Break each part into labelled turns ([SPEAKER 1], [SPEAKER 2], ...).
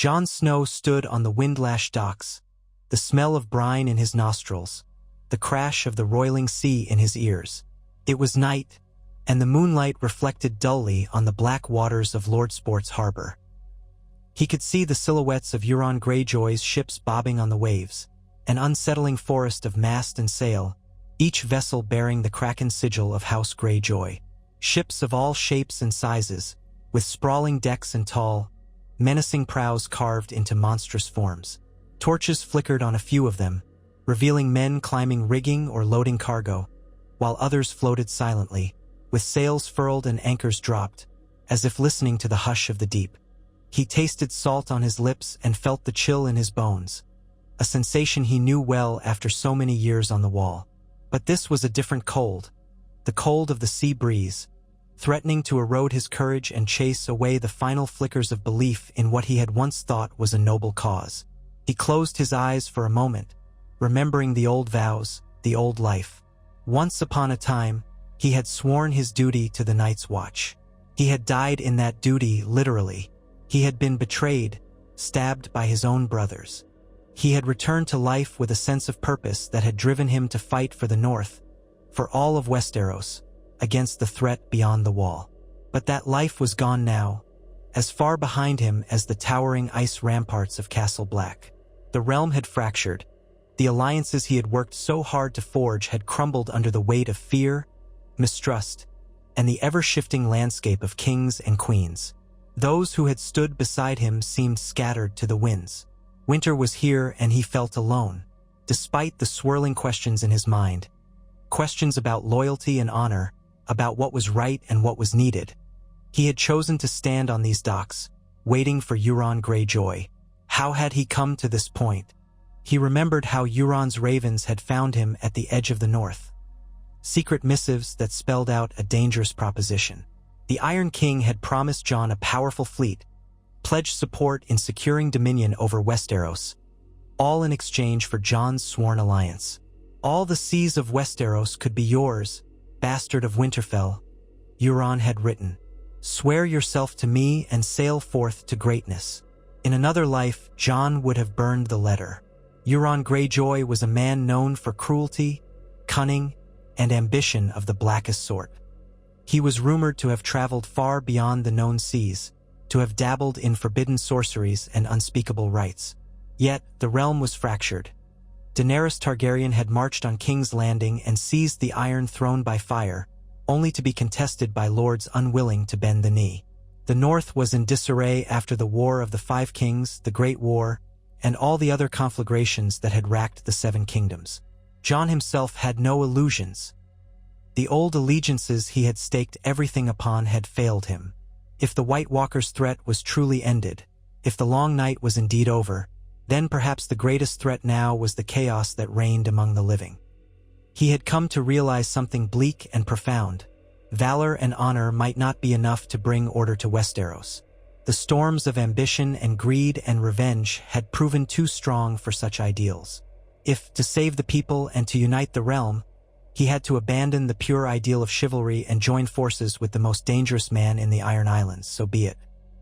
[SPEAKER 1] Jon Snow stood on the wind-lashed docks, the smell of brine in his nostrils, the crash of the roiling sea in his ears. It was night, and the moonlight reflected dully on the black waters of Lordsport's harbor. He could see the silhouettes of Euron Greyjoy's ships bobbing on the waves, an unsettling forest of mast and sail, each vessel bearing the Kraken sigil of House Greyjoy. Ships of all shapes and sizes, with sprawling decks and tall, menacing prows carved into monstrous forms. Torches flickered on a few of them, revealing men climbing rigging or loading cargo, while others floated silently, with sails furled and anchors dropped, as if listening to the hush of the deep. He tasted salt on his lips and felt the chill in his bones, a sensation he knew well after so many years on the wall. But this was a different cold, the cold of the sea breeze, threatening to erode his courage and chase away the final flickers of belief in what he had once thought was a noble cause. He closed his eyes for a moment, remembering the old vows, the old life. Once upon a time, he had sworn his duty to the Night's Watch. He had died in that duty, literally. He had been betrayed, stabbed by his own brothers. He had returned to life with a sense of purpose that had driven him to fight for the North, for all of Westeros, against the threat beyond the wall. But that life was gone now, as far behind him as the towering ice ramparts of Castle Black. The realm had fractured. The alliances he had worked so hard to forge had crumbled under the weight of fear, mistrust, and the ever-shifting landscape of kings and queens. Those who had stood beside him seemed scattered to the winds. Winter was here and he felt alone, despite the swirling questions in his mind. Questions about loyalty and honor, about what was right and what was needed. He had chosen to stand on these docks, waiting for Euron Greyjoy. How had he come to this point? He remembered how Euron's ravens had found him at the edge of the North. Secret missives that spelled out a dangerous proposition. The Iron King had promised Jon a powerful fleet, pledged support in securing dominion over Westeros, all in exchange for Jon's sworn alliance. All the seas of Westeros could be yours, bastard of Winterfell, Euron had written. Swear yourself to me and sail forth to greatness. In another life, Jon would have burned the letter. Euron Greyjoy was a man known for cruelty, cunning, and ambition of the blackest sort. He was rumored to have traveled far beyond the known seas, to have dabbled in forbidden sorceries and unspeakable rites. Yet, the realm was fractured. Daenerys Targaryen had marched on King's Landing and seized the Iron Throne by fire, only to be contested by lords unwilling to bend the knee. The North was in disarray after the War of the Five Kings, the Great War, and all the other conflagrations that had racked the Seven Kingdoms. Jon himself had no illusions. The old allegiances he had staked everything upon had failed him. If the White Walker's threat was truly ended, if the long night was indeed over, then perhaps the greatest threat now was the chaos that reigned among the living. He had come to realize something bleak and profound. Valor and honor might not be enough to bring order to Westeros. The storms of ambition and greed and revenge had proven too strong for such ideals. If, to save the people and to unite the realm, he had to abandon the pure ideal of chivalry and join forces with the most dangerous man in the Iron Islands, so be it.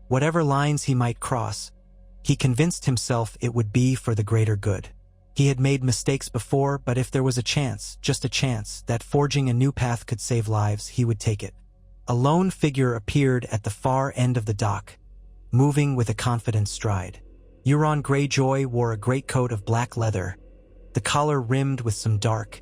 [SPEAKER 1] Whatever lines he might cross, he convinced himself it would be for the greater good. He had made mistakes before, but if there was a chance, just a chance, that forging a new path could save lives, he would take it. A lone figure appeared at the far end of the dock, moving with a confident stride. Euron Greyjoy wore a greatcoat of black leather, the collar rimmed with some dark,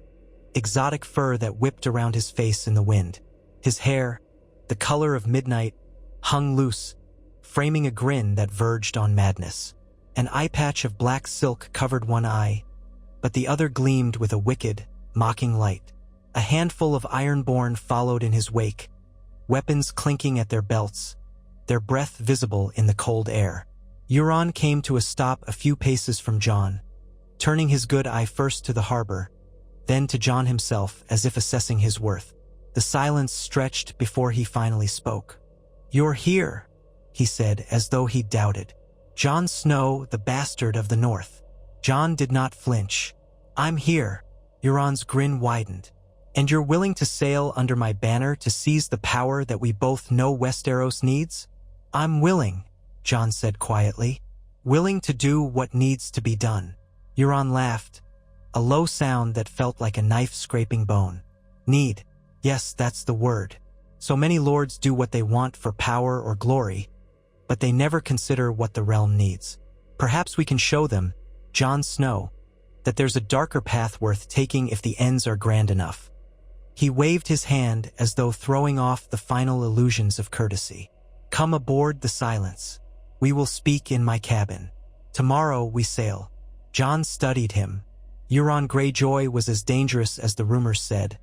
[SPEAKER 1] exotic fur that whipped around his face in the wind. His hair, the color of midnight, hung loose, framing a grin that verged on madness. An eye patch of black silk covered one eye, but the other gleamed with a wicked, mocking light. A handful of Ironborn followed in his wake, weapons clinking at their belts, their breath visible in the cold air. Euron came to a stop a few paces from Jon, turning his good eye first to the harbor, then to Jon himself as if assessing his worth. The silence stretched before he finally spoke. "You're here," he said, as though he doubted. "Jon Snow, the bastard of the North." Jon did not flinch. "I'm here." Euron's grin widened. "And you're willing to sail under my banner to seize the power that we both know Westeros needs?" "I'm willing," Jon said quietly. willing to do what needs to be done. Euron laughed, a low sound that felt like a knife scraping bone. Need. Yes, that's the word. So many lords do what they want for power or glory, but they never consider what the realm needs. Perhaps we can show them, Jon Snow, that there's a darker path worth taking if the ends are grand enough. He waved his hand as though throwing off the final illusions of courtesy. Come aboard the Silence. We will speak in my cabin. Tomorrow we sail. Jon studied him. Euron Greyjoy was as dangerous as the rumors said,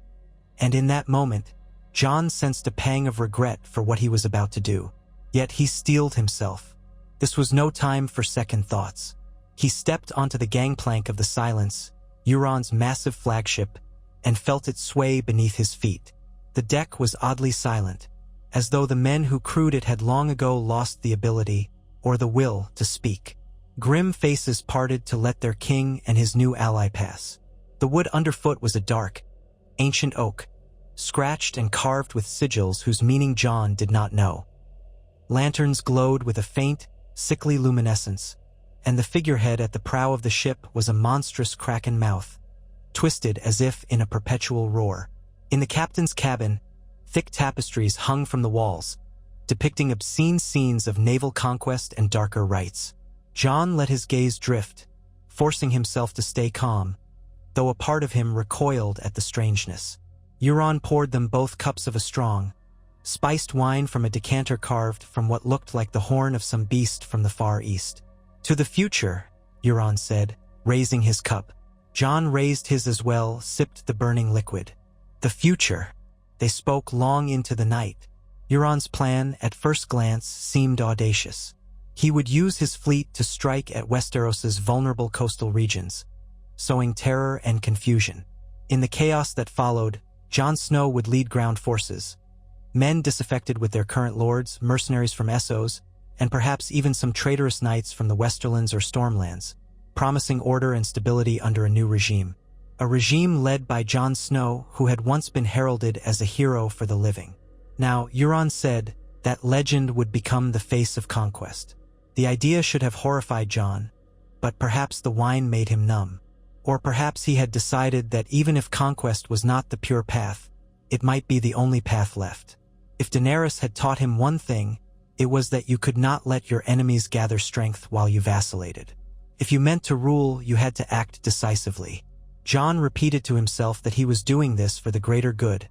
[SPEAKER 1] and in that moment, Jon sensed a pang of regret for what he was about to do. Yet he steeled himself. This was no time for second thoughts. He stepped onto the gangplank of the Silence, Euron's massive flagship, and felt it sway beneath his feet. The deck was oddly silent, as though the men who crewed it had long ago lost the ability, or the will, to speak. Grim faces parted to let their king and his new ally pass. The wood underfoot was a dark, ancient oak, scratched and carved with sigils whose meaning Jon did not know. Lanterns glowed with a faint, sickly luminescence, and the figurehead at the prow of the ship was a monstrous kraken mouth, twisted as if in a perpetual roar. In the captain's cabin, thick tapestries hung from the walls, depicting obscene scenes of naval conquest and darker rites. Jon let his gaze drift, forcing himself to stay calm, though a part of him recoiled at the strangeness. Euron poured them both cups of a strong, spiced wine from a decanter carved from what looked like the horn of some beast from the Far East. To the future, Euron said, raising his cup. Jon raised his as well, sipped the burning liquid. The future. They spoke long into the night. Euron's plan, at first glance, seemed audacious. He would use his fleet to strike at Westeros's vulnerable coastal regions, sowing terror and confusion. In the chaos that followed, Jon Snow would lead ground forces, men disaffected with their current lords, mercenaries from Essos, and perhaps even some traitorous knights from the Westerlands or Stormlands, promising order and stability under a new regime. A regime led by Jon Snow, who had once been heralded as a hero for the living. Now, Euron said that legend would become the face of conquest. The idea should have horrified Jon, but perhaps the wine made him numb. Or perhaps he had decided that even if conquest was not the pure path, it might be the only path left. If Daenerys had taught him one thing, it was that you could not let your enemies gather strength while you vacillated. If you meant to rule, you had to act decisively. Jon repeated to himself that he was doing this for the greater good,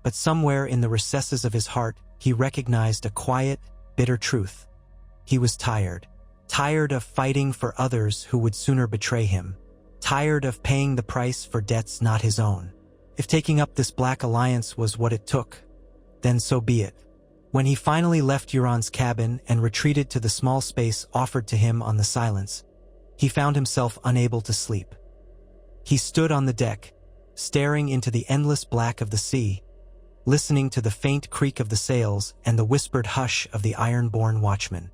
[SPEAKER 1] but somewhere in the recesses of his heart, he recognized a quiet, bitter truth. He was tired. Tired of fighting for others who would sooner betray him. Tired of paying the price for debts not his own. If taking up this black alliance was what it took, then so be it. When he finally left Euron's cabin and retreated to the small space offered to him on the Silence, he found himself unable to sleep. He stood on the deck, staring into the endless black of the sea, listening to the faint creak of the sails and the whispered hush of the iron-born watchman.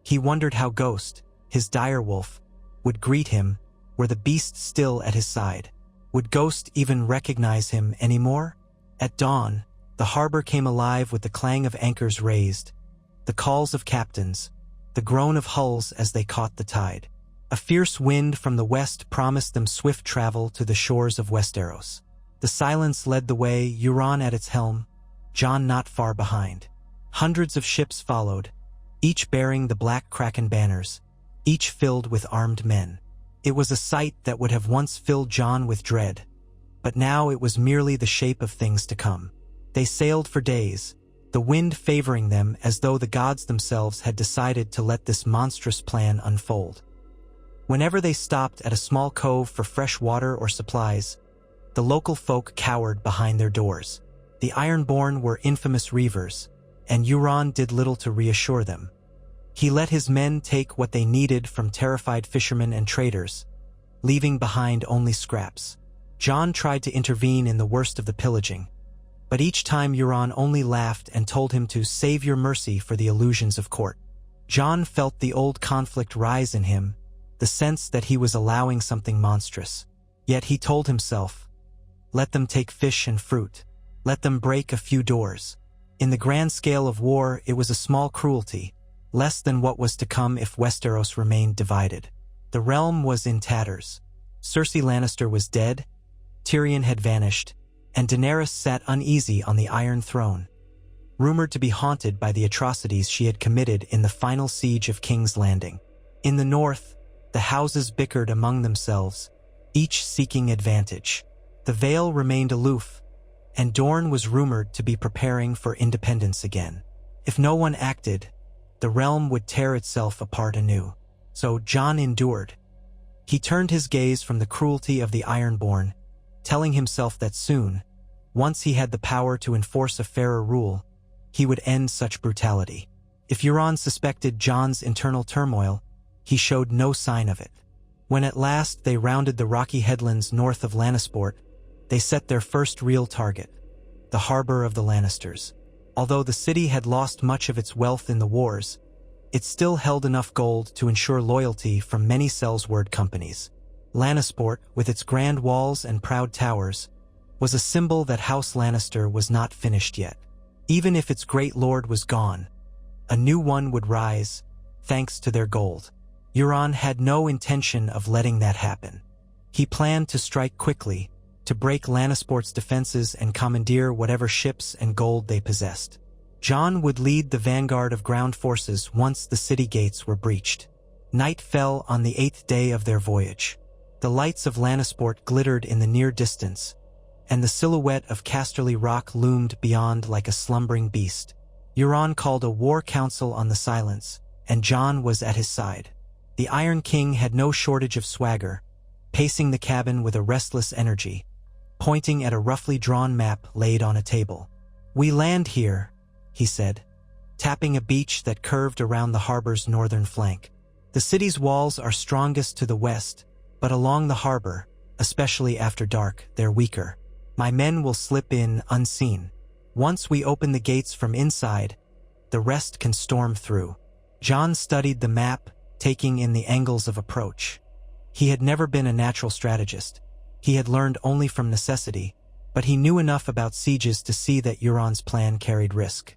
[SPEAKER 1] He wondered how Ghost, his direwolf, would greet him were the beast still at his side. Would Ghost even recognize him anymore? At dawn, the harbor came alive with the clang of anchors raised, the calls of captains, the groan of hulls as they caught the tide. A fierce wind from the west promised them swift travel to the shores of Westeros. The Silence led the way, Euron at its helm, Jon not far behind. Hundreds of ships followed, each bearing the black kraken banners, each filled with armed men. It was a sight that would have once filled Jon with dread, but now it was merely the shape of things to come. They sailed for days, the wind favoring them as though the gods themselves had decided to let this monstrous plan unfold. Whenever they stopped at a small cove for fresh water or supplies, the local folk cowered behind their doors. The Ironborn were infamous reavers, and Euron did little to reassure them. He let his men take what they needed from terrified fishermen and traders, leaving behind only scraps. Jon tried to intervene in the worst of the pillaging, but each time Euron only laughed and told him to save your mercy for the illusions of court. Jon felt the old conflict rise in him, the sense that he was allowing something monstrous. Yet he told himself, let them take fish and fruit. Let them break a few doors. In the grand scale of war, it was a small cruelty, less than what was to come if Westeros remained divided. The realm was in tatters. Cersei Lannister was dead, Tyrion had vanished, and Daenerys sat uneasy on the Iron Throne, rumored to be haunted by the atrocities she had committed in the final siege of King's Landing. In the north, the houses bickered among themselves, each seeking advantage. The Vale remained aloof, and Dorne was rumored to be preparing for independence again. If no one acted, the realm would tear itself apart anew. So Jon endured. He turned his gaze from the cruelty of the Ironborn, telling himself that soon, once he had the power to enforce a fairer rule, he would end such brutality. If Euron suspected Jon's internal turmoil, he showed no sign of it. When at last they rounded the rocky headlands north of Lannisport, they set their first real target, the harbor of the Lannisters. Although the city had lost much of its wealth in the wars, it still held enough gold to ensure loyalty from many sellsword companies. Lannisport, with its grand walls and proud towers, was a symbol that House Lannister was not finished yet. Even if its great lord was gone, a new one would rise, thanks to their gold. Euron had no intention of letting that happen. He planned to strike quickly, to break Lannisport's defenses and commandeer whatever ships and gold they possessed. Jon would lead the vanguard of ground forces once the city gates were breached. Night fell on the 8th day of their voyage. The lights of Lannisport glittered in the near distance, and the silhouette of Casterly Rock loomed beyond like a slumbering beast. Euron called a war council on the silence, and Jon was at his side. The Iron King had no shortage of swagger, pacing the cabin with a restless energy, pointing at a roughly drawn map laid on a table. "We land here," he said, tapping a beach that curved around the harbor's northern flank. "The city's walls are strongest to the west, but along the harbor, especially after dark, they're weaker. My men will slip in unseen. Once we open the gates from inside, the rest can storm through." Jon studied the map, taking in the angles of approach. He had never been a natural strategist. He had learned only from necessity, but he knew enough about sieges to see that Euron's plan carried risk.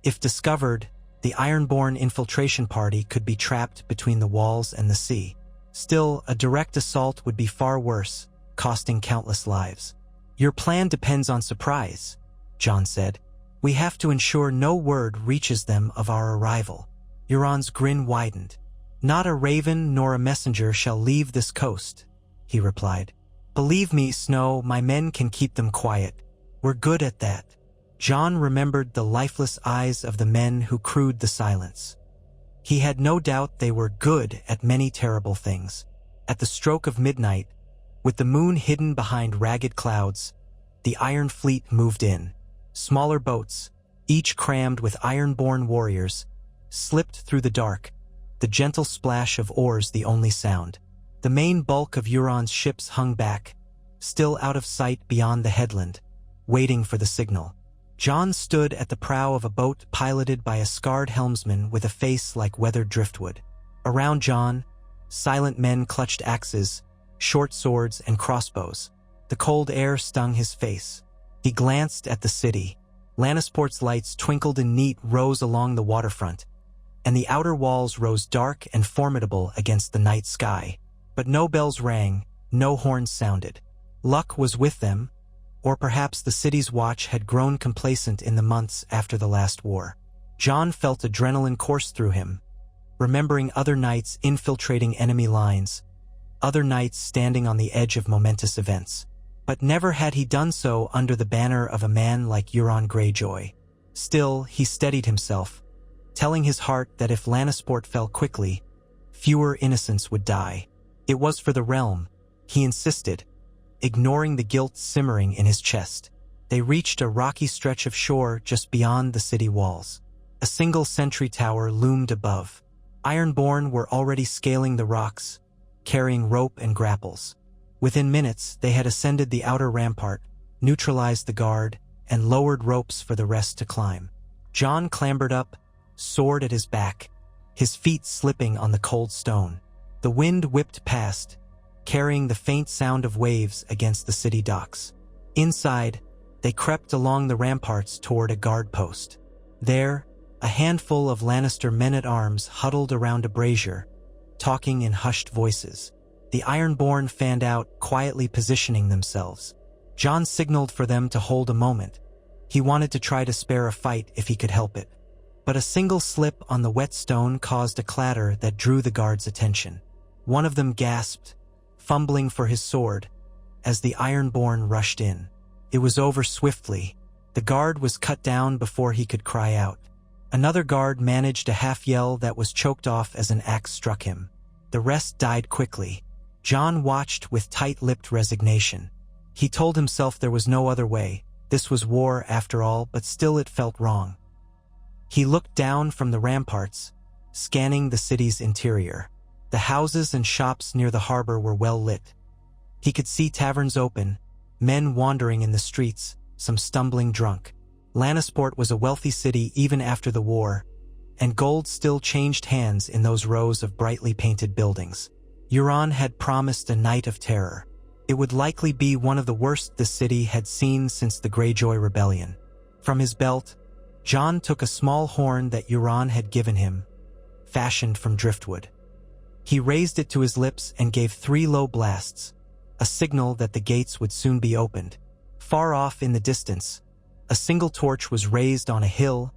[SPEAKER 1] If discovered, the Ironborn infiltration party could be trapped between the walls and the sea. Still, a direct assault would be far worse, costing countless lives. "Your plan depends on surprise," Jon said. "We have to ensure no word reaches them of our arrival." Euron's grin widened. "Not a raven nor a messenger shall leave this coast," he replied. "Believe me, Snow, my men can keep them quiet. We're good at that." Jon remembered the lifeless eyes of the men who crewed the silence. He had no doubt they were good at many terrible things. At the stroke of midnight, with the moon hidden behind ragged clouds, the Iron Fleet moved in. Smaller boats, each crammed with Ironborn warriors, slipped through the dark, the gentle splash of oars the only sound. The main bulk of Euron's ships hung back, still out of sight beyond the headland, waiting for the signal. Jon stood at the prow of a boat piloted by a scarred helmsman with a face like weathered driftwood. Around Jon, silent men clutched axes, short swords, and crossbows. The cold air stung his face. He glanced at the city. Lannisport's lights twinkled in neat rows along the waterfront, and the outer walls rose dark and formidable against the night sky. But no bells rang, no horns sounded. Luck was with them, or perhaps the city's watch had grown complacent in the months after the last war. Jon felt adrenaline course through him, remembering other nights infiltrating enemy lines, other nights standing on the edge of momentous events. But never had he done so under the banner of a man like Euron Greyjoy. Still, he steadied himself, telling his heart that if Lannisport fell quickly, fewer innocents would die. It was for the realm, he insisted, ignoring the guilt simmering in his chest. They reached a rocky stretch of shore just beyond the city walls. A single sentry tower loomed above. Ironborn were already scaling the rocks, carrying rope and grapples. Within minutes, they had ascended the outer rampart, neutralized the guard, and lowered ropes for the rest to climb. Jon clambered up, sword at his back, his feet slipping on the cold stone. The wind whipped past, carrying the faint sound of waves against the city docks. Inside, they crept along the ramparts toward a guard post. There, A handful of Lannister men-at-arms huddled around a brazier, talking in hushed voices. The Ironborn fanned out, quietly positioning themselves. Jon signaled for them to hold a moment. He wanted to try to spare a fight if he could help it. But a single slip on the wet stone caused a clatter that drew the guards' attention. One of them gasped, fumbling for his sword, as the Ironborn rushed in. It was over swiftly. The guard was cut down before he could cry out. Another guard managed a half-yell that was choked off as an axe struck him. The rest died quickly. Jon watched with tight-lipped resignation. He told himself there was no other way. This was war after all, but still it felt wrong. He looked down from the ramparts, scanning the city's interior. The houses and shops near the harbor were well lit. He could see taverns open, men wandering in the streets, some stumbling drunk. Lannisport was a wealthy city even after the war, and gold still changed hands in those rows of brightly painted buildings. Euron had promised a night of terror. It would likely be one of the worst the city had seen since the Greyjoy rebellion. From his belt, Jon took a small horn that Euron had given him, fashioned from driftwood. He raised it to his lips and gave 3 low blasts, a signal that the gates would soon be opened. Far off in the distance, a single torch was raised on a hill,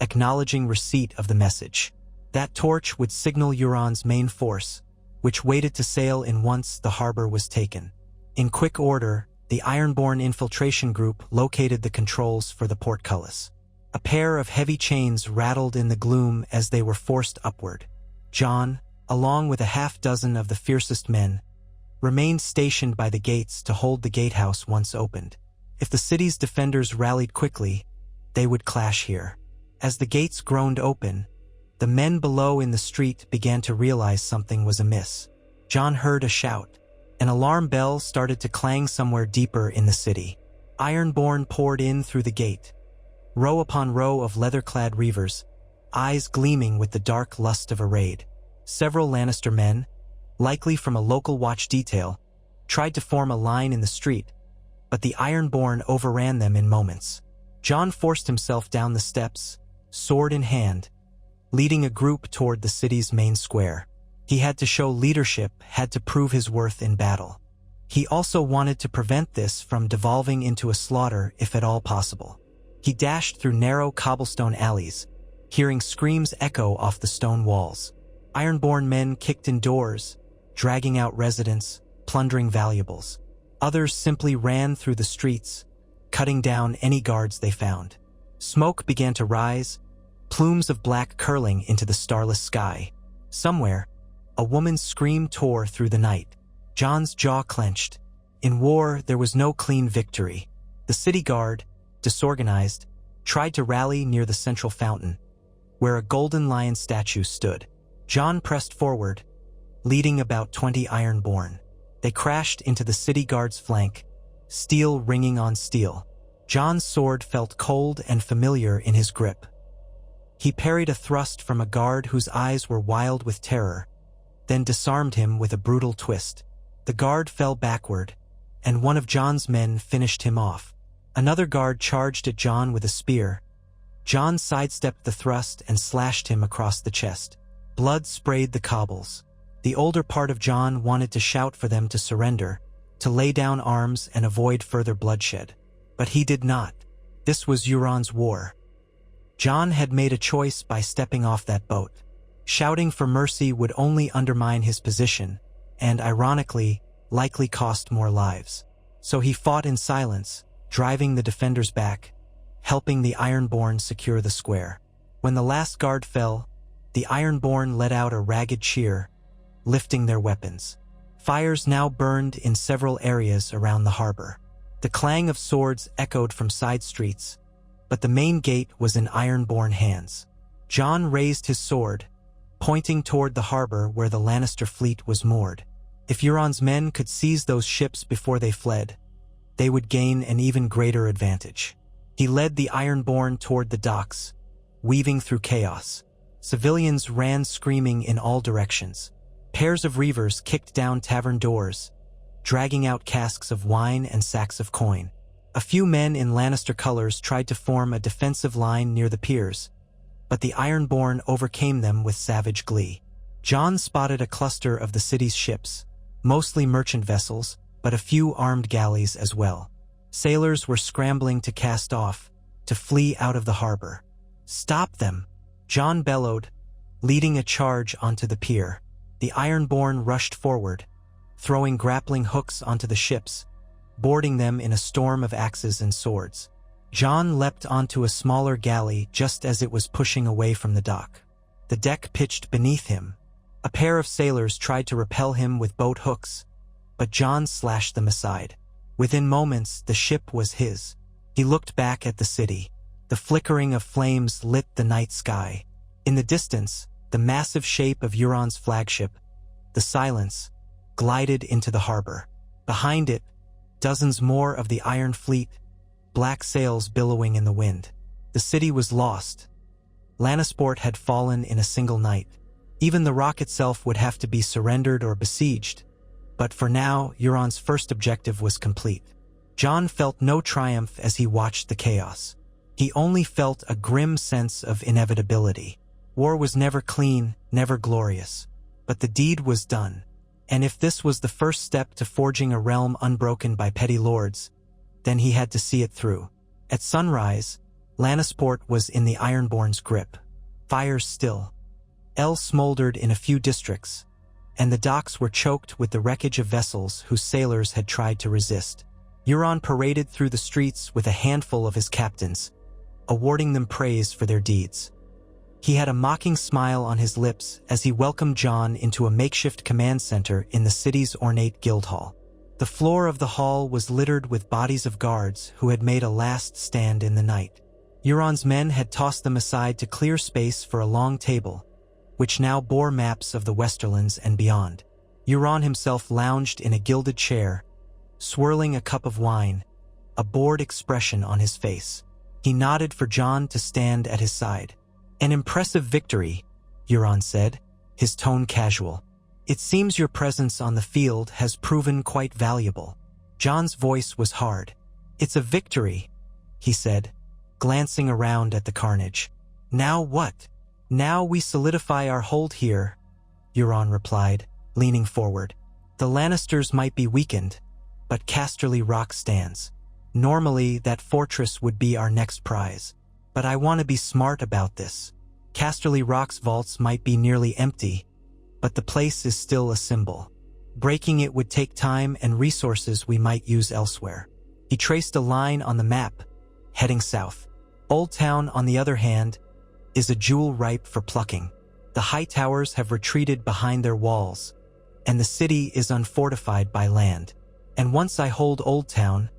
[SPEAKER 1] acknowledging receipt of the message. That torch would signal Euron's main force, which waited to sail in once the harbor was taken. In quick order, the Ironborn infiltration group located the controls for the portcullis. A pair of heavy chains rattled in the gloom as they were forced upward. Jon, along with a half-dozen of the fiercest men, remained stationed by the gates to hold the gatehouse once opened. If the city's defenders rallied quickly, they would clash here. As the gates groaned open, the men below in the street began to realize something was amiss. Jon heard a shout. An alarm bell started to clang somewhere deeper in the city. Ironborn poured in through the gate, row upon row of leather-clad reavers, eyes gleaming with the dark lust of a raid. Several Lannister men, likely from a local watch detail, tried to form a line in the street, but the Ironborn overran them in moments. Jon forced himself down the steps, sword in hand, leading a group toward the city's main square. He had to show leadership, had to prove his worth in battle. He also wanted to prevent this from devolving into a slaughter if at all possible. He dashed through narrow cobblestone alleys, hearing screams echo off the stone walls. Ironborn men kicked in doors, dragging out residents, plundering valuables. Others simply ran through the streets, cutting down any guards they found. Smoke began to rise, plumes of black curling into the starless sky. Somewhere, a woman's scream tore through the night. Jon's jaw clenched. In war, there was no clean victory. The city guard, disorganized, tried to rally near the central fountain, where a golden lion statue stood. Jon pressed forward, leading about 20 Ironborn. They crashed into the city guard's flank, steel ringing on steel. Jon's sword felt cold and familiar in his grip. He parried a thrust from a guard whose eyes were wild with terror, then disarmed him with a brutal twist. The guard fell backward, and one of Jon's men finished him off. Another guard charged at Jon with a spear. Jon sidestepped the thrust and slashed him across the chest. Blood sprayed the cobbles. The older part of Jon wanted to shout for them to surrender, to lay down arms and avoid further bloodshed. But he did not. This was Euron's war. Jon had made a choice by stepping off that boat. Shouting for mercy would only undermine his position, and ironically, likely cost more lives. So he fought in silence, driving the defenders back, helping the Ironborn secure the square. When the last guard fell, the Ironborn let out a ragged cheer, lifting their weapons. Fires now burned in several areas around the harbor. The clang of swords echoed from side streets, but the main gate was in Ironborn hands. Jon raised his sword, pointing toward the harbor where the Lannister fleet was moored. If Euron's men could seize those ships before they fled, they would gain an even greater advantage. He led the Ironborn toward the docks, weaving through chaos. Civilians ran screaming in all directions. Pairs of reavers kicked down tavern doors, dragging out casks of wine and sacks of coin. A few men in Lannister colors tried to form a defensive line near the piers, but the Ironborn overcame them with savage glee. Jon spotted a cluster of the city's ships, mostly merchant vessels, but a few armed galleys as well. Sailors were scrambling to cast off, to flee out of the harbor. "Stop them!" Jon bellowed, leading a charge onto the pier. The Ironborn rushed forward, throwing grappling hooks onto the ships, boarding them in a storm of axes and swords. Jon leapt onto a smaller galley just as it was pushing away from the dock. The deck pitched beneath him. A pair of sailors tried to repel him with boat hooks, but Jon slashed them aside. Within moments, the ship was his. He looked back at the city. The flickering of flames lit the night sky. In the distance, the massive shape of Euron's flagship, the Silence, glided into the harbor. Behind it, dozens more of the Iron Fleet, black sails billowing in the wind. The city was lost. Lannisport had fallen in a single night. Even the rock itself would have to be surrendered or besieged. But for now, Euron's first objective was complete. Jon felt no triumph as he watched the chaos. He only felt a grim sense of inevitability. War was never clean, never glorious. But the deed was done. And if this was the first step to forging a realm unbroken by petty lords, then he had to see it through. At sunrise, Lannisport was in the Ironborn's grip. Fires still. El smoldered in a few districts, and the docks were choked with the wreckage of vessels whose sailors had tried to resist. Euron paraded through the streets with a handful of his captains, awarding them praise for their deeds. He had a mocking smile on his lips as he welcomed Jon into a makeshift command center in the city's ornate guild hall. The floor of the hall was littered with bodies of guards who had made a last stand in the night. Euron's men had tossed them aside to clear space for a long table, which now bore maps of the Westerlands and beyond. Euron himself lounged in a gilded chair, swirling a cup of wine, a bored expression on his face. He nodded for Jon to stand at his side. "An impressive victory," Euron said, his tone casual. "It seems your presence on the field has proven quite valuable." Jon's voice was hard. "It's a victory," he said, glancing around at the carnage. "Now what?" "Now we solidify our hold here," Euron replied, leaning forward. "The Lannisters might be weakened, but Casterly Rock stands. Normally, that fortress would be our next prize. But I want to be smart about this. Casterly Rock's vaults might be nearly empty, but the place is still a symbol. Breaking it would take time and resources we might use elsewhere." He traced a line on the map, heading south. Old Town, on the other hand, is a jewel ripe for plucking. The high towers have retreated behind their walls, and the city is unfortified by land. And once I hold Old Town,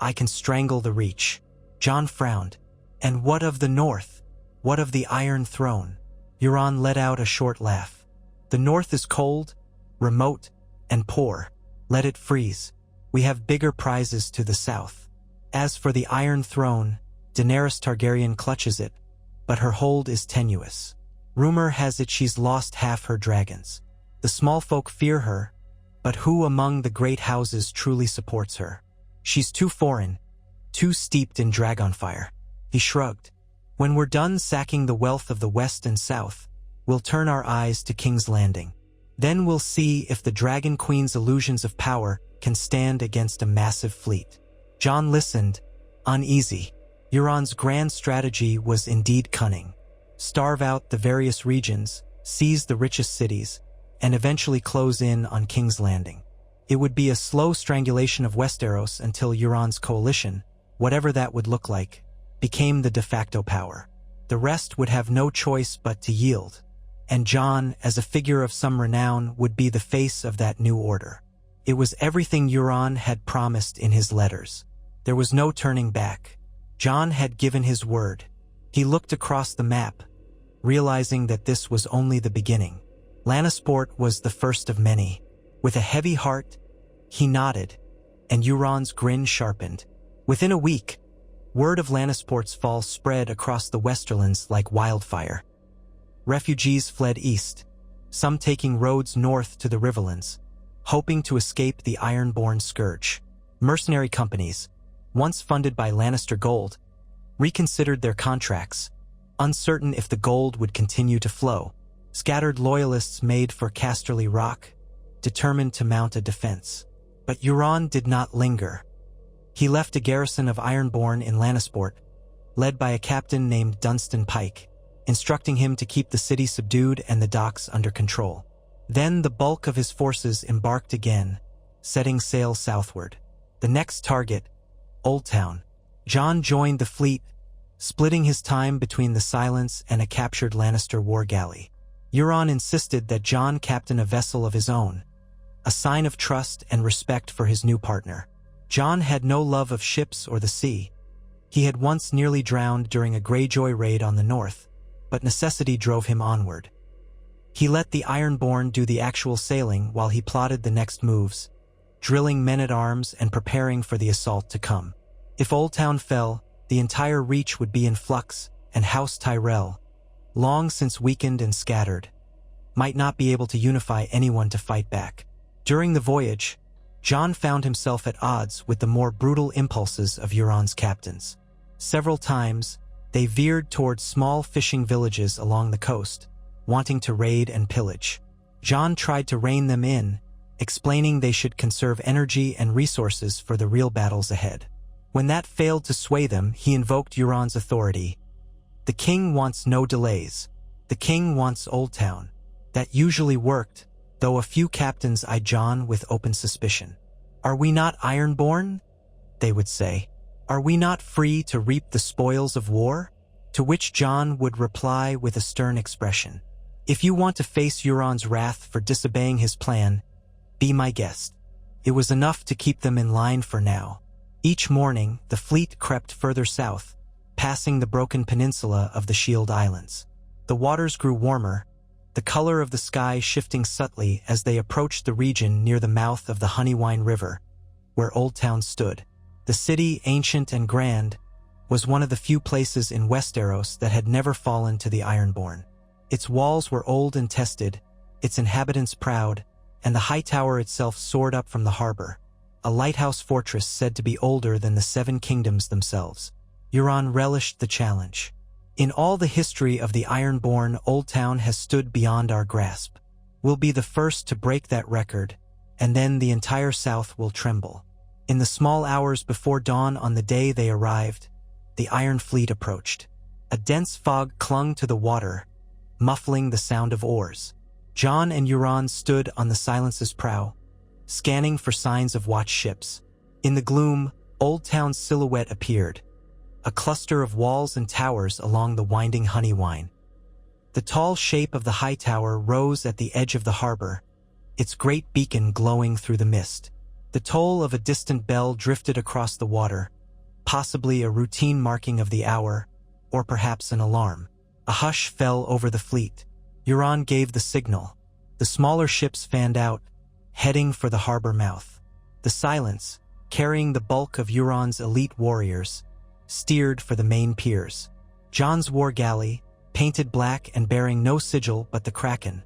[SPEAKER 1] I can strangle the Reach. Jon frowned. "And what of the north? What of the Iron Throne?" Euron let out a short laugh. "The north is cold, remote, and poor. Let it freeze. We have bigger prizes to the south. As for the Iron Throne, Daenerys Targaryen clutches it, but her hold is tenuous. Rumor has it she's lost half her dragons. The small folk fear her, but who among the great houses truly supports her? She's too foreign, too steeped in dragonfire." He shrugged. "When we're done sacking the wealth of the West and South, we'll turn our eyes to King's Landing. Then we'll see if the Dragon Queen's illusions of power can stand against a massive fleet." Jon listened, uneasy. Euron's grand strategy was indeed cunning. Starve out the various regions, seize the richest cities, and eventually close in on King's Landing. It would be a slow strangulation of Westeros until Euron's coalition, whatever that would look like, became the de facto power. The rest would have no choice but to yield, and Jon, as a figure of some renown, would be the face of that new order. It was everything Euron had promised in his letters. There was no turning back. Jon had given his word. He looked across the map, realizing that this was only the beginning. Lannisport was the first of many. With a heavy heart, he nodded, and Euron's grin sharpened. Within a week, word of Lannisport's fall spread across the Westerlands like wildfire. Refugees fled east, some taking roads north to the Riverlands, hoping to escape the Ironborn scourge. Mercenary companies, once funded by Lannister gold, reconsidered their contracts, uncertain if the gold would continue to flow. Scattered loyalists made for Casterly Rock, determined to mount a defense. But Euron did not linger. He left a garrison of Ironborn in Lannisport, led by a captain named Dunstan Pike, instructing him to keep the city subdued and the docks under control. Then the bulk of his forces embarked again, setting sail southward. The next target, Old Town. Jon joined the fleet, splitting his time between the Silence and a captured Lannister war galley. Euron insisted that Jon captain a vessel of his own, a sign of trust and respect for his new partner. Jon had no love of ships or the sea. He had once nearly drowned during a Greyjoy raid on the north, but necessity drove him onward. He let the Ironborn do the actual sailing while he plotted the next moves, drilling men-at-arms and preparing for the assault to come. If Old Town fell, the entire Reach would be in flux, and House Tyrell, long since weakened and scattered, might not be able to unify anyone to fight back. During the voyage, Jon found himself at odds with the more brutal impulses of Euron's captains. Several times, they veered towards small fishing villages along the coast, wanting to raid and pillage. Jon tried to rein them in, explaining they should conserve energy and resources for the real battles ahead. When that failed to sway them, he invoked Euron's authority. The king wants no delays. The king wants Old Town. That usually worked, though a few captains eyed Jon with open suspicion. "Are we not Ironborn?" they would say. "Are we not free to reap the spoils of war?" To which Jon would reply with a stern expression, "If you want to face Euron's wrath for disobeying his plan, be my guest." It was enough to keep them in line for now. Each morning, the fleet crept further south, passing the broken peninsula of the Shield Islands. The waters grew warmer, the color of the sky shifting subtly as they approached the region near the mouth of the Honeywine River, where Old Town stood. The city, ancient and grand, was one of the few places in Westeros that had never fallen to the Ironborn. Its walls were old and tested, its inhabitants proud, and the high tower itself soared up from the harbor, a lighthouse fortress said to be older than the Seven Kingdoms themselves. Euron relished the challenge. "In all the history of the Ironborn, Old Town has stood beyond our grasp. We'll be the first to break that record, and then the entire South will tremble." In the small hours before dawn on the day they arrived, the Iron Fleet approached. A dense fog clung to the water, muffling the sound of oars. Jon and Euron stood on the Silence's prow, scanning for signs of watch ships. In the gloom, Old Town's silhouette appeared, a cluster of walls and towers along the winding Honeywine. The tall shape of the high tower rose at the edge of the harbor, its great beacon glowing through the mist. The toll of a distant bell drifted across the water, possibly a routine marking of the hour, or perhaps an alarm. A hush fell over the fleet. Euron gave the signal. The smaller ships fanned out, heading for the harbor mouth. The Silence, carrying the bulk of Euron's elite warriors, steered for the main piers. Jon's war galley, painted black and bearing no sigil but the Kraken,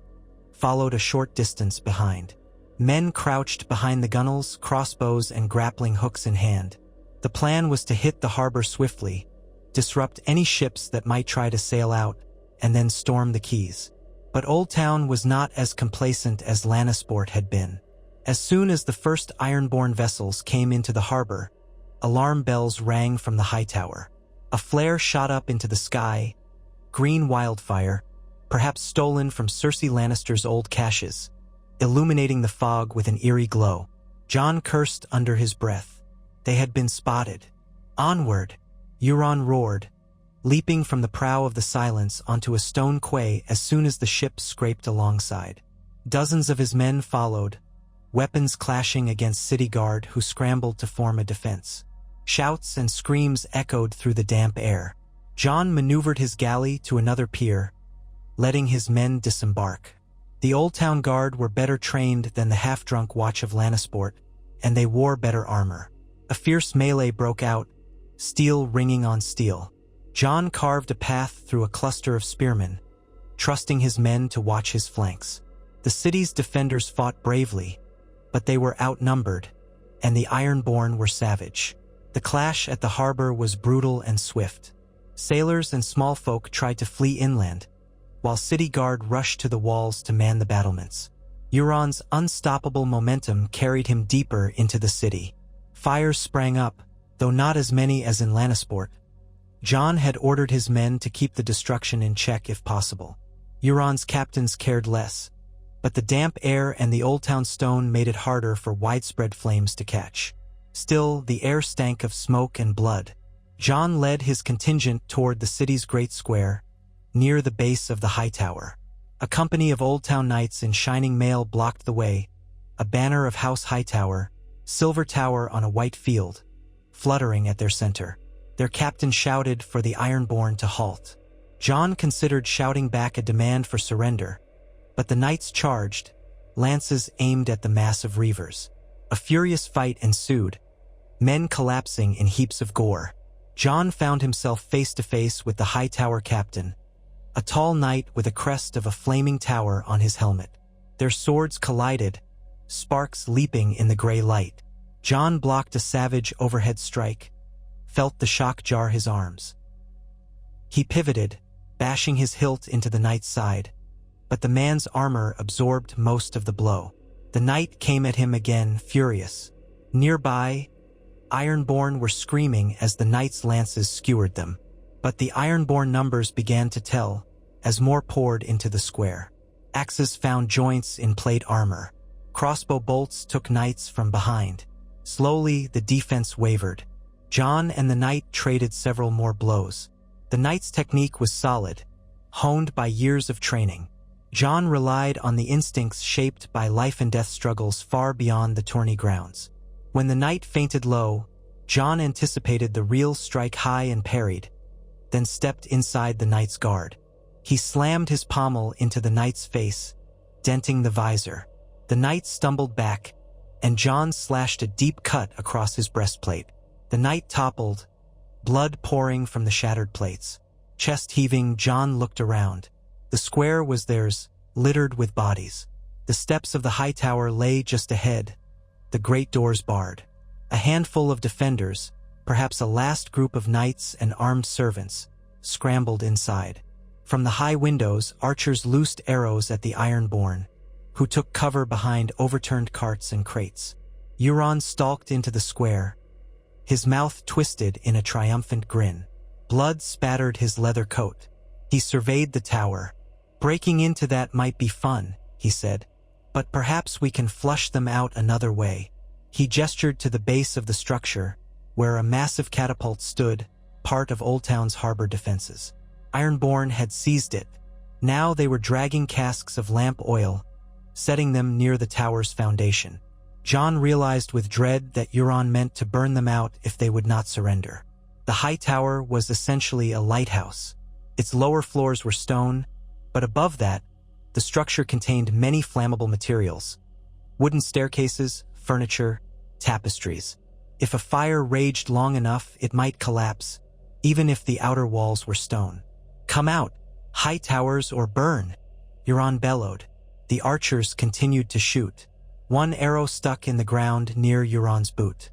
[SPEAKER 1] followed a short distance behind. Men crouched behind the gunwales, crossbows and grappling hooks in hand. The plan was to hit the harbor swiftly, disrupt any ships that might try to sail out, and then storm the quays. But Old Town was not as complacent as Lannisport had been. As soon as the first Ironborn vessels came into the harbor, alarm bells rang from the high tower. A flare shot up into the sky, green wildfire, perhaps stolen from Cersei Lannister's old caches, illuminating the fog with an eerie glow. Jon cursed under his breath. They had been spotted. "Onward!" Euron roared, leaping from the prow of the Silence onto a stone quay as soon as the ship scraped alongside. Dozens of his men followed, weapons clashing against city guard who scrambled to form a defense. Shouts and screams echoed through the damp air. Jon maneuvered his galley to another pier, letting his men disembark. The Old Town Guard were better trained than the half-drunk watch of Lannisport, and they wore better armor. A fierce melee broke out, steel ringing on steel. Jon carved a path through a cluster of spearmen, trusting his men to watch his flanks. The city's defenders fought bravely, but they were outnumbered, and the Ironborn were savage. The clash at the harbor was brutal and swift. Sailors and small folk tried to flee inland, while city guard rushed to the walls to man the battlements. Euron's unstoppable momentum carried him deeper into the city. Fires sprang up, though not as many as in Lannisport. Jon had ordered his men to keep the destruction in check if possible. Euron's captains cared less, but the damp air and the Old Town stone made it harder for widespread flames to catch. Still, the air stank of smoke and blood. Jon led his contingent toward the city's great square, near the base of the high tower. A company of Old Town knights in shining mail blocked the way, a banner of House Hightower, silver tower on a white field, fluttering at their center. Their captain shouted for the Ironborn to halt. Jon considered shouting back a demand for surrender, but the knights charged, lances aimed at the mass of reavers. A furious fight ensued, men collapsing in heaps of gore. Jon found himself face to face with the Hightower captain, a tall knight with a crest of a flaming tower on his helmet. Their swords collided, sparks leaping in the gray light. Jon blocked a savage overhead strike, felt the shock jar his arms. He pivoted, bashing his hilt into the knight's side, but the man's armor absorbed most of the blow. The knight came at him again, furious. Nearby, Ironborn were screaming as the knight's lances skewered them. But the Ironborn numbers began to tell, as more poured into the square. Axes found joints in plate armor. Crossbow bolts took knights from behind. Slowly, the defense wavered. Jon and the knight traded several more blows. The knight's technique was solid, honed by years of training. Jon relied on the instincts shaped by life-and-death struggles far beyond the tourney grounds. When the knight fainted low, Jon anticipated the real strike high and parried, then stepped inside the knight's guard. He slammed his pommel into the knight's face, denting the visor. The knight stumbled back, and Jon slashed a deep cut across his breastplate. The knight toppled, blood pouring from the shattered plates. Chest heaving, Jon looked around. The square was theirs, littered with bodies. The steps of the high tower lay just ahead, the great doors barred. A handful of defenders, perhaps a last group of knights and armed servants, scrambled inside. From the high windows, archers loosed arrows at the Ironborn, who took cover behind overturned carts and crates. Euron stalked into the square, his mouth twisted in a triumphant grin. Blood spattered his leather coat. He surveyed the tower. "Breaking into that might be fun," he said, "but perhaps we can flush them out another way." He gestured to the base of the structure, where a massive catapult stood, part of Old Town's harbor defenses. Ironborn had seized it. Now they were dragging casks of lamp oil, setting them near the tower's foundation. Jon realized with dread that Euron meant to burn them out if they would not surrender. The high tower was essentially a lighthouse. Its lower floors were stone, but above that, the structure contained many flammable materials: wooden staircases, furniture, tapestries. If a fire raged long enough, it might collapse, even if the outer walls were stone. "Come out, high towers, or burn!" Euron bellowed. The archers continued to shoot. One arrow stuck in the ground near Euron's boot.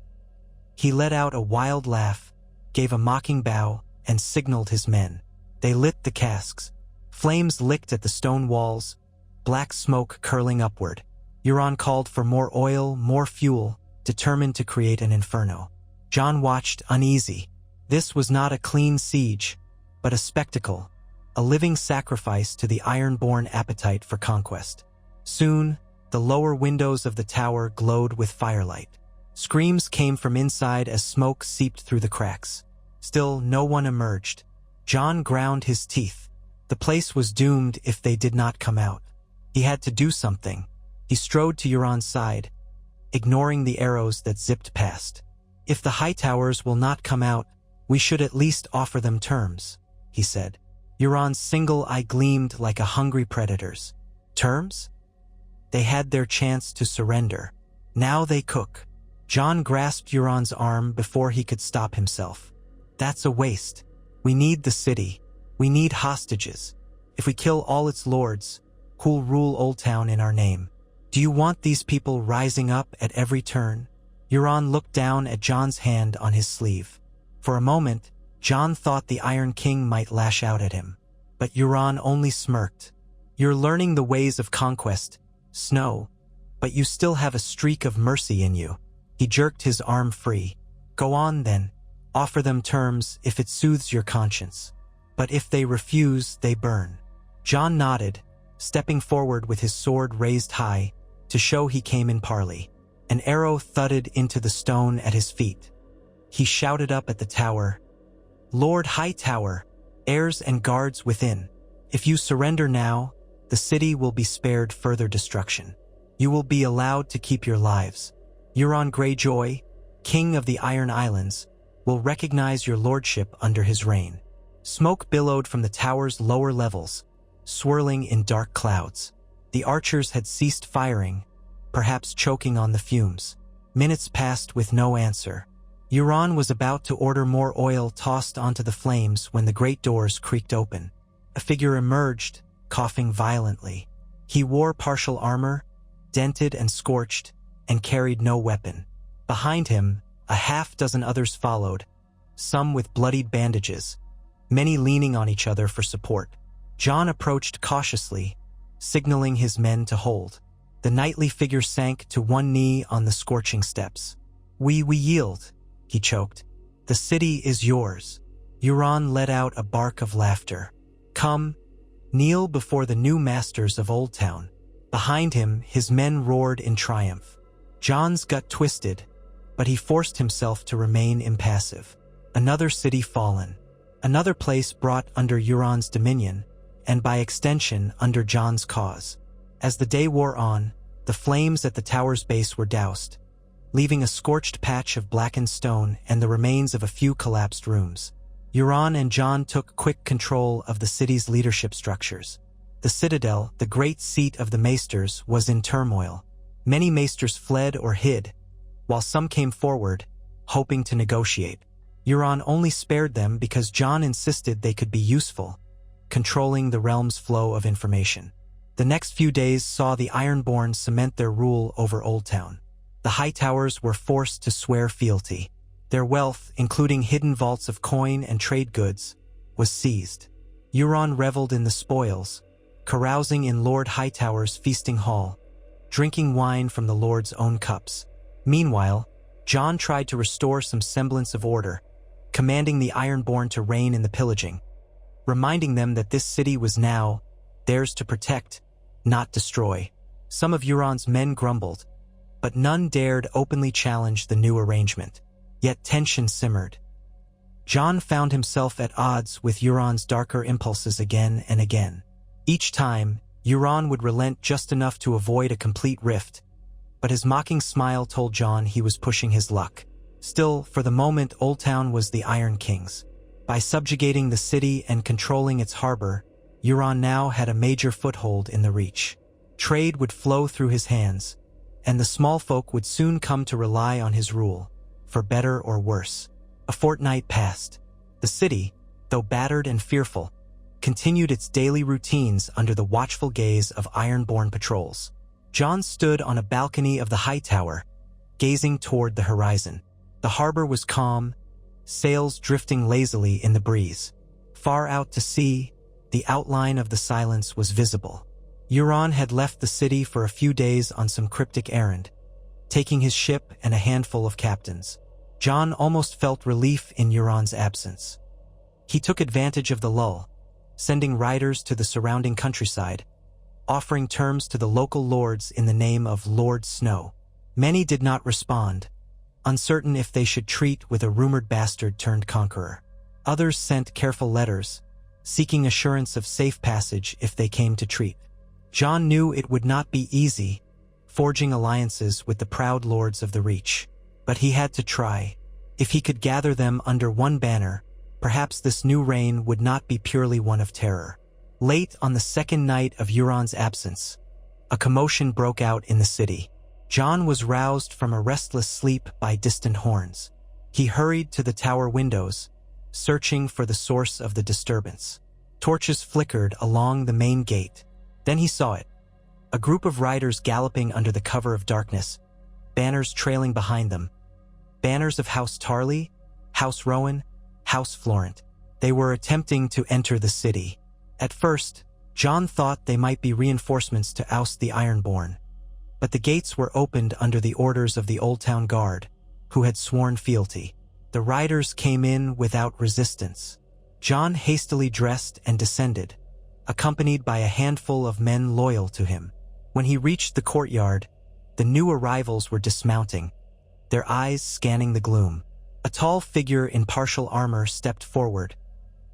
[SPEAKER 1] He let out a wild laugh, gave a mocking bow, and signaled his men. They lit the casks. Flames licked at the stone walls, black smoke curling upward. Euron called for more oil, more fuel, determined to create an inferno. Jon watched, uneasy. This was not a clean siege, but a spectacle, a living sacrifice to the Ironborn appetite for conquest. Soon, the lower windows of the tower glowed with firelight. Screams came from inside as smoke seeped through the cracks. Still, no one emerged. Jon ground his teeth. The place was doomed if they did not come out. He had to do something. He strode to Euron's side, ignoring the arrows that zipped past. "If the Hightowers will not come out, we should at least offer them terms," he said. Euron's single eye gleamed like a hungry predator's. Terms? They had their chance to surrender. Now they cook. Jon grasped Euron's arm before he could stop himself. "That's a waste. We need the city. We need hostages. If we kill all its lords, who'll rule Old Town in our name? Do you want these people rising up at every turn?" Euron looked down at Jon's hand on his sleeve. For a moment, Jon thought the Iron King might lash out at him, but Euron only smirked. "You're learning the ways of conquest, Snow, but you still have a streak of mercy in you." He jerked his arm free. "Go on then. Offer them terms if it soothes your conscience. But if they refuse, they burn." Jon nodded, stepping forward with his sword raised high to show he came in parley. An arrow thudded into the stone at his feet. He shouted up at the tower, "Lord Hightower, heirs and guards within, if you surrender now, the city will be spared further destruction. You will be allowed to keep your lives. Euron Greyjoy, King of the Iron Islands, will recognize your lordship under his reign." Smoke billowed from the tower's lower levels, swirling in dark clouds. The archers had ceased firing, perhaps choking on the fumes. Minutes passed with no answer. Euron was about to order more oil tossed onto the flames when the great doors creaked open. A figure emerged, coughing violently. He wore partial armor, dented and scorched, and carried no weapon. Behind him, a half-dozen others followed, some with bloodied bandages, many leaning on each other for support. Jon approached cautiously, signaling his men to hold. The knightly figure sank to one knee on the scorching steps. We yield," he choked. "The city is yours." Euron let out a bark of laughter. "Come, kneel before the new masters of Old Town." Behind him, his men roared in triumph. Jon's gut twisted, but he forced himself to remain impassive. Another city fallen. Another place brought under Euron's dominion, and by extension under Jon's cause. As the day wore on, the flames at the tower's base were doused, leaving a scorched patch of blackened stone and the remains of a few collapsed rooms. Euron and Jon took quick control of the city's leadership structures. The citadel, the great seat of the maesters, was in turmoil. Many maesters fled or hid, while some came forward, hoping to negotiate. Euron only spared them because Jon insisted they could be useful, controlling the realm's flow of information. The next few days saw the Ironborn cement their rule over Old Town. The Hightowers were forced to swear fealty. Their wealth, including hidden vaults of coin and trade goods, was seized. Euron reveled in the spoils, carousing in Lord Hightower's feasting hall, drinking wine from the Lord's own cups. Meanwhile, Jon tried to restore some semblance of order, commanding the Ironborn to rein in the pillaging, reminding them that this city was now theirs to protect, not destroy. Some of Euron's men grumbled, but none dared openly challenge the new arrangement. Yet tension simmered. Jon found himself at odds with Euron's darker impulses again and again. Each time, Euron would relent just enough to avoid a complete rift, but his mocking smile told Jon he was pushing his luck. Still, for the moment, Old Town was the Iron King's. By subjugating the city and controlling its harbor, Euron now had a major foothold in the Reach. Trade would flow through his hands, and the small folk would soon come to rely on his rule, for better or worse. A fortnight passed. The city, though battered and fearful, continued its daily routines under the watchful gaze of Ironborn patrols. Jon stood on a balcony of the High Tower, gazing toward the horizon. The harbor was calm, sails drifting lazily in the breeze. Far out to sea, the outline of the silence was visible. Euron had left the city for a few days on some cryptic errand, taking his ship and a handful of captains. Jon almost felt relief in Euron's absence. He took advantage of the lull, sending riders to the surrounding countryside, offering terms to the local lords in the name of Lord Snow. Many did not respond, uncertain if they should treat with a rumored bastard turned conqueror. Others sent careful letters, seeking assurance of safe passage if they came to treat. Jon knew it would not be easy, forging alliances with the proud lords of the Reach. But he had to try. If he could gather them under one banner, perhaps this new reign would not be purely one of terror. Late on the second night of Euron's absence, a commotion broke out in the city. Jon was roused from a restless sleep by distant horns. He hurried to the tower windows, searching for the source of the disturbance. Torches flickered along the main gate. Then he saw it. A group of riders galloping under the cover of darkness, banners trailing behind them. Banners of House Tarly, House Rowan, House Florent. They were attempting to enter the city. At first, Jon thought they might be reinforcements to oust the Ironborn. But the gates were opened under the orders of the Old Town Guard, who had sworn fealty. The riders came in without resistance. Jon hastily dressed and descended, accompanied by a handful of men loyal to him. When he reached the courtyard, the new arrivals were dismounting, their eyes scanning the gloom. A tall figure in partial armor stepped forward,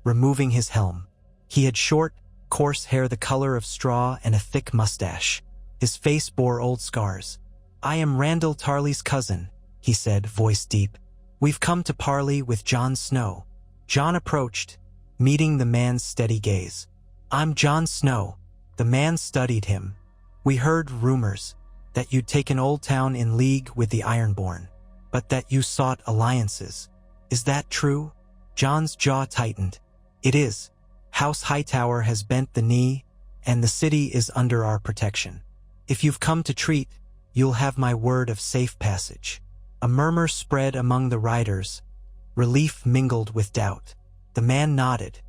[SPEAKER 1] removing his helm. He had short, coarse hair the color of straw and a thick mustache. His face bore old scars. "I am Randall Tarley's cousin," he said, voice deep. "We've come to parley with Jon Snow." Jon approached, meeting the man's steady gaze. "I'm Jon Snow." The man studied him. "We heard rumors that you'd taken Old Town in league with the Ironborn, but that you sought alliances. Is that true?" Jon's jaw tightened. "It is. House Hightower has bent the knee, and the city is under our protection. If you've come to treat, you'll have my word of safe passage." A murmur spread among the riders, relief mingled with doubt. The man nodded.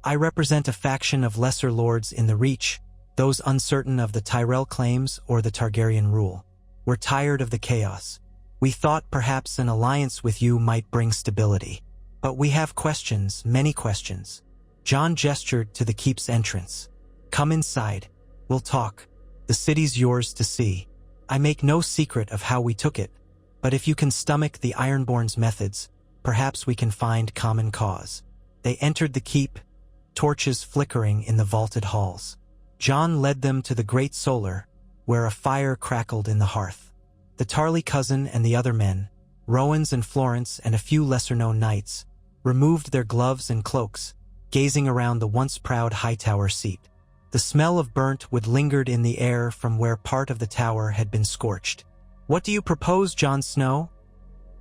[SPEAKER 1] "I represent a faction of lesser lords in the Reach, those uncertain of the Tyrell claims or the Targaryen rule. We're tired of the chaos. We thought perhaps an alliance with you might bring stability. But we have questions, many questions." Jon gestured to the keep's entrance. "Come inside. We'll talk. The city's yours to see. I make no secret of how we took it, but if you can stomach the Ironborn's methods, perhaps we can find common cause." They entered the keep, torches flickering in the vaulted halls. Jon led them to the great solar, where a fire crackled in the hearth. The Tarley cousin and the other men, Rowans and Florence and a few lesser-known knights, removed their gloves and cloaks, gazing around the once proud Hightower seat. The smell of burnt wood lingered in the air from where part of the tower had been scorched. "What do you propose, Jon Snow?"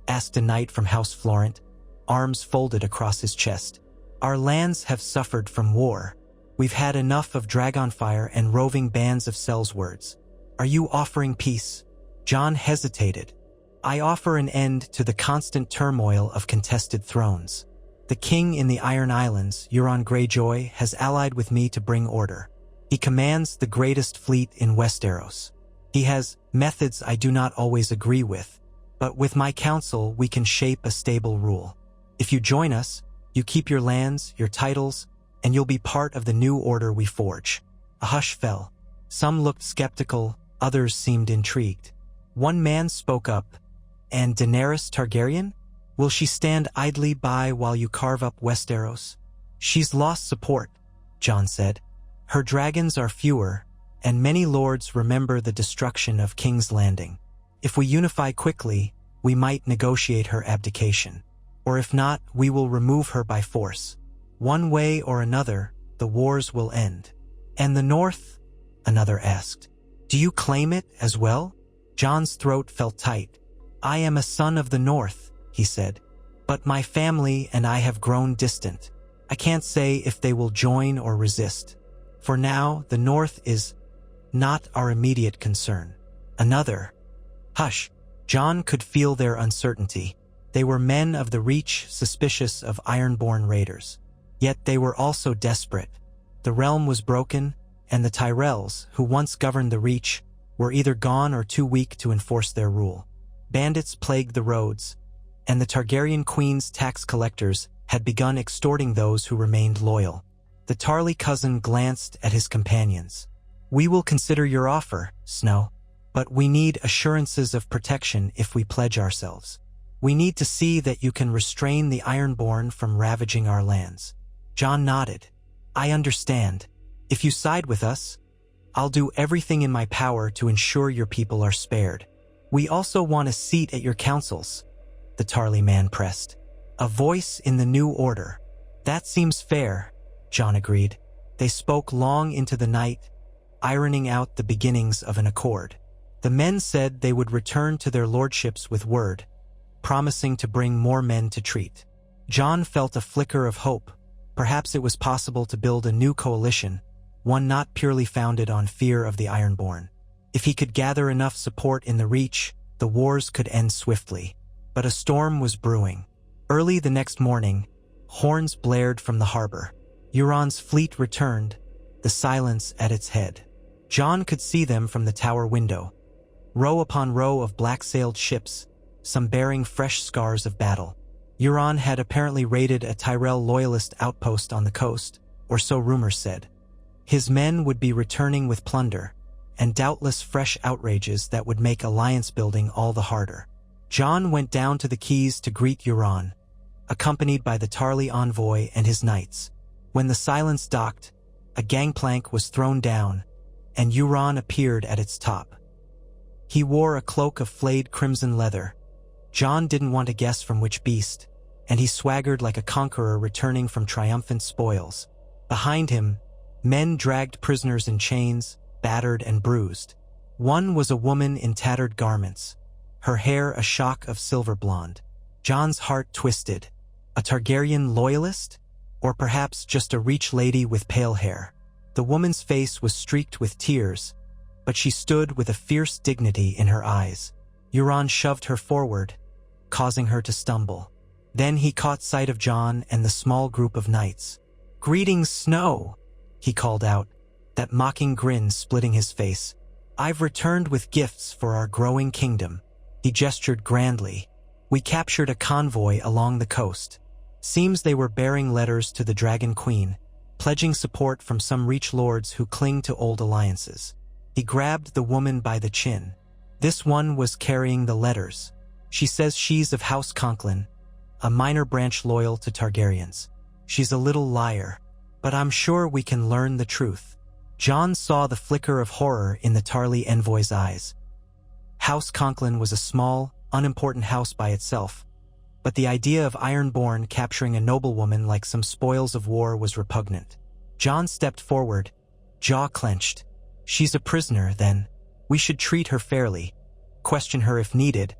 [SPEAKER 1] asked a knight from House Florent, arms folded across his chest. "Our lands have suffered from war. We've had enough of Dragonfire and roving bands of Sellswords. Are you offering peace?" Jon hesitated. "I offer an end to the constant turmoil of contested thrones. The king in the Iron Islands, Euron Greyjoy, has allied with me to bring order. He commands the greatest fleet in Westeros. He has methods I do not always agree with, but with my counsel we can shape a stable rule. If you join us, you keep your lands, your titles, and you'll be part of the new order we forge." A hush fell. Some looked skeptical, others seemed intrigued. One man spoke up. "And Daenerys Targaryen? Will she stand idly by while you carve up Westeros?" "She's lost support," Jon said. "Her dragons are fewer, and many lords remember the destruction of King's Landing. If we unify quickly, we might negotiate her abdication. Or if not, we will remove her by force. One way or another, the wars will end." "And the North?" another asked. "Do you claim it as well?" Jon's throat felt tight. "I am a son of the North," he said, "but my family and I have grown distant. I can't say if they will join or resist. For now, the North is not our immediate concern." Another. "Hush." Jon could feel their uncertainty. They were men of the Reach, suspicious of Ironborn raiders. Yet they were also desperate. The realm was broken, and the Tyrells, who once governed the Reach, were either gone or too weak to enforce their rule. Bandits plagued the roads, and the Targaryen queen's tax collectors had begun extorting those who remained loyal. The Tarley cousin glanced at his companions. "We will consider your offer, Snow, but we need assurances of protection if we pledge ourselves. We need to see that you can restrain the Ironborn from ravaging our lands." Jon nodded. "I understand. If you side with us, I'll do everything in my power to ensure your people are spared. We also want a seat at your councils," the Tarley man pressed. "A voice in the new order." "That seems fair," Jon agreed. They spoke long into the night, ironing out the beginnings of an accord. The men said they would return to their lordships with word, promising to bring more men to treat. Jon felt a flicker of hope. Perhaps it was possible to build a new coalition, one not purely founded on fear of the Ironborn. If he could gather enough support in the Reach, the wars could end swiftly. But a storm was brewing. Early the next morning, Horns blared from the harbor. Euron's fleet returned, the silence at its head. Jon could see them from the tower window. Row upon row of black-sailed ships, some bearing fresh scars of battle. Euron had apparently raided a Tyrell loyalist outpost on the coast, or so rumors said. His men would be returning with plunder, and doubtless fresh outrages that would make alliance building all the harder. Jon went down to the quays to greet Euron, accompanied by the Tarly envoy and his knights. When the Silence docked, a gangplank was thrown down, and Euron appeared at its top. He wore a cloak of flayed crimson leather. Jon didn't want to guess from which beast, and he swaggered like a conqueror returning from triumphant spoils. Behind him, men dragged prisoners in chains, battered and bruised. One was a woman in tattered garments, her hair a shock of silver blonde. Jon's heart twisted. A Targaryen loyalist? Or perhaps just a Reach lady with pale hair? The woman's face was streaked with tears, but she stood with a fierce dignity in her eyes. Euron shoved her forward, causing her to stumble. Then he caught sight of Jon and the small group of knights. "Greetings, Snow," he called out, that mocking grin splitting his face. "I've returned with gifts for our growing kingdom." He gestured grandly. "We captured a convoy along the coast. Seems they were bearing letters to the Dragon Queen, pledging support from some Reach lords who cling to old alliances." He grabbed the woman by the chin. This one was carrying the letters. "She says she's of House Conklin, a minor branch loyal to Targaryens. She's a little liar, but I'm sure we can learn the truth." Jon saw the flicker of horror in the Tarly envoy's eyes. House Conklin was a small, unimportant house by itself, but the idea of Ironborn capturing a noblewoman like some spoils of war was repugnant. Jon stepped forward, jaw clenched. "She's a prisoner, then. We should treat her fairly, question her if needed,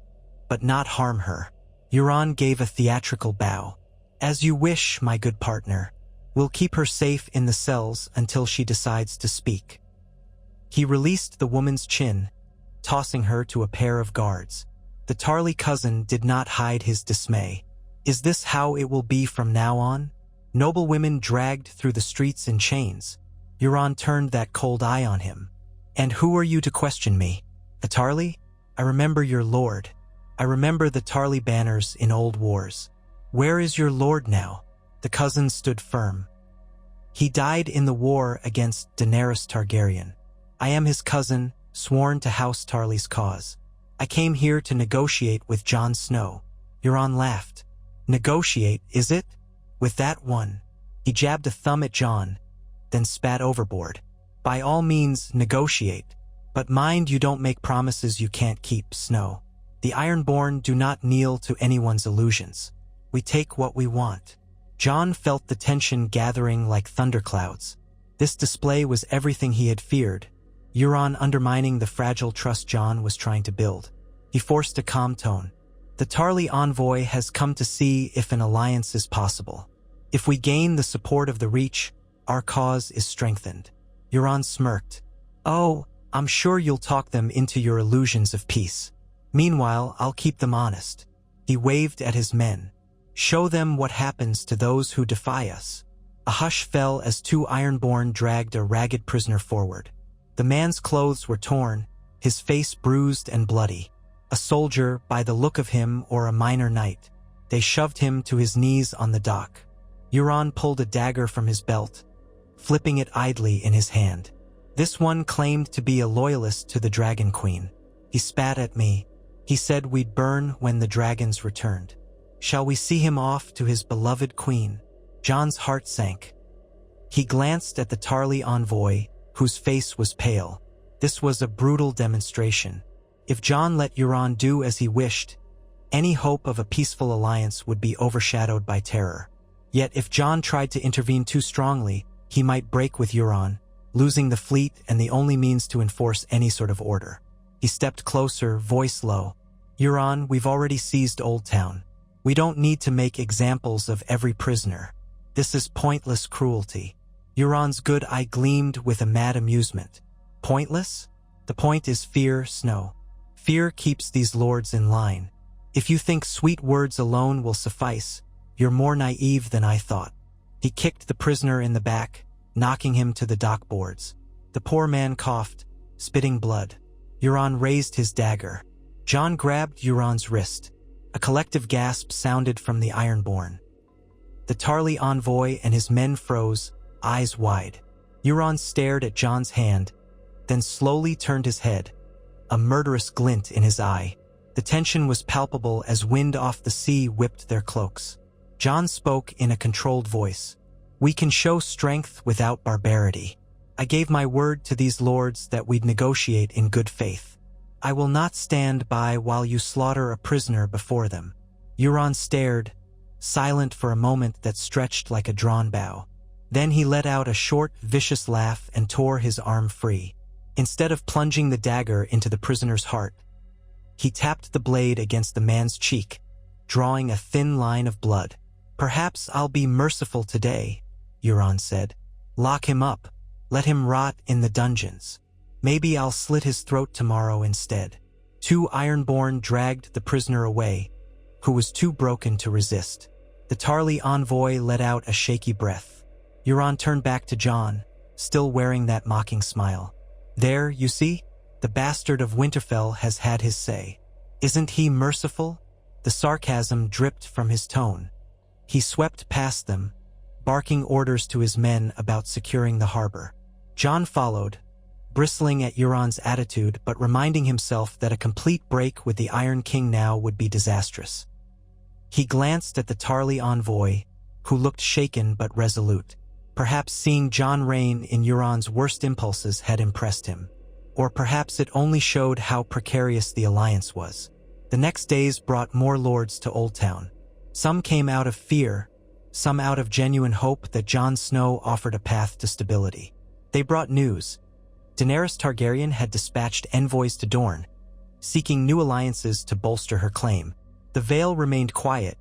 [SPEAKER 1] but not harm her." Euron gave a theatrical bow. "As you wish, my good partner. We'll keep her safe in the cells until she decides to speak." He released the woman's chin, tossing her to a pair of guards. The Tarly cousin did not hide his dismay. "Is this how it will be from now on? Noblewomen dragged through the streets in chains?" Euron turned that cold eye on him. "And who are you to question me? A Tarly? I remember your lord. I remember the Tarly banners in old wars. Where is your lord now?" The cousin stood firm. "He died in the war against Daenerys Targaryen. I am his cousin, sworn to House Tarly's cause. I came here to negotiate with Jon Snow." Euron laughed. "Negotiate, is it? With that one?" He jabbed a thumb at Jon, then spat overboard. "By all means, negotiate. But mind you don't make promises you can't keep, Snow. The Ironborn do not kneel to anyone's illusions. We take what we want." Jon felt the tension gathering like thunderclouds. This display was everything he had feared. Euron undermining the fragile trust Jon was trying to build. He forced a calm tone. "The Tarly envoy has come to see if an alliance is possible. If we gain the support of the Reach, our cause is strengthened." Euron smirked. "Oh, I'm sure you'll talk them into your illusions of peace. Meanwhile, I'll keep them honest." He waved at his men. "Show them what happens to those who defy us." A hush fell as two Ironborn dragged a ragged prisoner forward. The man's clothes were torn, his face bruised and bloody. A soldier, by the look of him, or a minor knight. They shoved him to his knees on the dock. Euron pulled a dagger from his belt, flipping it idly in his hand. This one claimed to be a loyalist to the Dragon Queen. "He spat at me. He said we'd burn when the dragons returned. Shall we see him off to his beloved queen?" Jon's heart sank. He glanced at the Tarly envoy, whose face was pale. This was a brutal demonstration. If Jon let Euron do as he wished, any hope of a peaceful alliance would be overshadowed by terror. Yet if Jon tried to intervene too strongly, he might break with Euron, losing the fleet and the only means to enforce any sort of order. He stepped closer, voice low. "Euron, we've already seized Old Town. We don't need to make examples of every prisoner. This is pointless cruelty." Euron's good eye gleamed with a mad amusement. "Pointless? The point is fear, Snow. Fear keeps these lords in line. If you think sweet words alone will suffice, You're more naive than I thought." He kicked the prisoner in the back, knocking him to the dock boards. The poor man coughed, spitting blood. Euron raised his dagger. Jon grabbed Euron's wrist. A collective gasp sounded from the Ironborn. The Tarly envoy and his men froze, eyes wide. Euron stared at Jon's hand, then slowly turned his head, a murderous glint in his eye. The tension was palpable as wind off the sea whipped their cloaks. Jon spoke in a controlled voice. "We can show strength without barbarity. I gave my word to these lords that we'd negotiate in good faith. I will not stand by while you slaughter a prisoner before them." Euron stared, silent for a moment that stretched like a drawn bow. Then he let out a short, vicious laugh and tore his arm free. Instead of plunging the dagger into the prisoner's heart, he tapped the blade against the man's cheek, drawing a thin line of blood. "Perhaps I'll be merciful today," Euron said. "Lock him up. Let him rot in the dungeons. Maybe I'll slit his throat tomorrow instead." 2 Ironborn dragged the prisoner away, who was too broken to resist. The Tarly envoy let out a shaky breath. Euron turned back to Jon, still wearing that mocking smile. "There, you see? The bastard of Winterfell has had his say. Isn't he merciful?" The sarcasm dripped from his tone. He swept past them, barking orders to his men about securing the harbor. Jon followed, bristling at Euron's attitude but reminding himself that a complete break with the Iron King now would be disastrous. He glanced at the Tarly envoy, who looked shaken but resolute. Perhaps seeing Jon reign in Euron's worst impulses had impressed him. Or perhaps it only showed how precarious the alliance was. The next days brought more lords to Old Town. Some came out of fear, some out of genuine hope that Jon Snow offered a path to stability. They brought news. Daenerys Targaryen had dispatched envoys to Dorne, seeking new alliances to bolster her claim. The Vale remained quiet,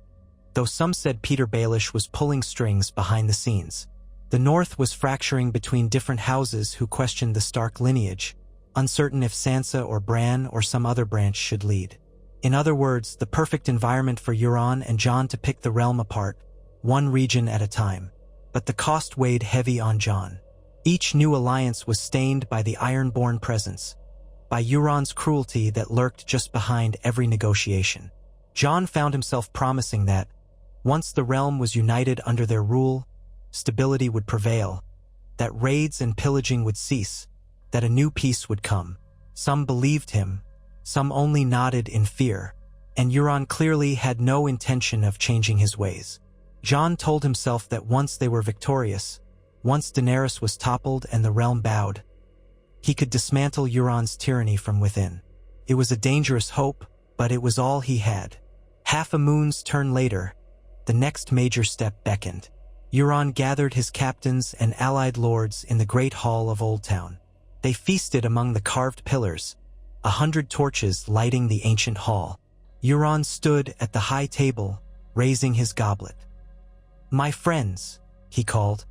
[SPEAKER 1] though some said Peter Baelish was pulling strings behind the scenes. The North was fracturing between different houses who questioned the Stark lineage, uncertain if Sansa or Bran or some other branch should lead. In other words, the perfect environment for Euron and Jon to pick the realm apart, one region at a time. But the cost weighed heavy on Jon. Each new alliance was stained by the Ironborn presence, by Euron's cruelty that lurked just behind every negotiation. Jon found himself promising that, once the realm was united under their rule, stability would prevail, that raids and pillaging would cease, that a new peace would come. Some believed him, some only nodded in fear, and Euron clearly had no intention of changing his ways. Jon told himself that once they were victorious, once Daenerys was toppled and the realm bowed, he could dismantle Euron's tyranny from within. It was a dangerous hope, but it was all he had. Half a moon's turn later, the next major step beckoned. Euron gathered his captains and allied lords in the great hall of Old Town. They feasted among the carved pillars, 100 torches lighting the ancient hall. Euron stood at the high table, raising his goblet. "My friends," he called,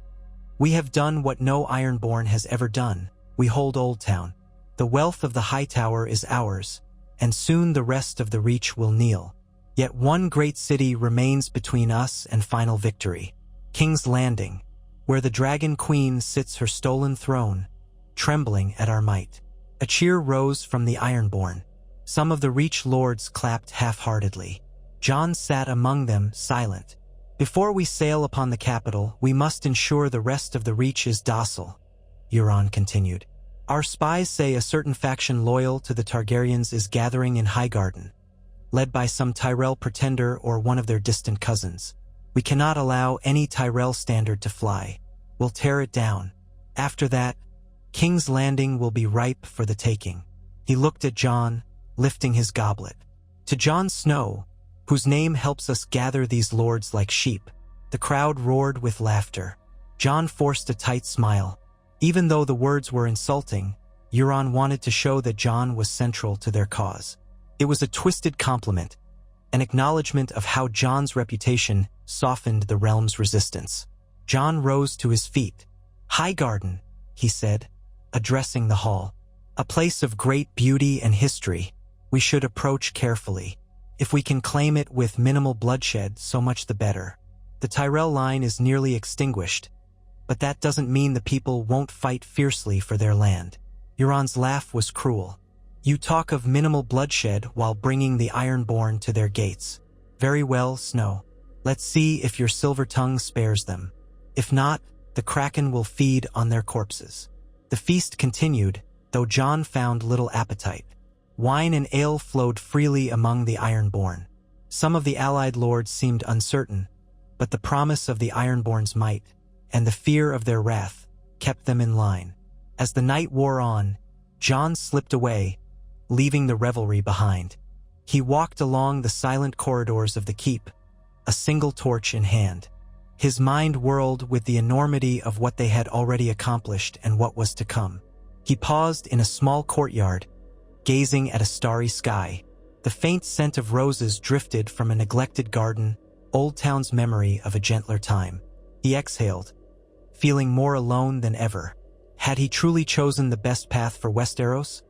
[SPEAKER 1] "we have done what no Ironborn has ever done. We hold Old Town. The wealth of the High Tower is ours, and soon the rest of the Reach will kneel. Yet one great city remains between us and final victory. King's Landing, where the Dragon Queen sits her stolen throne, trembling at our might." A cheer rose from the Ironborn. Some of the Reach lords clapped half-heartedly. Jon sat among them, silent. "Before we sail upon the capital, we must ensure the rest of the Reach is docile," Euron continued. "Our spies say a certain faction loyal to the Targaryens is gathering in Highgarden, led by some Tyrell pretender or one of their distant cousins. We cannot allow any Tyrell standard to fly. We'll tear it down. After that, King's Landing will be ripe for the taking." He looked at Jon, lifting his goblet. "To Jon Snow, whose name helps us gather these lords like sheep." The crowd roared with laughter. Jon forced a tight smile. Even though the words were insulting, Euron wanted to show that Jon was central to their cause. It was a twisted compliment, an acknowledgement of how Jon's reputation softened the realm's resistance. Jon rose to his feet. "Highgarden," he said, addressing the hall. "A place of great beauty and history. We should approach carefully. If we can claim it with minimal bloodshed, so much the better." The Tyrell line is nearly extinguished, but that doesn't mean the people won't fight fiercely for their land. Euron's laugh was cruel. You talk of minimal bloodshed while bringing the Ironborn to their gates. Very well, Snow. Let's see if your silver tongue spares them. If not, the Kraken will feed on their corpses. The feast continued, though Jon found little appetite. Wine and ale flowed freely among the Ironborn. Some of the allied lords seemed uncertain, but the promise of the Ironborn's might, and the fear of their wrath, kept them in line. As the night wore on, Jon slipped away, leaving the revelry behind. He walked along the silent corridors of the keep, a single torch in hand. His mind whirled with the enormity of what they had already accomplished and what was to come. He paused in a small courtyard, gazing at a starry sky. The faint scent of roses drifted from a neglected garden, Old Town's memory of a gentler time. He exhaled, feeling more alone than ever. Had he truly chosen the best path for Westeros?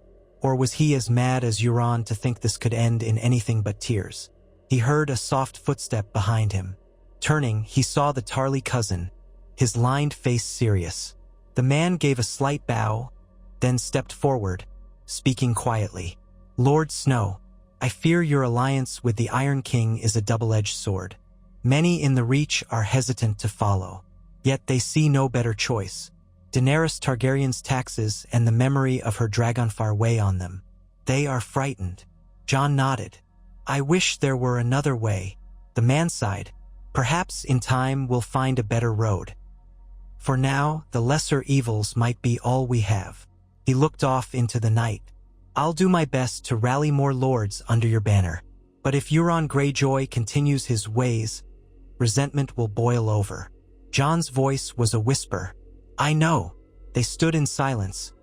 [SPEAKER 1] Or was he as mad as Euron to think this could end in anything but tears? He heard a soft footstep behind him. Turning, he saw the Tarly cousin, his lined face serious. The man gave a slight bow, then stepped forward, speaking quietly. Lord Snow, I fear your alliance with the Iron King is a double-edged sword. Many in the Reach are hesitant to follow, yet they see no better choice. Daenerys Targaryen's taxes and the memory of her Dragonfire weigh on them. They are frightened. Jon nodded. I wish there were another way. The man sighed. Perhaps in time we'll find a better road. For now, the lesser evils might be all we have. He looked off into the night. I'll do my best to rally more lords under your banner. But if Euron Greyjoy continues his ways, resentment will boil over. Jon's voice was a whisper. I know. They stood in silence,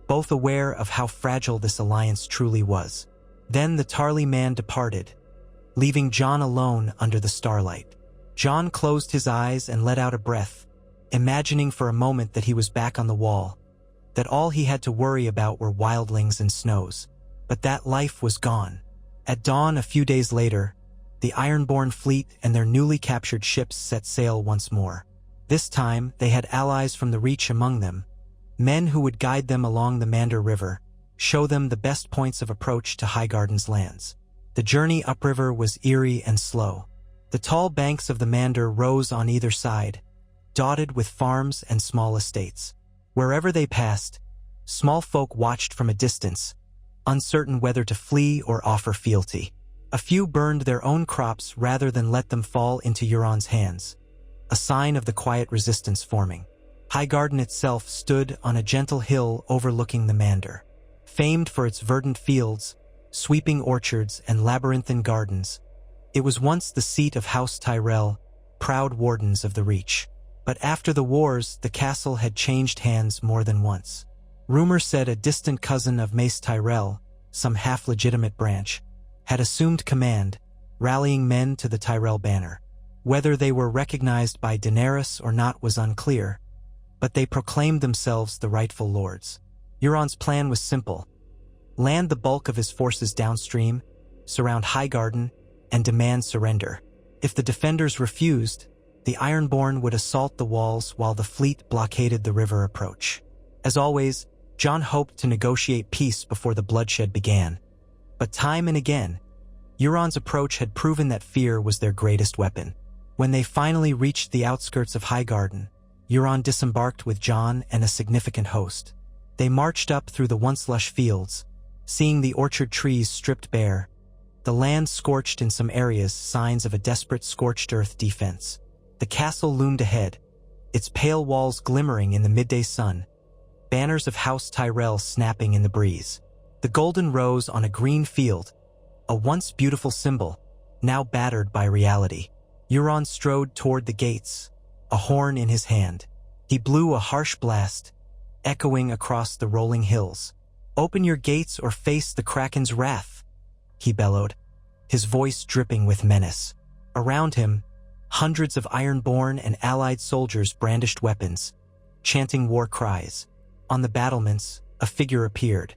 [SPEAKER 1] both aware of how fragile this alliance truly was. Then the Tarly man departed, leaving Jon alone under the starlight. Jon closed his eyes and let out a breath, imagining for a moment that he was back on the wall, that all he had to worry about were wildlings and snows. But that life was gone. At dawn a few days later, the Ironborn fleet and their newly captured ships set sail once more. This time, they had allies from the Reach among them, men who would guide them along the Mander River, show them the best points of approach to Highgarden's lands. The journey upriver was eerie and slow. The tall banks of the Mander rose on either side, dotted with farms and small estates. Wherever they passed, small folk watched from a distance, uncertain whether to flee or offer fealty. A few burned their own crops rather than let them fall into Euron's hands, a sign of the quiet resistance forming. Highgarden itself stood on a gentle hill overlooking the Mander. Famed for its verdant fields, sweeping orchards, and labyrinthine gardens, it was once the seat of House Tyrell, proud wardens of the Reach. But after the wars, the castle had changed hands more than once. Rumor said a distant cousin of Mace Tyrell, some half-legitimate branch, had assumed command, rallying men to the Tyrell banner. Whether they were recognized by Daenerys or not was unclear, but they proclaimed themselves the rightful lords. Euron's plan was simple: land the bulk of his forces downstream, surround Highgarden, and demand surrender. If the defenders refused, the Ironborn would assault the walls while the fleet blockaded the river approach. As always, Jon hoped to negotiate peace before the bloodshed began. But time and again, Euron's approach had proven that fear was their greatest weapon. When they finally reached the outskirts of Highgarden, Euron disembarked with Jon and a significant host. They marched up through the once lush fields, seeing the orchard trees stripped bare, the land scorched in some areas, signs of a desperate scorched earth defense. The castle loomed ahead, its pale walls glimmering in the midday sun, banners of House Tyrell snapping in the breeze. The golden rose on a green field, a once beautiful symbol, now battered by reality. Euron strode toward the gates, a horn in his hand. He blew a harsh blast, echoing across the rolling hills. "Open your gates or face the Kraken's wrath," he bellowed, his voice dripping with menace. Around him, hundreds of Ironborn and allied soldiers brandished weapons, chanting war cries. On the battlements, a figure appeared.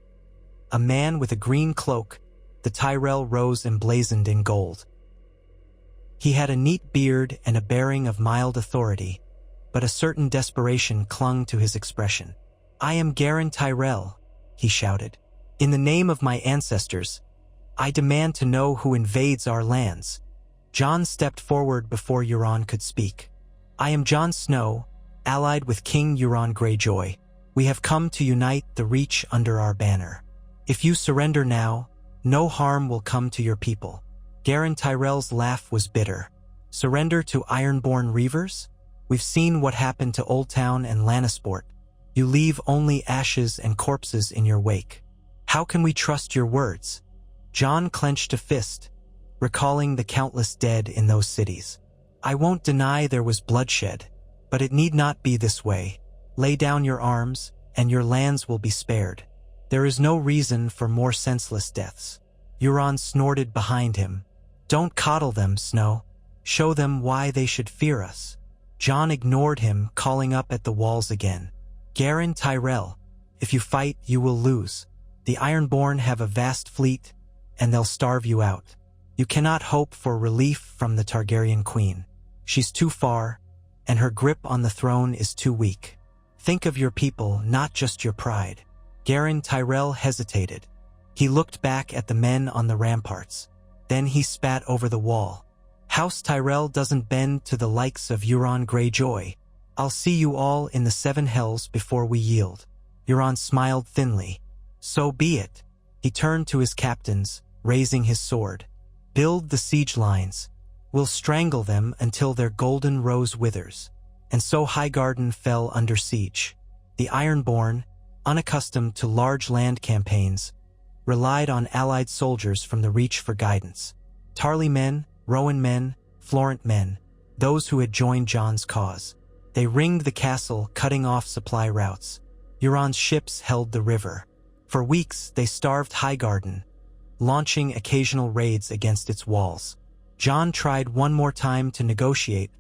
[SPEAKER 1] A man with a green cloak, the Tyrell rose emblazoned in gold. He had a neat beard and a bearing of mild authority, but a certain desperation clung to his expression. "I am Garin Tyrell," he shouted. "In the name of my ancestors, I demand to know who invades our lands." Jon stepped forward before Euron could speak. "I am Jon Snow, allied with King Euron Greyjoy. We have come to unite the Reach under our banner. If you surrender now, no harm will come to your people." Garin Tyrell's laugh was bitter. "Surrender to Ironborn Reavers? We've seen what happened to Oldtown and Lannisport. You leave only ashes and corpses in your wake. How can we trust your words?" Jon clenched a fist, recalling the countless dead in those cities. "I won't deny there was bloodshed, but it need not be this way. Lay down your arms, and your lands will be spared. There is no reason for more senseless deaths." Euron snorted behind him. "Don't coddle them, Snow. Show them why they should fear us." Jon ignored him, calling up at the walls again. "Garin Tyrell, if you fight, you will lose. The Ironborn have a vast fleet, and they'll starve you out. You cannot hope for relief from the Targaryen queen. She's too far, and her grip on the throne is too weak. Think of your people, not just your pride." Garin Tyrell hesitated. He looked back at the men on the ramparts. Then he spat over the wall. "House Tyrell doesn't bend to the likes of Euron Greyjoy. I'll see you all in the Seven Hells before we yield." Euron smiled thinly. "So be it." He turned to his captains, raising his sword. "Build the siege lines. We'll strangle them until their golden rose withers." And so Highgarden fell under siege. The Ironborn, unaccustomed to large land campaigns, relied on allied soldiers from the Reach for guidance. Tarly men, Rowan men, Florent men, those who had joined Jon's cause. They ringed the castle, cutting off supply routes. Euron's ships held the river. For weeks they starved Highgarden, launching occasional raids against its walls. Jon tried one more time to negotiate,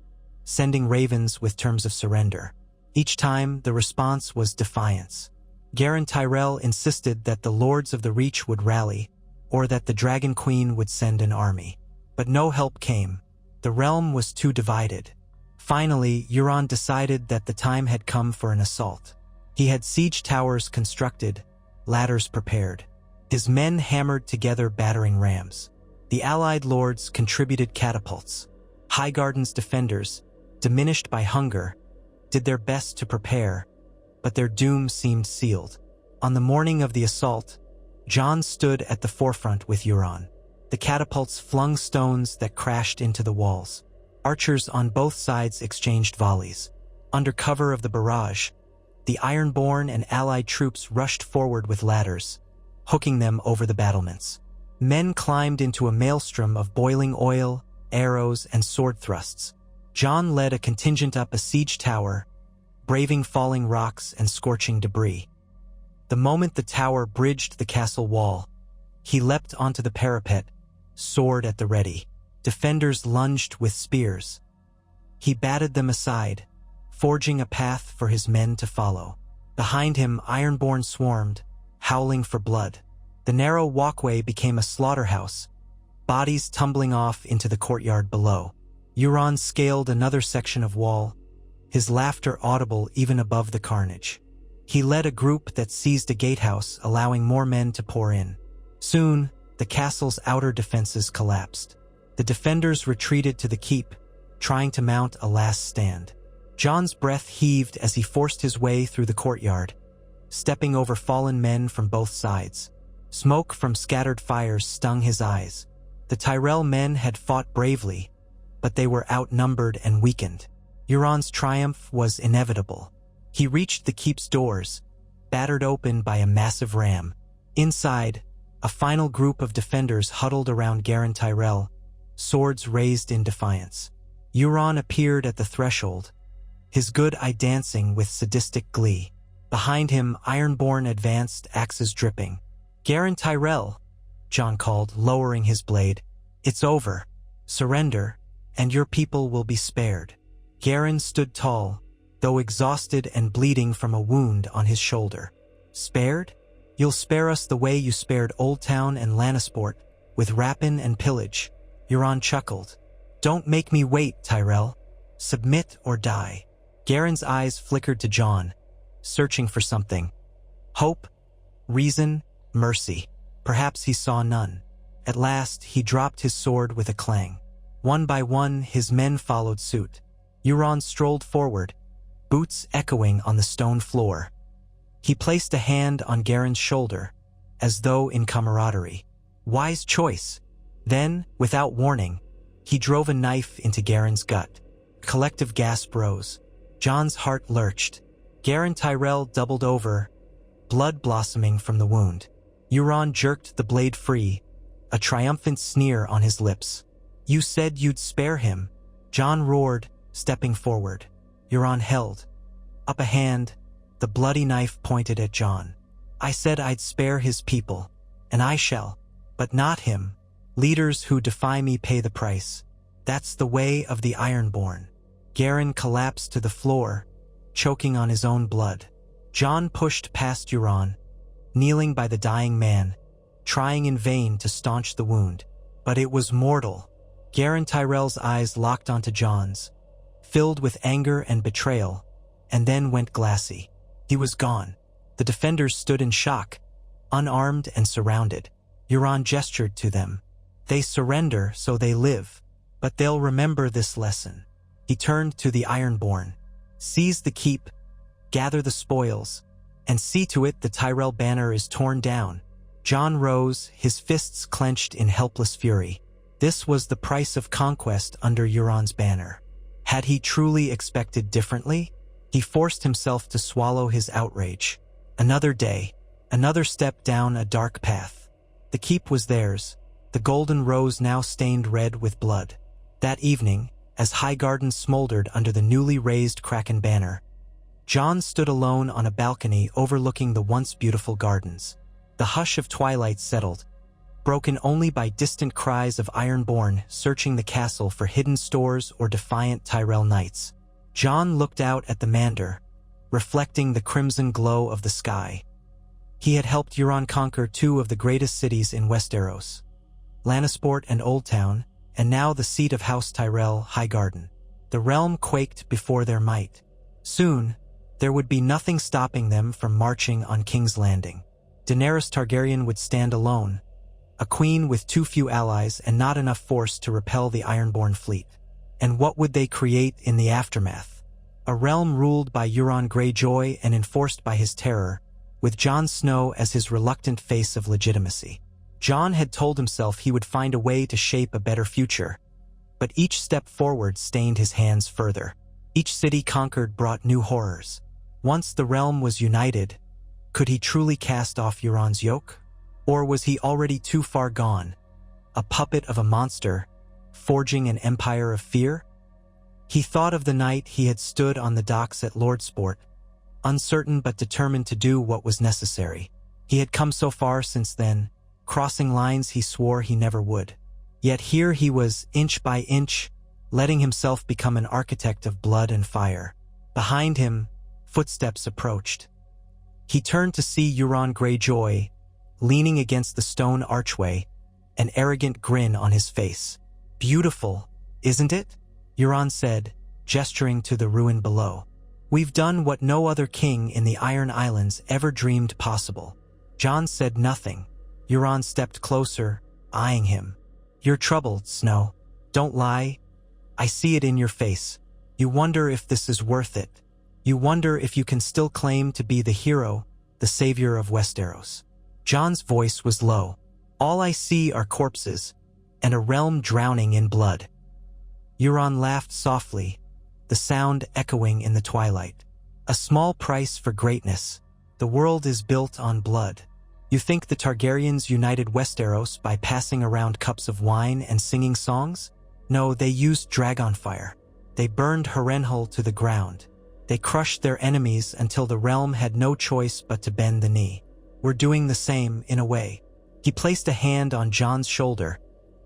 [SPEAKER 1] sending ravens with terms of surrender. Each time the response was defiance. Garin Tyrell insisted that the lords of the Reach would rally, or that the Dragon Queen would send an army. But no help came. The realm was too divided. Finally, Euron decided that the time had come for an assault. He had siege towers constructed, ladders prepared. His men hammered together battering rams. The allied lords contributed catapults. Highgarden's defenders, diminished by hunger, did their best to prepare, but their doom seemed sealed. On the morning of the assault, Jon stood at the forefront with Euron. The catapults flung stones that crashed into the walls. Archers on both sides exchanged volleys. Under cover of the barrage, the Ironborn and allied troops rushed forward with ladders, hooking them over the battlements. Men climbed into a maelstrom of boiling oil, arrows, and sword thrusts. Jon led a contingent up a siege tower, braving falling rocks and scorching debris. The moment the tower bridged the castle wall, he leapt onto the parapet, sword at the ready. Defenders lunged with spears. He batted them aside, forging a path for his men to follow. Behind him, Ironborn swarmed, howling for blood. The narrow walkway became a slaughterhouse, bodies tumbling off into the courtyard below. Euron scaled another section of wall, his laughter audible even above the carnage. He led a group that seized a gatehouse, allowing more men to pour in. Soon, the castle's outer defenses collapsed. The defenders retreated to the keep, trying to mount a last stand. Jon's breath heaved as he forced his way through the courtyard, stepping over fallen men from both sides. Smoke from scattered fires stung his eyes. The Tyrell men had fought bravely, but they were outnumbered and weakened. Euron's triumph was inevitable. He reached the keep's doors, battered open by a massive ram. Inside, a final group of defenders huddled around Garin Tyrell, swords raised in defiance. Euron appeared at the threshold, his good eye dancing with sadistic glee. Behind him, Ironborn advanced, axes dripping. "Garin Tyrell," Jon called, lowering his blade. "It's over. Surrender, and your people will be spared." Garin stood tall, though exhausted and bleeding from a wound on his shoulder. "Spared? You'll spare us the way you spared Oldtown and Lannisport, with rapine and pillage." Euron chuckled. Don't make me wait, Tyrell. Submit or die. Garen's eyes flickered to Jon, searching for something. Hope, reason, mercy. Perhaps he saw none. At last, he dropped his sword with a clang. One by one, his men followed suit. Euron strolled forward, boots echoing on the stone floor. He placed a hand on Garen's shoulder, as though in camaraderie. Wise choice. Then, without warning, he drove a knife into Garen's gut. Collective gasp rose. Jon's heart lurched. Garen Tyrell doubled over, blood blossoming from the wound. Euron jerked the blade free, a triumphant sneer on his lips. You said you'd spare him, Jon roared, stepping forward. Euron held up a hand, the bloody knife pointed at Jon. I said I'd spare his people, and I shall, but not him. Leaders who defy me pay the price. That's the way of the Ironborn. Garen collapsed to the floor, choking on his own blood. Jon pushed past Euron, kneeling by the dying man, trying in vain to staunch the wound. But it was mortal. Garen Tyrell's eyes locked onto Jon's, filled with anger and betrayal, and then went glassy. He was gone. The defenders stood in shock, unarmed and surrounded. Euron gestured to them. They surrender so they live, but they'll remember this lesson. He turned to the Ironborn. Seize the keep, gather the spoils, and see to it the Tyrell banner is torn down. Jon rose, his fists clenched in helpless fury. This was the price of conquest under Euron's banner. Had he truly expected differently? He forced himself to swallow his outrage. Another day, another step down a dark path. The keep was theirs, the golden rose now stained red with blood. That evening, as Highgarden smoldered under the newly raised Kraken banner, Jon stood alone on a balcony overlooking the once beautiful gardens. The hush of twilight settled, broken only by distant cries of Ironborn searching the castle for hidden stores or defiant Tyrell knights. Jon looked out at the Mander, reflecting the crimson glow of the sky. He had helped Euron conquer two of the greatest cities in Westeros, Lannisport and Oldtown, and now the seat of House Tyrell, Highgarden. The realm quaked before their might. Soon, there would be nothing stopping them from marching on King's Landing. Daenerys Targaryen would stand alone, a queen with too few allies and not enough force to repel the Ironborn fleet. And what would they create in the aftermath? A realm ruled by Euron Greyjoy and enforced by his terror, with Jon Snow as his reluctant face of legitimacy. Jon had told himself he would find a way to shape a better future, but each step forward stained his hands further. Each city conquered brought new horrors. Once the realm was united, could he truly cast off Euron's yoke? Or was he already too far gone, a puppet of a monster, forging an empire of fear? He thought of the night he had stood on the docks at Lordsport, uncertain but determined to do what was necessary. He had come so far since then, crossing lines he swore he never would. Yet here he was, inch by inch, letting himself become an architect of blood and fire. Behind him, footsteps approached. He turned to see Euron Greyjoy, leaning against the stone archway, an arrogant grin on his face. Beautiful, isn't it? Euron said, gesturing to the ruin below. We've done what no other king in the Iron Islands ever dreamed possible. Jon said nothing. Euron stepped closer, eyeing him. You're troubled, Snow. Don't lie. I see it in your face. You wonder if this is worth it. You wonder if you can still claim to be the hero, the savior of Westeros. Jon's voice was low. All I see are corpses, and a realm drowning in blood. Euron laughed softly, the sound echoing in the twilight. A small price for greatness. The world is built on blood. You think the Targaryens united Westeros by passing around cups of wine and singing songs? No, they used dragonfire. They burned Harrenhal to the ground. They crushed their enemies until the realm had no choice but to bend the knee. We're doing the same, in a way. He placed a hand on Jon's shoulder,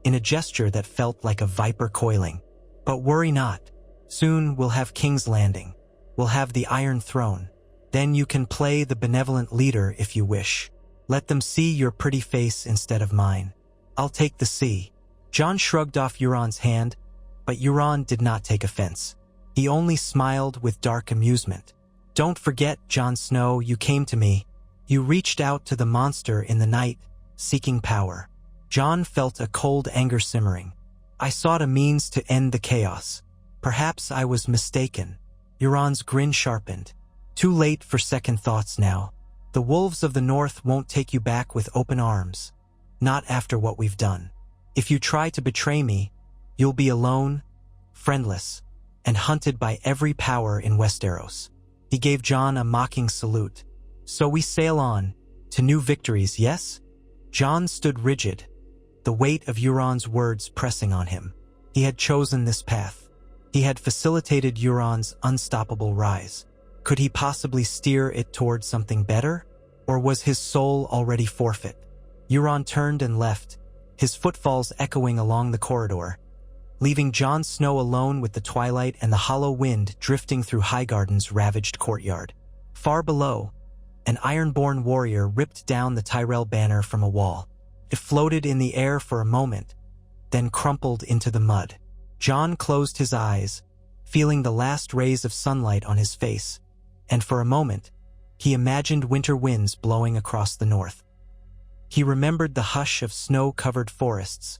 [SPEAKER 1] in a gesture that felt like a viper coiling. But worry not. Soon we'll have King's Landing. We'll have the Iron Throne. Then you can play the benevolent leader if you wish. Let them see your pretty face instead of mine. I'll take the sea. Jon shrugged off Euron's hand, But Euron did not take offense. He only smiled with dark amusement. "Don't forget, Jon Snow, you came to me. You reached out to the monster in the night, seeking power." Jon felt a cold anger simmering. "I sought a means to end the chaos. Perhaps I was mistaken." Euron's grin sharpened. "Too late for second thoughts now. The wolves of the north won't take you back with open arms. Not after what we've done. If you try to betray me, you'll be alone, friendless, and hunted by every power in Westeros." He gave Jon a mocking salute. "So we sail on, to new victories, yes?" Jon stood rigid, the weight of Euron's words pressing on him. He had chosen this path. He had facilitated Euron's unstoppable rise. Could he possibly steer it toward something better? Or was his soul already forfeit? Euron turned and left, his footfalls echoing along the corridor, leaving Jon Snow alone with the twilight and the hollow wind drifting through Highgarden's ravaged courtyard. Far below, an ironborn warrior ripped down the Tyrell banner from a wall. It floated in the air for a moment, then crumpled into the mud. Jon closed his eyes, feeling the last rays of sunlight on his face, and for a moment, he imagined winter winds blowing across the north. He remembered the hush of snow-covered forests,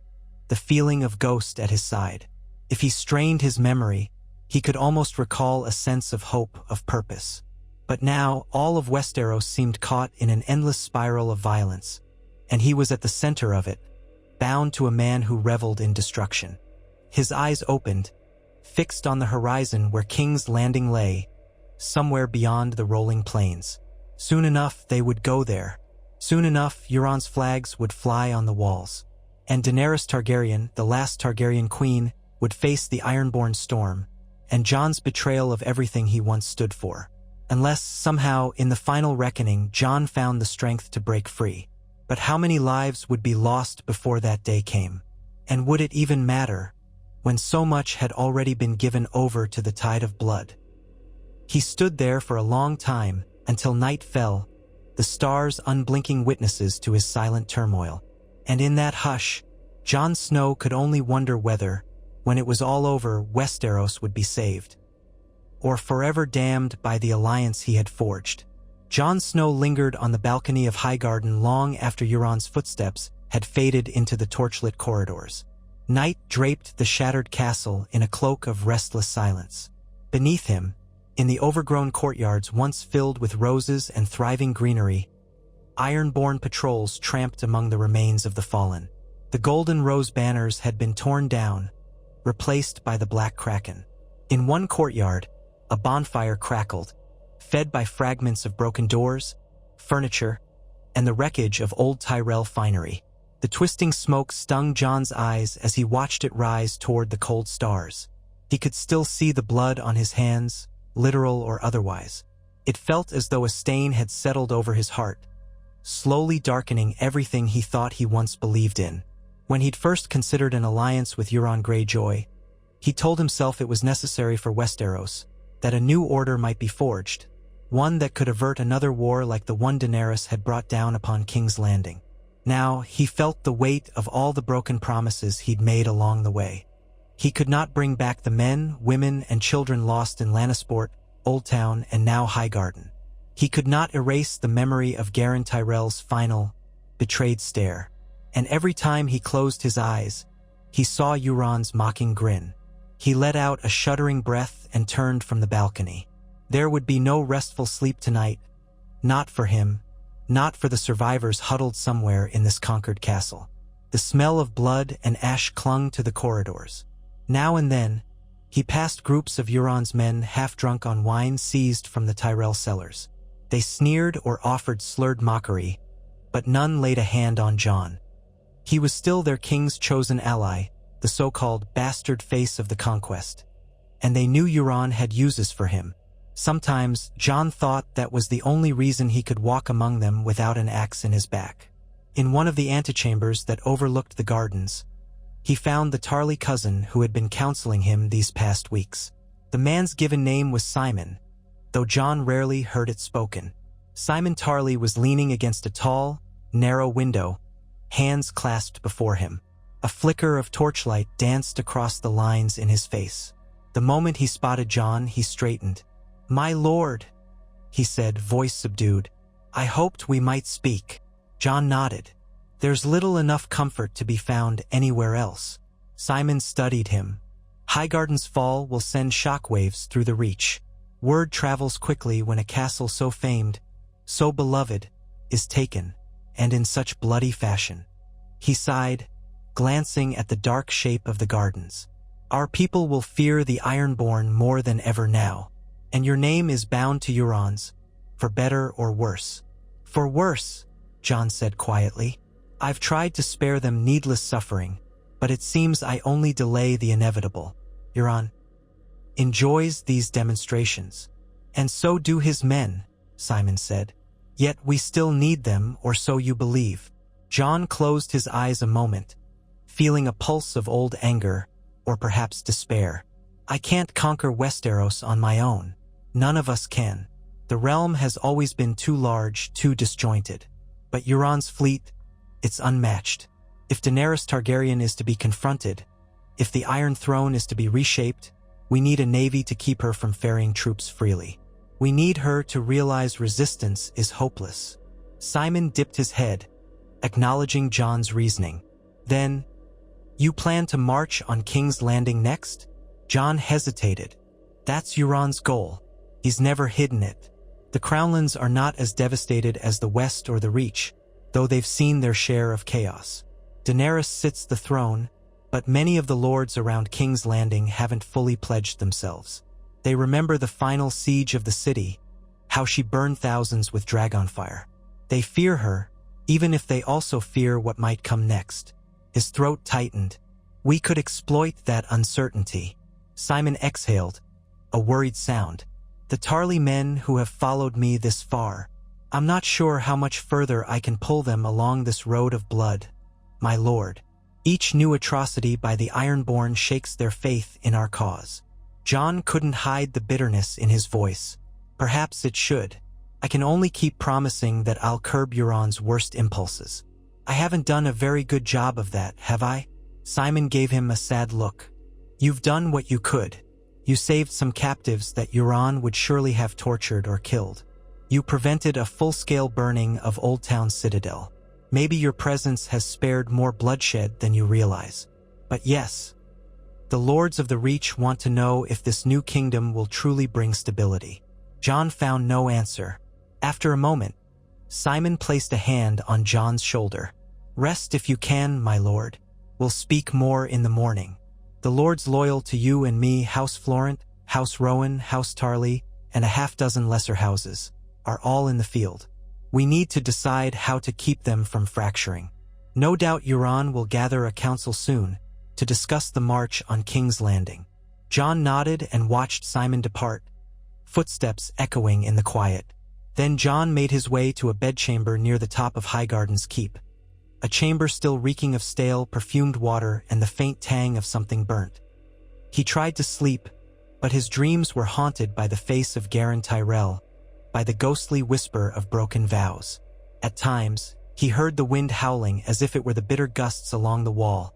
[SPEAKER 1] the feeling of ghost at his side. If he strained his memory, he could almost recall a sense of hope, of purpose. But now, all of Westeros seemed caught in an endless spiral of violence, and he was at the center of it, bound to a man who reveled in destruction. His eyes opened, fixed on the horizon where King's Landing lay, somewhere beyond the rolling plains. Soon enough, they would go there. Soon enough, Euron's flags would fly on the walls. And Daenerys Targaryen, the last Targaryen queen, would face the Ironborn storm, and Jon's betrayal of everything he once stood for. Unless, somehow, in the final reckoning, Jon found the strength to break free. But how many lives would be lost before that day came? And would it even matter, when so much had already been given over to the tide of blood? He stood there for a long time, until night fell, the stars unblinking witnesses to his silent turmoil. And in that hush, Jon Snow could only wonder whether, when it was all over, Westeros would be saved, or forever damned by the alliance he had forged. Jon Snow lingered on the balcony of Highgarden long after Euron's footsteps had faded into the torchlit corridors. Night draped the shattered castle in a cloak of restless silence. Beneath him, in the overgrown courtyards once filled with roses and thriving greenery, Ironborn patrols tramped among the remains of the fallen. The golden rose banners had been torn down, replaced by the black kraken. In one courtyard, a bonfire crackled, fed by fragments of broken doors, furniture, and the wreckage of old Tyrell finery. The twisting smoke stung Jon's eyes as he watched it rise toward the cold stars. He could still see the blood on his hands, literal or otherwise. It felt as though a stain had settled over his heart, slowly darkening everything he thought he once believed in. When he'd first considered an alliance with Euron Greyjoy, he told himself it was necessary for Westeros, that a new order might be forged, one that could avert another war like the one Daenerys had brought down upon King's Landing. Now, he felt the weight of all the broken promises he'd made along the way. He could not bring back the men, women, and children lost in Lannisport, Oldtown, and now Highgarden. He could not erase the memory of Garren Tyrell's final, betrayed stare. And every time he closed his eyes, he saw Euron's mocking grin. He let out a shuddering breath and turned from the balcony. There would be no restful sleep tonight, not for him, not for the survivors huddled somewhere in this conquered castle. The smell of blood and ash clung to the corridors. Now and then, he passed groups of Euron's men half-drunk on wine seized from the Tyrell cellars. They sneered or offered slurred mockery, but none laid a hand on Jon. He was still their king's chosen ally, the so-called bastard face of the conquest, and they knew Euron had uses for him. Sometimes, Jon thought that was the only reason he could walk among them without an axe in his back. In one of the antechambers that overlooked the gardens, he found the Tarly cousin who had been counseling him these past weeks. The man's given name was Simon, though Jon rarely heard it spoken. Simon Tarly was leaning against a tall, narrow window, hands clasped before him. A flicker of torchlight danced across the lines in his face. The moment he spotted Jon, he straightened. "My lord," he said, voice subdued. "I hoped we might speak." Jon nodded. "There's little enough comfort to be found anywhere else." Simon studied him. "Highgarden's fall will send shockwaves through the Reach. Word travels quickly when a castle so famed, so beloved, is taken, and in such bloody fashion." He sighed, glancing at the dark shape of the gardens. "Our people will fear the Ironborn more than ever now, and your name is bound to Euron's, for better or worse." "For worse," Jon said quietly. "I've tried to spare them needless suffering, but it seems I only delay the inevitable. Euron enjoys these demonstrations, and so do his men," Simon said. "Yet we still need them, or so you believe." Jon closed his eyes a moment, feeling a pulse of old anger, or perhaps despair. "I can't conquer Westeros on my own. None of us can. The realm has always been too large, too disjointed. But Euron's fleet, it's unmatched. If Daenerys Targaryen is to be confronted, if the Iron Throne is to be reshaped, we need a navy to keep her from ferrying troops freely. We need her to realize resistance is hopeless." Simon dipped his head, acknowledging Jon's reasoning. "Then, you plan to march on King's Landing next?" Jon hesitated. "That's Euron's goal. He's never hidden it. The Crownlands are not as devastated as the West or the Reach, though they've seen their share of chaos. Daenerys sits the throne, but many of the lords around King's Landing haven't fully pledged themselves. They remember the final siege of the city, how she burned thousands with dragonfire. They fear her, even if they also fear what might come next." His throat tightened. "We could exploit that uncertainty." Simon exhaled, a worried sound. "The Tarly men who have followed me this far, I'm not sure how much further I can pull them along this road of blood, my lord. Each new atrocity by the Ironborn shakes their faith in our cause." Jon couldn't hide the bitterness in his voice. "Perhaps it should. I can only keep promising that I'll curb Euron's worst impulses. I haven't done a very good job of that, have I?" Simon gave him a sad look. "You've done what you could. You saved some captives that Euron would surely have tortured or killed. You prevented a full-scale burning of Old Town Citadel. Maybe your presence has spared more bloodshed than you realize. But yes, the Lords of the Reach want to know if this new kingdom will truly bring stability." Jon found no answer. After a moment, Simon placed a hand on Jon's shoulder. "Rest if you can, my lord. We'll speak more in the morning. The lords loyal to you and me, House Florent, House Rowan, House Tarly, and a half-dozen lesser houses, are all in the field. We need to decide how to keep them from fracturing. No doubt Euron will gather a council soon to discuss the march on King's Landing." Jon nodded and watched Simon depart, footsteps echoing in the quiet. Then Jon made his way to a bedchamber near the top of Highgarden's keep. A chamber still reeking of stale, perfumed water and the faint tang of something burnt. He tried to sleep, but his dreams were haunted by the face of Garen Tyrell, by the ghostly whisper of broken vows. At times, he heard the wind howling as if it were the bitter gusts along the wall,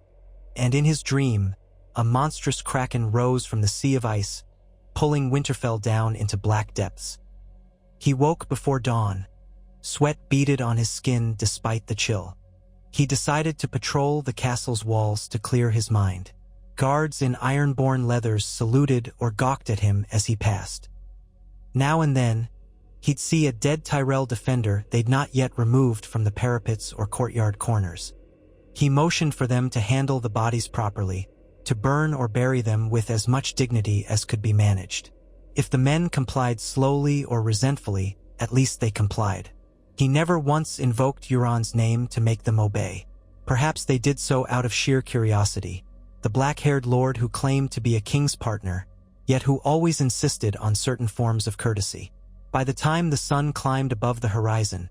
[SPEAKER 1] and in his dream, a monstrous kraken rose from the sea of ice, pulling Winterfell down into black depths. He woke before dawn. Sweat beaded on his skin despite the chill. He decided to patrol the castle's walls to clear his mind. Guards in Ironborn leathers saluted or gawked at him as he passed. Now and then, he'd see a dead Tyrell defender they'd not yet removed from the parapets or courtyard corners. He motioned for them to handle the bodies properly, to burn or bury them with as much dignity as could be managed. If the men complied slowly or resentfully, at least they complied. He never once invoked Euron's name to make them obey. Perhaps they did so out of sheer curiosity. The black-haired lord who claimed to be a king's partner, yet who always insisted on certain forms of courtesy. By the time the sun climbed above the horizon,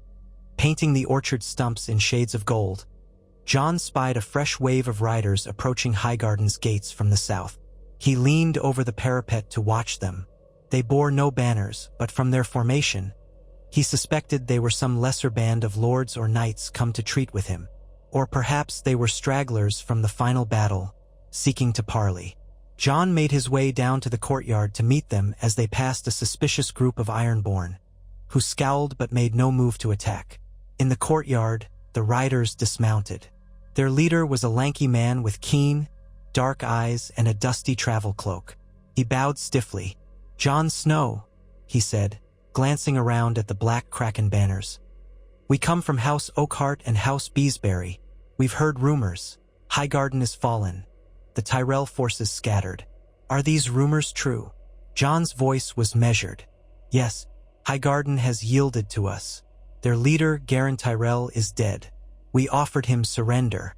[SPEAKER 1] painting the orchard stumps in shades of gold, Jon spied a fresh wave of riders approaching Highgarden's gates from the south. He leaned over the parapet to watch them. They bore no banners, but from their formation, he suspected they were some lesser band of lords or knights come to treat with him. Or perhaps they were stragglers from the final battle, seeking to parley. Jon made his way down to the courtyard to meet them as they passed a suspicious group of Ironborn, who scowled but made no move to attack. In the courtyard, the riders dismounted. Their leader was a lanky man with keen, dark eyes and a dusty travel cloak. He bowed stiffly. "Jon Snow," he said, glancing around at the black kraken banners. "We come from House Oakhart and House Beesbury. We've heard rumors. Highgarden is fallen. The Tyrell forces scattered. Are these rumors true?" Jon's voice was measured. "Yes, Highgarden has yielded to us. Their leader, Garin Tyrell, is dead. We offered him surrender.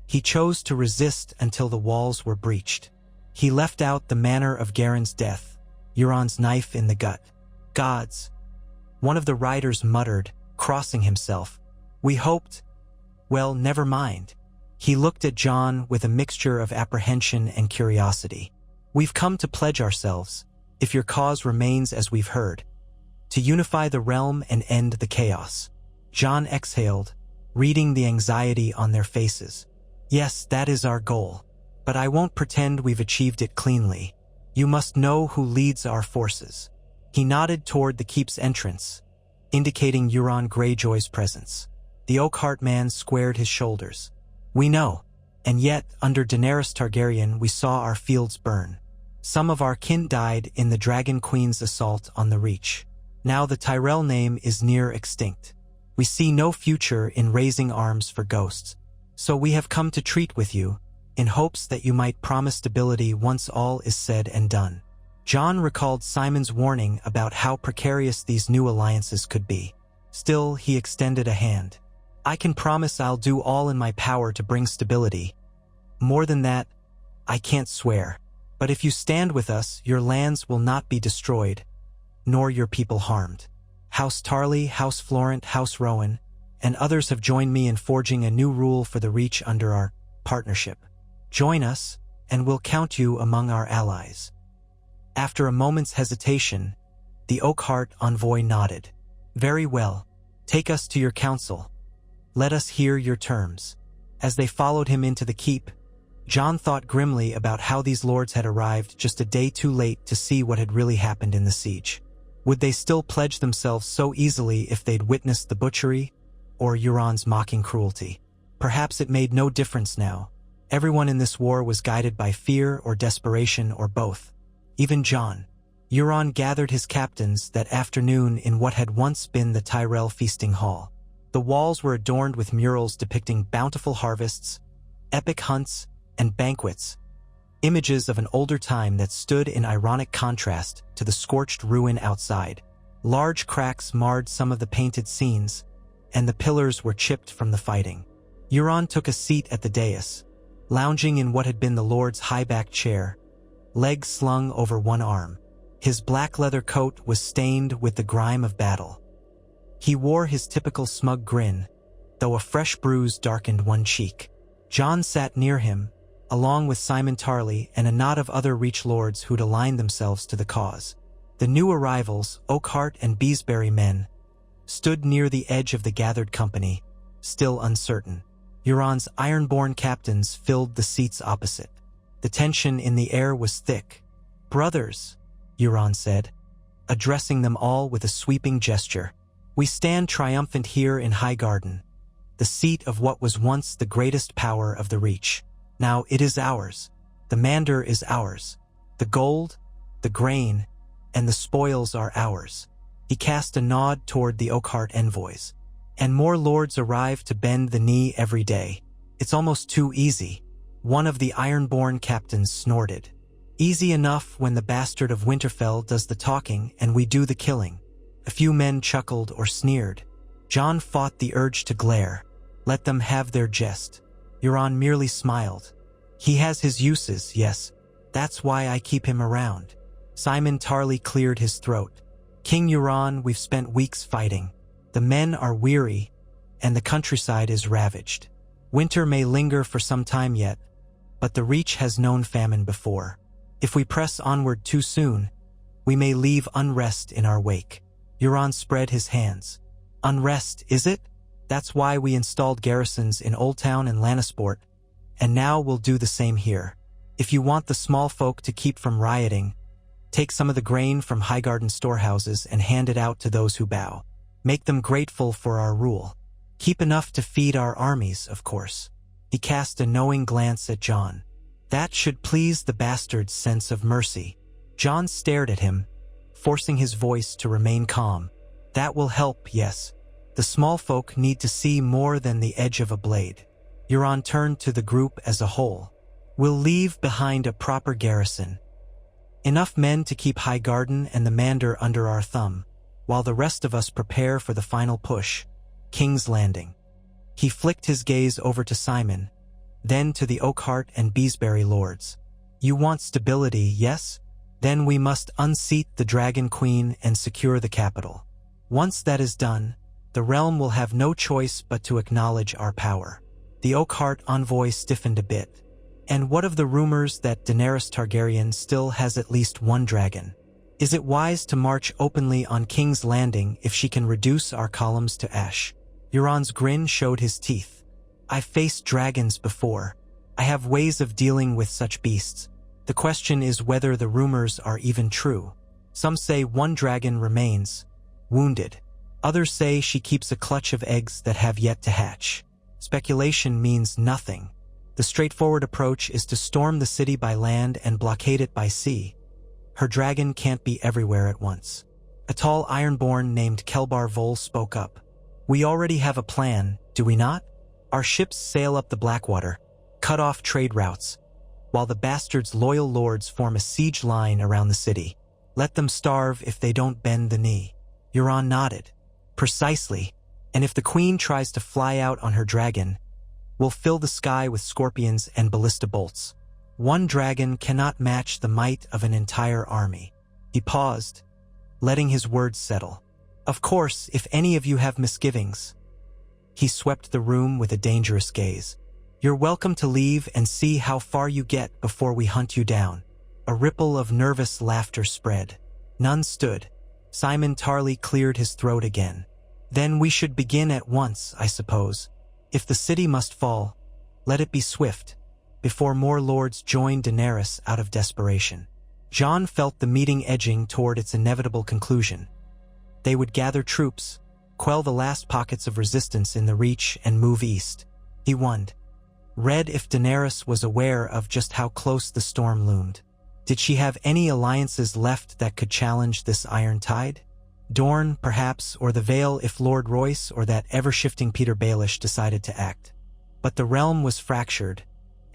[SPEAKER 1] He chose to resist until the walls were breached. He left out the manner of Garin's death, Euron's knife in the gut. Gods," one of the riders muttered, crossing himself. "We hoped... Well, never mind." He looked at Jon with a mixture of apprehension and curiosity. "We've come to pledge ourselves, if your cause remains as we've heard, to unify the realm and end the chaos." Jon exhaled, reading the anxiety on their faces. "Yes, that is our goal. But I won't pretend we've achieved it cleanly. You must know who leads our forces." He nodded toward the keep's entrance, indicating Euron Greyjoy's presence. The Oakhart man squared his shoulders. "We know, and yet, under Daenerys Targaryen, we saw our fields burn. Some of our kin died in the Dragon Queen's assault on the Reach. Now the Tyrell name is near extinct. We see no future in raising arms for ghosts. So we have come to treat with you, in hopes that you might promise stability once all is said and done." Jon recalled Simon's warning about how precarious these new alliances could be. Still, he extended a hand. "I can promise I'll do all in my power to bring stability. More than that, I can't swear. But if you stand with us, your lands will not be destroyed, nor your people harmed. House Tarly, House Florent, House Rowan, and others have joined me in forging a new rule for the Reach under our partnership. Join us, and we'll count you among our allies." After a moment's hesitation, the Oakhart envoy nodded. "Very well. Take us to your council. Let us hear your terms." As they followed him into the keep, Jon thought grimly about how these lords had arrived just a day too late to see what had really happened in the siege. Would they still pledge themselves so easily if they'd witnessed the butchery, or Euron's mocking cruelty? Perhaps it made no difference now. Everyone in this war was guided by fear or desperation or both. Even Jon. Euron gathered his captains that afternoon in what had once been the Tyrell feasting hall. The walls were adorned with murals depicting bountiful harvests, epic hunts, and banquets, images of an older time that stood in ironic contrast to the scorched ruin outside. Large cracks marred some of the painted scenes, and the pillars were chipped from the fighting. Euron took a seat at the dais, lounging in what had been the Lord's high-backed chair, legs slung over one arm. His black leather coat was stained with the grime of battle. He wore his typical smug grin, though a fresh bruise darkened one cheek. Jon sat near him, along with Simon Tarly and a knot of other Reach lords who'd aligned themselves to the cause. The new arrivals, Oakhart and Beesbury men, stood near the edge of the gathered company, still uncertain. Euron's Ironborn captains filled the seats opposite. The tension in the air was thick. "Brothers," Euron said, addressing them all with a sweeping gesture, "we stand triumphant here in Highgarden, the seat of what was once the greatest power of the Reach. Now it is ours. The Mander is ours. The gold, the grain, and the spoils are ours." He cast a nod toward the Oakhart envoys. "And more lords arrive to bend the knee every day. It's almost too easy." One of the Ironborn captains snorted. "Easy enough when the bastard of Winterfell does the talking and we do the killing." A few men chuckled or sneered. Jon fought the urge to glare. Let them have their jest. Euron merely smiled. "He has his uses, yes. That's why I keep him around." Simon Tarly cleared his throat. "King Euron, we've spent weeks fighting. The men are weary, and the countryside is ravaged. Winter may linger for some time yet, but the Reach has known famine before. If we press onward too soon, we may leave unrest in our wake." Euron spread his hands. "Unrest, is it? That's why we installed garrisons in Old Town and Lannisport, and now we'll do the same here. If you want the small folk to keep from rioting, take some of the grain from Highgarden storehouses and hand it out to those who bow. Make them grateful for our rule. Keep enough to feed our armies, of course. He cast a knowing glance at Jon. That should please the bastard's sense of mercy. Jon stared at him, forcing his voice to remain calm. That will help, yes. The small folk need to see more than the edge of a blade. Euron turned to the group as a whole. We'll leave behind a proper garrison. Enough men to keep Highgarden and the Mander under our thumb, while the rest of us prepare for the final push, King's Landing. He flicked his gaze over to Simon, then to the Oakheart and Beesbury lords. You want stability, yes? Then we must unseat the Dragon Queen and secure the capital. Once that is done, the realm will have no choice but to acknowledge our power. The Oakheart envoy stiffened a bit. And what of the rumors that Daenerys Targaryen still has at least one dragon? Is it wise to march openly on King's Landing if she can reduce our columns to ash? Euron's grin showed his teeth. I've faced dragons before. I have ways of dealing with such beasts. The question is whether the rumors are even true. Some say one dragon remains, wounded. Others say she keeps a clutch of eggs that have yet to hatch. Speculation means nothing. The straightforward approach is to storm the city by land and blockade it by sea. Her dragon can't be everywhere at once. A tall Ironborn named Kelbar Vol spoke up. We already have a plan, do we not? Our ships sail up the Blackwater, cut off trade routes, while the bastards' loyal lords form a siege line around the city. Let them starve if they don't bend the knee. Euron nodded. Precisely. And if the queen tries to fly out on her dragon, we'll fill the sky with scorpions and ballista bolts. One dragon cannot match the might of an entire army. He paused, letting his words settle. Of course, if any of you have misgivings. He swept the room with a dangerous gaze. You're welcome to leave and see how far you get before we hunt you down. A ripple of nervous laughter spread. None stood. Simon Tarly cleared his throat again. Then we should begin at once, I suppose. If the city must fall, let it be swift, before more lords join Daenerys out of desperation. Jon felt the meeting edging toward its inevitable conclusion. They would gather troops, quell the last pockets of resistance in the Reach, and move east. He wondered. Read if Daenerys was aware of just how close the storm loomed. Did she have any alliances left that could challenge this iron tide? Dorne, perhaps, or the Vale if Lord Royce or that ever-shifting Peter Baelish decided to act. But the realm was fractured,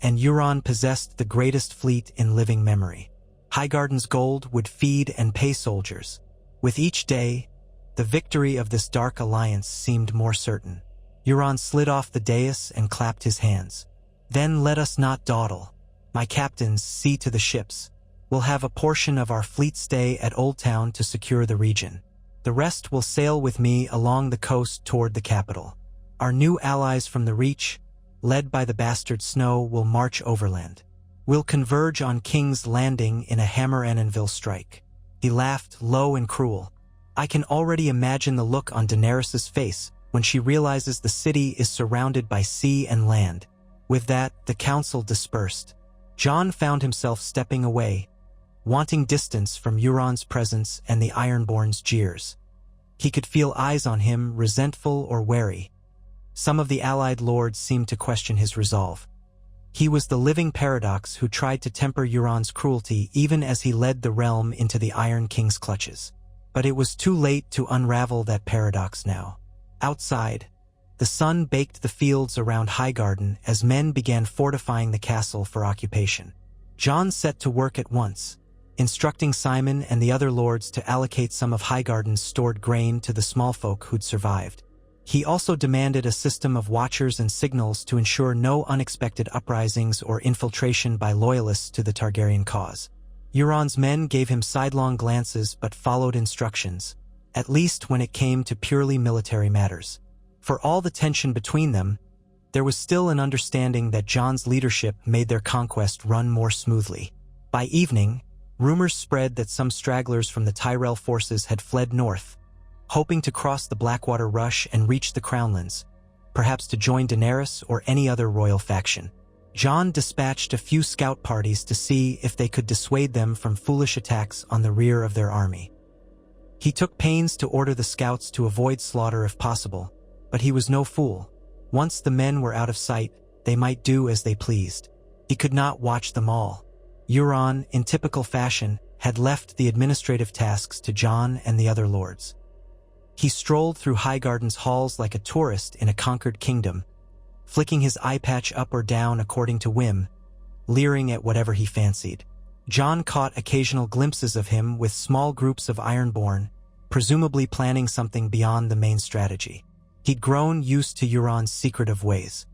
[SPEAKER 1] and Euron possessed the greatest fleet in living memory. Highgarden's gold would feed and pay soldiers. With each day, the victory of this dark alliance seemed more certain. Euron slid off the dais and clapped his hands. Then let us not dawdle. My captains, see to the ships. We'll have a portion of our fleet stay at Old Town to secure the region. The rest will sail with me along the coast toward the capital. Our new allies from the Reach, led by the bastard Snow, will march overland. We'll converge on King's Landing in a Hammer and Anvil strike. He laughed, low and cruel. I can already imagine the look on Daenerys' face when she realizes the city is surrounded by sea and land. With that, the council dispersed. Jon found himself stepping away, wanting distance from Euron's presence and the Ironborn's jeers. He could feel eyes on him, resentful or wary. Some of the allied lords seemed to question his resolve. He was the living paradox who tried to temper Euron's cruelty even as he led the realm into the Iron King's clutches. But it was too late to unravel that paradox now. Outside, the sun baked the fields around Highgarden as men began fortifying the castle for occupation. Jon set to work at once, instructing Simon and the other lords to allocate some of Highgarden's stored grain to the small folk who'd survived. He also demanded a system of watchers and signals to ensure no unexpected uprisings or infiltration by loyalists to the Targaryen cause. Euron's men gave him sidelong glances but followed instructions, at least when it came to purely military matters. For all the tension between them, there was still an understanding that Jon's leadership made their conquest run more smoothly. By evening, rumors spread that some stragglers from the Tyrell forces had fled north, hoping to cross the Blackwater Rush and reach the Crownlands, perhaps to join Daenerys or any other royal faction. Jon dispatched a few scout parties to see if they could dissuade them from foolish attacks on the rear of their army. He took pains to order the scouts to avoid slaughter if possible, but he was no fool. Once the men were out of sight, they might do as they pleased. He could not watch them all. Euron, in typical fashion, had left the administrative tasks to Jon and the other lords. He strolled through Highgarden's halls like a tourist in a conquered kingdom, flicking his eye patch up or down according to whim, leering at whatever he fancied. Jon caught occasional glimpses of him with small groups of Ironborn, presumably planning something beyond the main strategy. He'd grown used to Euron's secretive ways.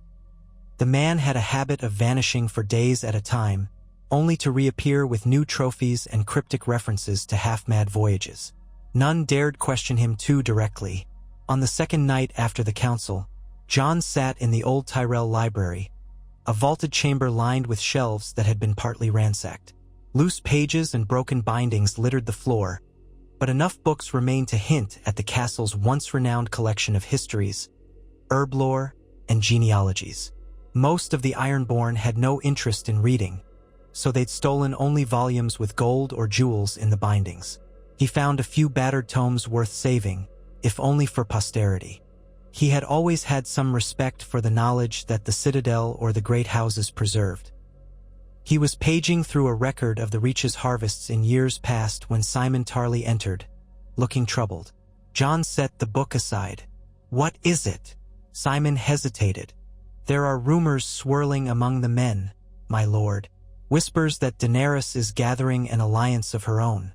[SPEAKER 1] The man had a habit of vanishing for days at a time, only to reappear with new trophies and cryptic references to half-mad voyages. None dared question him too directly. On the second night after the council, Jon sat in the old Tyrell library, a vaulted chamber lined with shelves that had been partly ransacked. Loose pages and broken bindings littered the floor, but enough books remained to hint at the castle's once-renowned collection of histories, herb lore, and genealogies. Most of the Ironborn had no interest in reading, so they'd stolen only volumes with gold or jewels in the bindings. He found a few battered tomes worth saving, if only for posterity. He had always had some respect for the knowledge that the Citadel or the great houses preserved. He was paging through a record of the Reach's harvests in years past when Simon Tarly entered, looking troubled. Jon set the book aside. "What is it?" Simon hesitated. "There are rumors swirling among the men, my lord. Whispers that Daenerys is gathering an alliance of her own.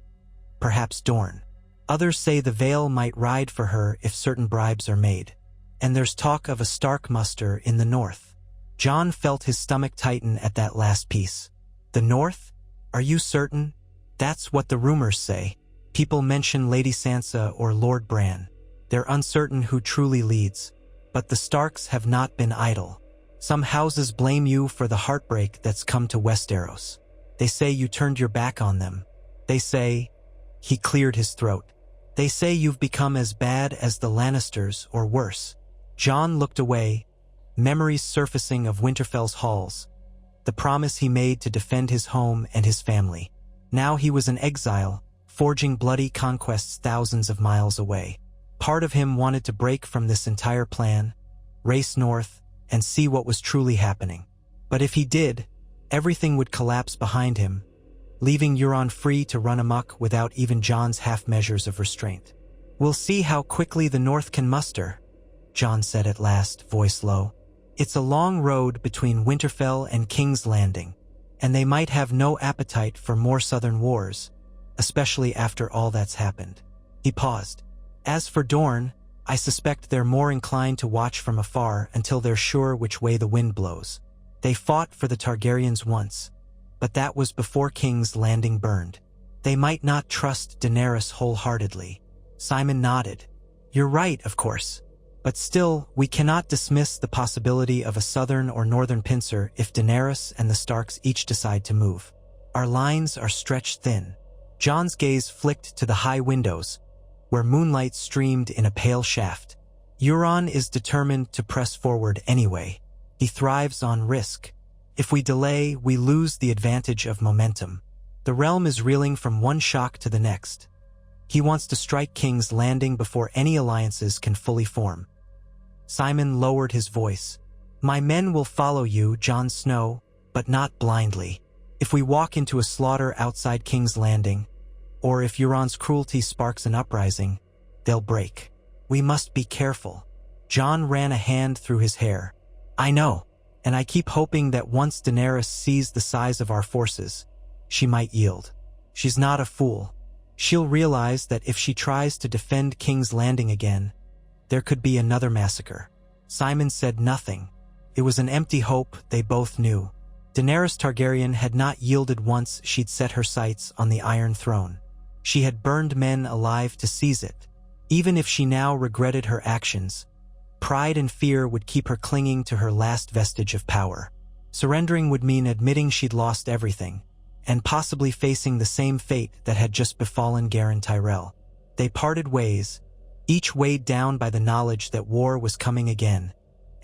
[SPEAKER 1] Perhaps Dorne. Others say the Vale might ride for her if certain bribes are made. And there's talk of a Stark muster in the north." Jon felt his stomach tighten at that last piece. "The north? Are you certain?" "That's what the rumors say. People mention Lady Sansa or Lord Bran. They're uncertain who truly leads. But the Starks have not been idle. Some houses blame you for the heartbreak that's come to Westeros. They say you turned your back on them. They say..." He cleared his throat. "They say you've become as bad as the Lannisters or worse." Jon looked away, memories surfacing of Winterfell's halls, the promise he made to defend his home and his family. Now he was an exile, forging bloody conquests thousands of miles away. Part of him wanted to break from this entire plan, race north, and see what was truly happening. But if he did, everything would collapse behind him, leaving Euron free to run amok without even Jon's half measures of restraint. "We'll see how quickly the North can muster," Jon said at last, voice low. "It's a long road between Winterfell and King's Landing, and they might have no appetite for more southern wars, especially after all that's happened." He paused. "As for Dorne, I suspect they're more inclined to watch from afar until they're sure which way the wind blows. They fought for the Targaryens once, but that was before King's Landing burned. They might not trust Daenerys wholeheartedly." Simon nodded. "You're right, of course. But still, we cannot dismiss the possibility of a southern or northern pincer if Daenerys and the Starks each decide to move. Our lines are stretched thin." Jon's gaze flicked to the high windows, where moonlight streamed in a pale shaft. "Euron is determined to press forward anyway. He thrives on risk. If we delay, we lose the advantage of momentum. The realm is reeling from one shock to the next. He wants to strike King's Landing before any alliances can fully form." Simon lowered his voice. "My men will follow you, Jon Snow, but not blindly. If we walk into a slaughter outside King's Landing, or if Euron's cruelty sparks an uprising, they'll break. We must be careful." Jon ran a hand through his hair. "I know, and I keep hoping that once Daenerys sees the size of our forces, she might yield. She's not a fool. She'll realize that if she tries to defend King's Landing again, there could be another massacre." Simon said nothing. It was an empty hope, they both knew. Daenerys Targaryen had not yielded once she'd set her sights on the Iron Throne. She had burned men alive to seize it. Even if she now regretted her actions, pride and fear would keep her clinging to her last vestige of power. Surrendering would mean admitting she'd lost everything, and possibly facing the same fate that had just befallen Garen Tyrell. They parted ways, each weighed down by the knowledge that war was coming again,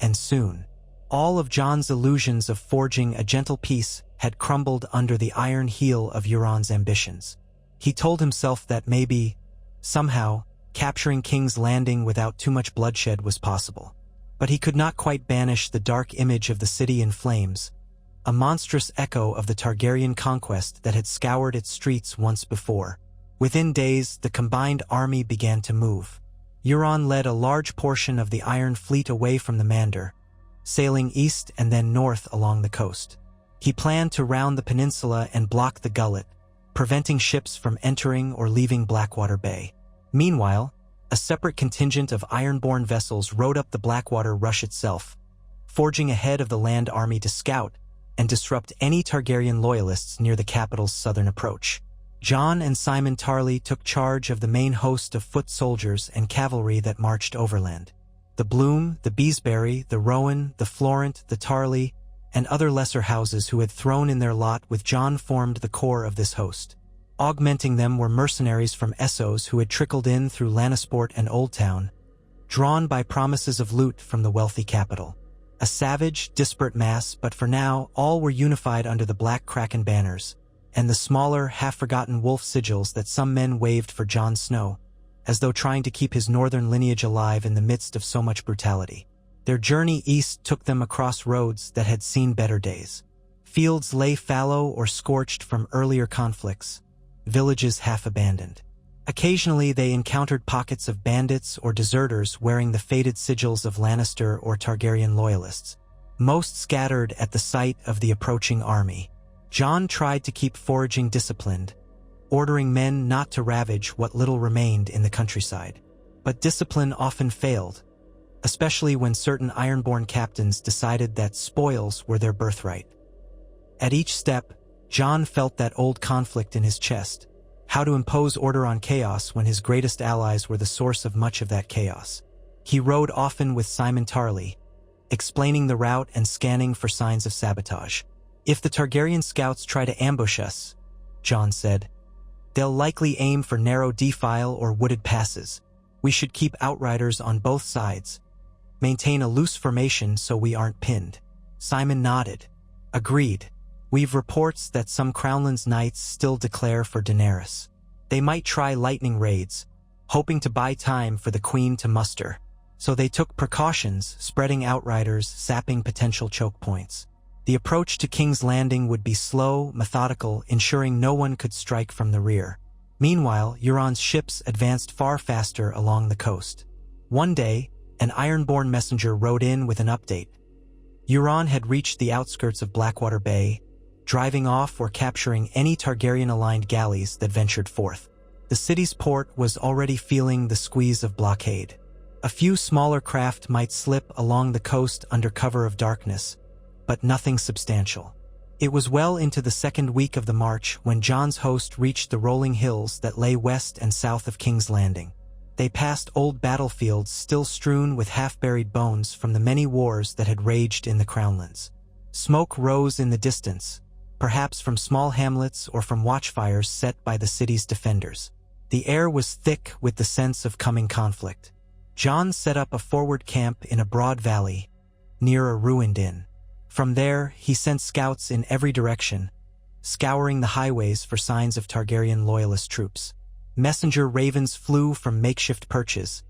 [SPEAKER 1] and soon. All of Jon's illusions of forging a gentle peace had crumbled under the iron heel of Euron's ambitions. He told himself that maybe, somehow, capturing King's Landing without too much bloodshed was possible. But he could not quite banish the dark image of the city in flames, a monstrous echo of the Targaryen conquest that had scoured its streets once before. Within days, the combined army began to move. Euron led a large portion of the Iron Fleet away from the Mandar, sailing east and then north along the coast. He planned to round the peninsula and block the gullet, preventing ships from entering or leaving Blackwater Bay. Meanwhile, a separate contingent of ironborn vessels rode up the Blackwater Rush itself, forging ahead of the land army to scout and disrupt any Targaryen loyalists near the capital's southern approach. Jon and Simon Tarly took charge of the main host of foot soldiers and cavalry that marched overland. The Bloom, the Beesbury, the Rowan, the Florent, the Tarly, and other lesser houses who had thrown in their lot with Jon formed the core of this host. Augmenting them were mercenaries from Essos who had trickled in through Lannisport and Oldtown, drawn by promises of loot from the wealthy capital. A savage, disparate mass, but for now, all were unified under the Black Kraken banners, and the smaller, half-forgotten wolf sigils that some men waved for Jon Snow, as though trying to keep his northern lineage alive in the midst of so much brutality. Their journey east took them across roads that had seen better days. Fields lay fallow or scorched from earlier conflicts, villages half-abandoned. Occasionally they encountered pockets of bandits or deserters wearing the faded sigils of Lannister or Targaryen loyalists, most scattered at the sight of the approaching army. Jon tried to keep foraging disciplined, ordering men not to ravage what little remained in the countryside. But discipline often failed, especially when certain ironborn captains decided that spoils were their birthright. At each step, Jon felt that old conflict in his chest, how to impose order on chaos when his greatest allies were the source of much of that chaos. He rode often with Simon Tarly, explaining the route and scanning for signs of sabotage. "If the Targaryen scouts try to ambush us," Jon said, "they'll likely aim for narrow defile or wooded passes. We should keep outriders on both sides. Maintain a loose formation so we aren't pinned." Simon nodded. "Agreed. We've reports that some Crownlands knights still declare for Daenerys. They might try lightning raids, hoping to buy time for the Queen to muster. So they took precautions, spreading outriders, sapping potential choke points. The approach to King's Landing would be slow, methodical, ensuring no one could strike from the rear. Meanwhile, Euron's ships advanced far faster along the coast. One day, an ironborn messenger rode in with an update. Euron had reached the outskirts of Blackwater Bay, driving off or capturing any Targaryen-aligned galleys that ventured forth. The city's port was already feeling the squeeze of blockade. A few smaller craft might slip along the coast under cover of darkness, but nothing substantial. It was well into the second week of the march when Jon's host reached the rolling hills that lay west and south of King's Landing. They passed old battlefields still strewn with half-buried bones from the many wars that had raged in the Crownlands. Smoke rose in the distance, perhaps from small hamlets or from watchfires set by the city's defenders. The air was thick with the sense of coming conflict. Jon set up a forward camp in a broad valley, near a ruined inn. From there, he sent scouts in every direction, scouring the highways for signs of Targaryen loyalist troops. Messenger ravens flew from makeshift perches,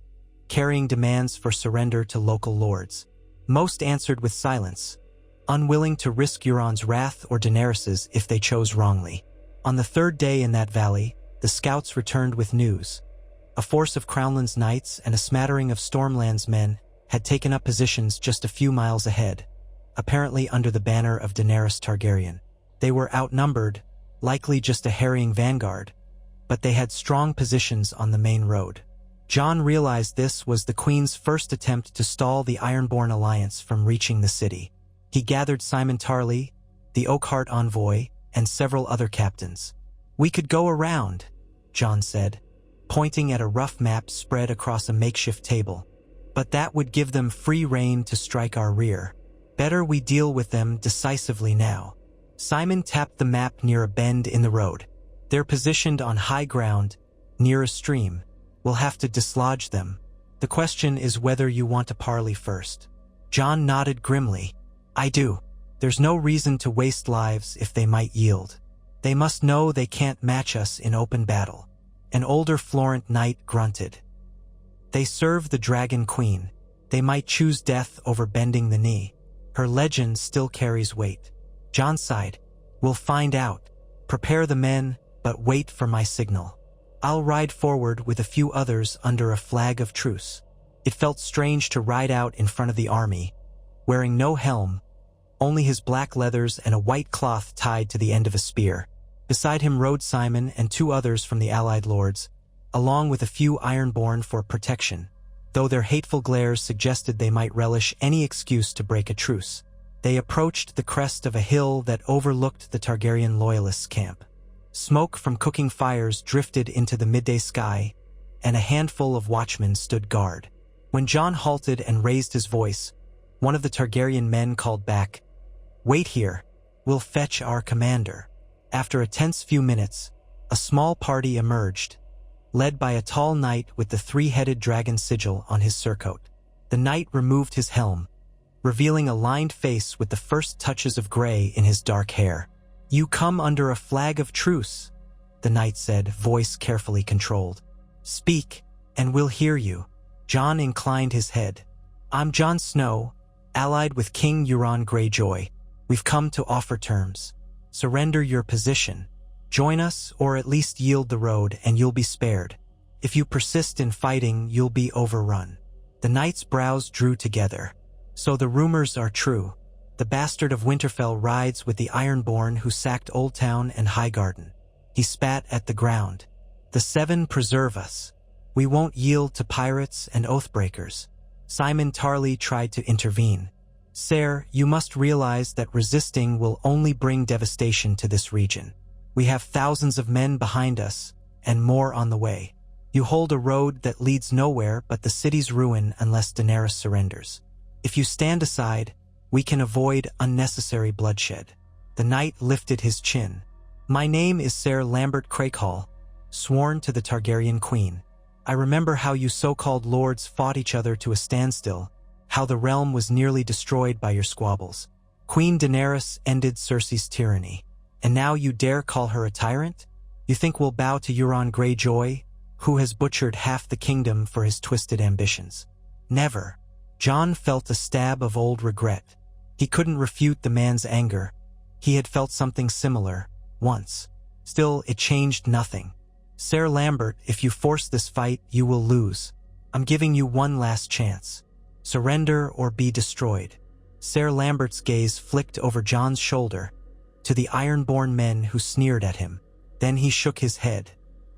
[SPEAKER 1] carrying demands for surrender to local lords. Most answered with silence, unwilling to risk Euron's wrath or Daenerys's if they chose wrongly. On the third day in that valley, the scouts returned with news. A force of Crownlands knights and a smattering of Stormlands men had taken up positions just a few miles ahead, apparently under the banner of Daenerys Targaryen. They were outnumbered, likely just a harrying vanguard, but they had strong positions on the main road. Jon realized this was the Queen's first attempt to stall the Ironborn alliance from reaching the city. He gathered Simon Tarly, the Oakheart envoy, and several other captains. "We could go around," Jon said, pointing at a rough map spread across a makeshift table. "But that would give them free rein to strike our rear. Better we deal with them decisively now." Simon tapped the map near a bend in the road. "They're positioned on high ground, near a stream. We'll have to dislodge them. The question is whether you want to parley first." Jon nodded grimly. I do. There's no reason to waste lives if they might yield. They must know they can't match us in open battle. An older Florent knight grunted. They serve the Dragon Queen. They might choose death over bending the knee. Her legend still carries weight. Jon sighed. We'll find out. Prepare the men, but wait for my signal. I'll ride forward with a few others under a flag of truce. It felt strange to ride out in front of the army, wearing no helm, only his black leathers and a white cloth tied to the end of a spear. Beside him rode Simon and 2 others from the allied lords, along with a few Ironborn for protection, though their hateful glares suggested they might relish any excuse to break a truce. They approached the crest of a hill that overlooked the Targaryen loyalists' camp. Smoke from cooking fires drifted into the midday sky, and a handful of watchmen stood guard. When Jon halted and raised his voice, one of the Targaryen men called back, "Wait here. We'll fetch our commander." After a tense few minutes, a small party emerged, led by a tall knight with the 3-headed dragon sigil on his surcoat. The knight removed his helm, revealing a lined face with the first touches of gray in his dark hair. "You come under a flag of truce," the knight said, voice carefully controlled. "Speak, and we'll hear you." Jon inclined his head. "I'm Jon Snow, allied with King Euron Greyjoy. We've come to offer terms. Surrender your position. Join us, or at least yield the road, and you'll be spared. If you persist in fighting, you'll be overrun." The knight's brows drew together. "So the rumors are true. The bastard of Winterfell rides with the Ironborn who sacked Oldtown and Highgarden." He spat at the ground. "The 7 preserve us. We won't yield to pirates and oathbreakers." Simon Tarly tried to intervene. "Sir, you must realize that resisting will only bring devastation to this region. We have thousands of men behind us, and more on the way. You hold a road that leads nowhere but the city's ruin unless Daenerys surrenders. If you stand aside, we can avoid unnecessary bloodshed." The knight lifted his chin. "My name is Ser Lambert Craighall, sworn to the Targaryen Queen. I remember how you so-called lords fought each other to a standstill, how the realm was nearly destroyed by your squabbles. Queen Daenerys ended Cersei's tyranny, and now you dare call her a tyrant? You think we'll bow to Euron Greyjoy, who has butchered half the kingdom for his twisted ambitions? Never." Jon felt a stab of old regret. He couldn't refute the man's anger. He had felt something similar, once. Still, it changed nothing. "Ser Lambert, if you force this fight, you will lose. I'm giving you one last chance. Surrender or be destroyed." Ser Lambert's gaze flicked over Jon's shoulder, to the Ironborn men who sneered at him. Then he shook his head.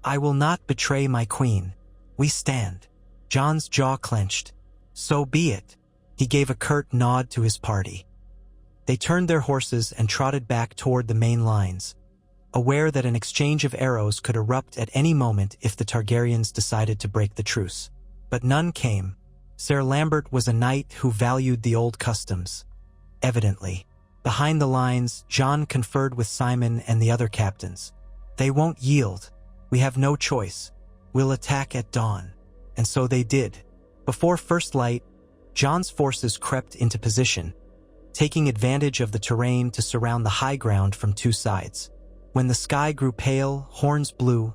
[SPEAKER 1] "I will not betray my queen. We stand." Jon's jaw clenched. "So be it." He gave a curt nod to his party. They turned their horses and trotted back toward the main lines, aware that an exchange of arrows could erupt at any moment if the Targaryens decided to break the truce. But none came. Ser Lambert was a knight who valued the old customs. Evidently. Behind the lines, Jon conferred with Simon and the other captains. "They won't yield. We have no choice. We'll attack at dawn." And so they did. Before first light, Jon's forces crept into position, taking advantage of the terrain to surround the high ground from 2 sides. When the sky grew pale, horns blew,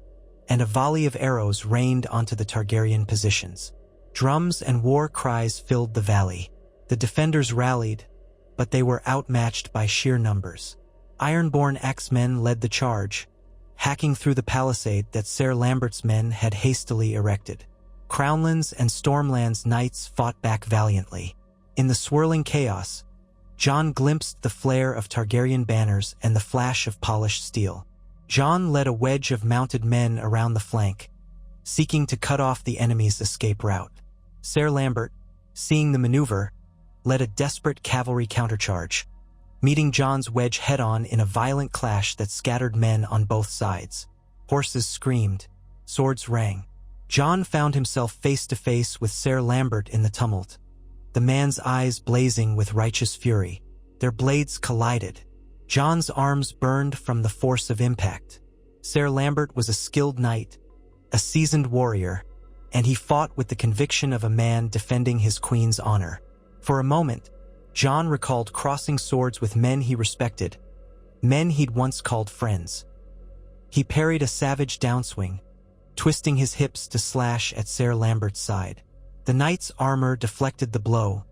[SPEAKER 1] and a volley of arrows rained onto the Targaryen positions. Drums and war cries filled the valley. The defenders rallied, but they were outmatched by sheer numbers. Ironborn axemen led the charge, hacking through the palisade that Ser Lambert's men had hastily erected. Crownlands and Stormlands knights fought back valiantly. In the swirling chaos, Jon glimpsed the flare of Targaryen banners and the flash of polished steel. Jon led a wedge of mounted men around the flank, seeking to cut off the enemy's escape route. Ser Lambert, seeing the maneuver, led a desperate cavalry countercharge, meeting Jon's wedge head-on in a violent clash that scattered men on both sides. Horses screamed, swords rang. Jon found himself face-to-face with Ser Lambert in the tumult, the man's eyes blazing with righteous fury. Their blades collided. Jon's arms burned from the force of impact. Ser Lambert was a skilled knight, a seasoned warrior, and he fought with the conviction of a man defending his queen's honor. For a moment, Jon recalled crossing swords with men he respected, men he'd once called friends. He parried a savage downswing, twisting his hips to slash at Ser Lambert's side. The knight's armor deflected the blow,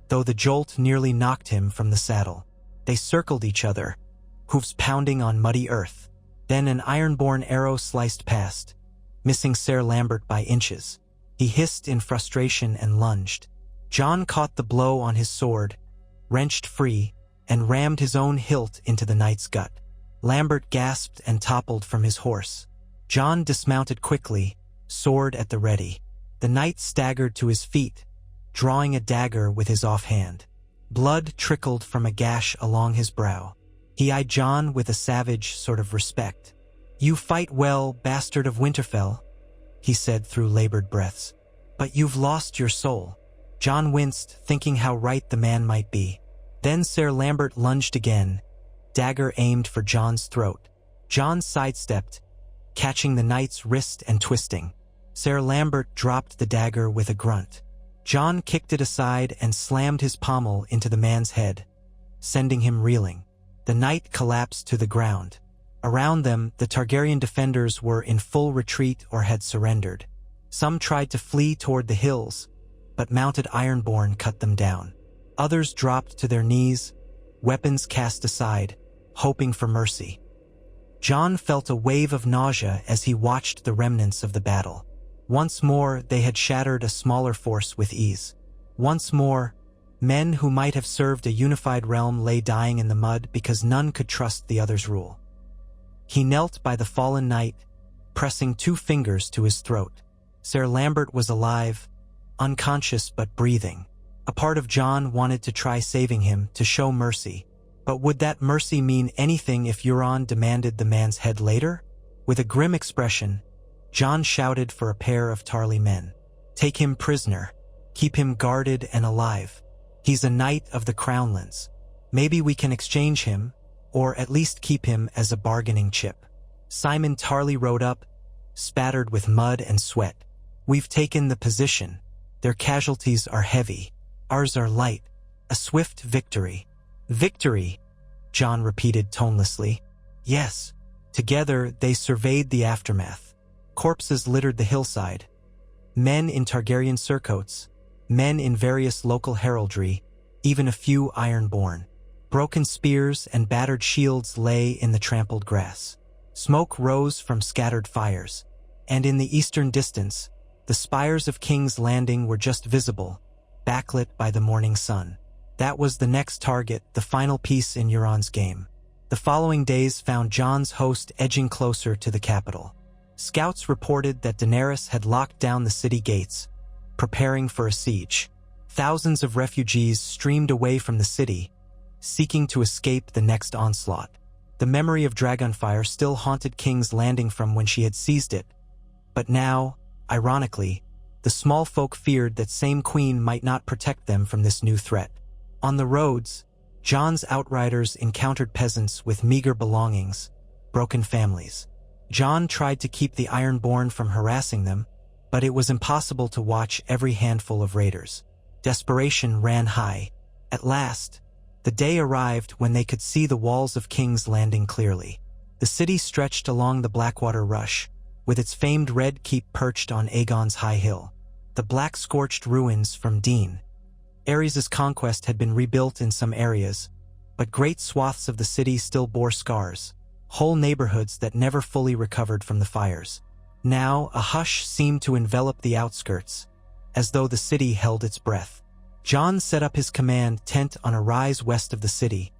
[SPEAKER 1] though the jolt nearly knocked him from the saddle. They circled each other, hoofs pounding on muddy earth. Then an ironborn arrow sliced past, missing Ser Lambert by inches. He hissed in frustration and lunged. Jon caught the blow on his sword, wrenched free, and rammed his own hilt into the knight's gut. Lambert gasped and toppled from his horse. Jon dismounted quickly, sword at the ready. The knight staggered to his feet, drawing a dagger with his offhand. Blood trickled from a gash along his brow. He eyed Jon with a savage sort of respect. "You fight well, bastard of Winterfell," he said through labored breaths. "But you've lost your soul." Jon winced, thinking how right the man might be. Then Ser Lambert lunged again, dagger aimed for Jon's throat. Jon sidestepped, catching the knight's wrist and twisting. Ser Lambert dropped the dagger with a grunt. Jon kicked it aside and slammed his pommel into the man's head, sending him reeling. The knight collapsed to the ground. Around them, the Targaryen defenders were in full retreat or had surrendered. Some tried to flee toward the hills, but mounted Ironborn cut them down. Others dropped to their knees, weapons cast aside, hoping for mercy. Jon felt a wave of nausea as he watched the remnants of the battle. Once more, they had shattered a smaller force with ease. Once more, men who might have served a unified realm lay dying in the mud because none could trust the other's rule. He knelt by the fallen knight, pressing 2 fingers to his throat. Ser Lambert was alive, unconscious but breathing. A part of Jon wanted to try saving him, to show mercy. But would that mercy mean anything if Euron demanded the man's head later? With a grim expression, Jon shouted for a pair of Tarly men. "Take him prisoner. Keep him guarded and alive. He's a knight of the Crownlands. Maybe we can exchange him, or at least keep him as a bargaining chip." Simon Tarly rode up, spattered with mud and sweat. "We've taken the position. Their casualties are heavy. Ours are light. A swift victory." "Victory," Jon repeated tonelessly. "Yes." Together, they surveyed the aftermath. Corpses littered the hillside. Men in Targaryen surcoats, men in various local heraldry, even a few Ironborn. Broken spears and battered shields lay in the trampled grass. Smoke rose from scattered fires, and in the eastern distance, the spires of King's Landing were just visible, backlit by the morning sun. That was the next target, the final piece in Euron's game. The following days found Jon's host edging closer to the capital. Scouts reported that Daenerys had locked down the city gates, preparing for a siege. Thousands of refugees streamed away from the city, seeking to escape the next onslaught. The memory of Dragonfire still haunted King's Landing from when she had seized it. But now, ironically, the small folk feared that same queen might not protect them from this new threat. On the roads, Jon's outriders encountered peasants with meager belongings, broken families. Jon tried to keep the Ironborn from harassing them, but it was impossible to watch every handful of raiders. Desperation ran high. At last, the day arrived when they could see the walls of King's Landing clearly. The city stretched along the Blackwater Rush, with its famed Red Keep perched on Aegon's high hill. The black-scorched ruins from Dean. Aerys' conquest had been rebuilt in some areas, but great swaths of the city still bore scars, whole neighborhoods that never fully recovered from the fires. Now, a hush seemed to envelop the outskirts, as though the city held its breath. Jon set up his command tent on a rise west of the city,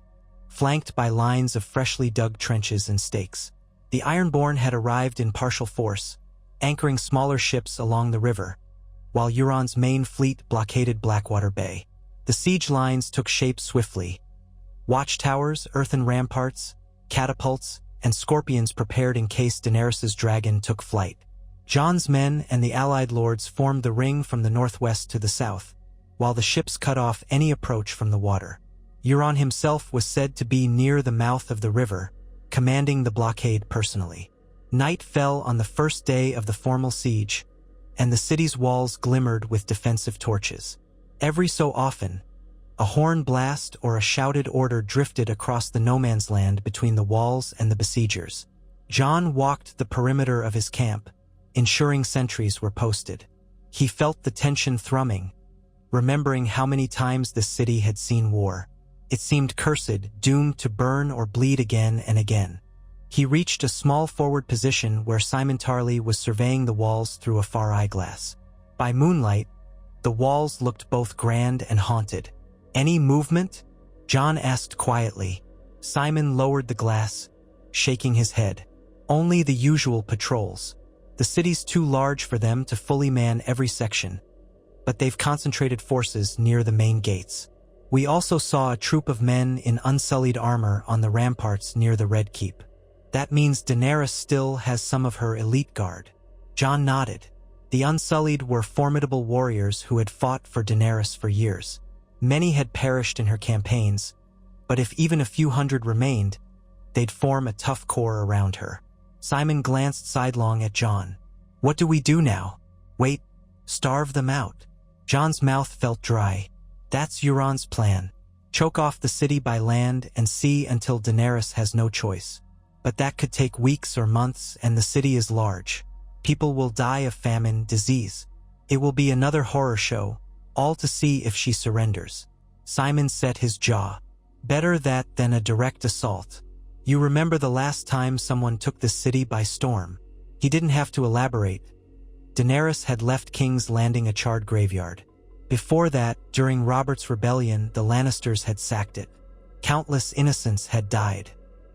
[SPEAKER 1] flanked by lines of freshly dug trenches and stakes. The Ironborn had arrived in partial force, anchoring smaller ships along the river, while Euron's main fleet blockaded Blackwater Bay. The siege lines took shape swiftly. Watchtowers, earthen ramparts, catapults, and scorpions prepared in case Daenerys' dragon took flight. Jon's men and the allied lords formed the ring from the northwest to the south, while the ships cut off any approach from the water. Euron himself was said to be near the mouth of the river, commanding the blockade personally. Night fell on the first day of the formal siege, and the city's walls glimmered with defensive torches. Every so often, A horn blast or a shouted order drifted across the no-man's land between the walls and the besiegers. Jon walked the perimeter of his camp, ensuring sentries were posted. He felt the tension thrumming, remembering how many times this city had seen war. It seemed cursed, doomed to burn or bleed again and again. He reached a small forward position where Simon Tarly was surveying the walls through a far eyeglass. By moonlight, the walls looked both grand and haunted. "Any movement?" Jon asked quietly. Simon lowered the glass, shaking his head. "Only the usual patrols. The city's too large for them to fully man every section, but they've concentrated forces near the main gates. We also saw a troop of men in unsullied armor on the ramparts near the Red Keep. That means Daenerys still has some of her elite guard." Jon nodded. The Unsullied were formidable warriors who had fought for Daenerys for years. Many had perished in her campaigns, but if even a few hundred remained, they'd form a tough core around her. Simon glanced sidelong at Jon. "What do we do now? Wait, starve them out?" Jon's mouth felt dry. "That's Euron's plan. Choke off the city by land and sea until Daenerys has no choice. But that could take weeks or months, and the city is large. People will die of famine, disease. It will be another horror show, all to see if she surrenders." Simon set his jaw. "Better that than a direct assault. You remember the last time someone took this city by storm?" He didn't have to elaborate. Daenerys had left King's Landing a charred graveyard. Before that, during Robert's rebellion, the Lannisters had sacked it. Countless innocents had died.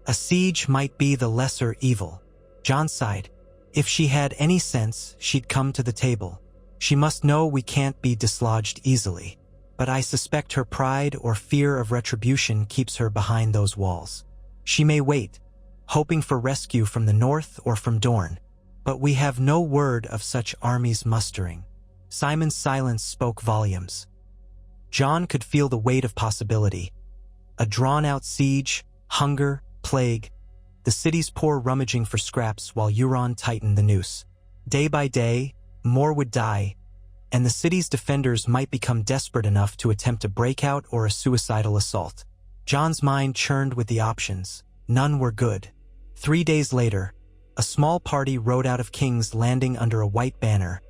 [SPEAKER 1] A siege might be the lesser evil. Jon sighed. If she had any sense, she'd come to the table. She must know we can't be dislodged easily. But I suspect her pride or fear of retribution keeps her behind those walls. She may wait, hoping for rescue from the north or from Dorne. But we have no word of such armies mustering. Simon's silence spoke volumes. Jon could feel the weight of possibility. A drawn-out siege, hunger, plague, the city's poor rummaging for scraps while Euron tightened the noose. Day by day, more would die, and the city's defenders might become desperate enough to attempt a breakout or a suicidal assault. Jon's mind churned with the options. None were good. 3 days later, a small party rode out of King's Landing under a white banner,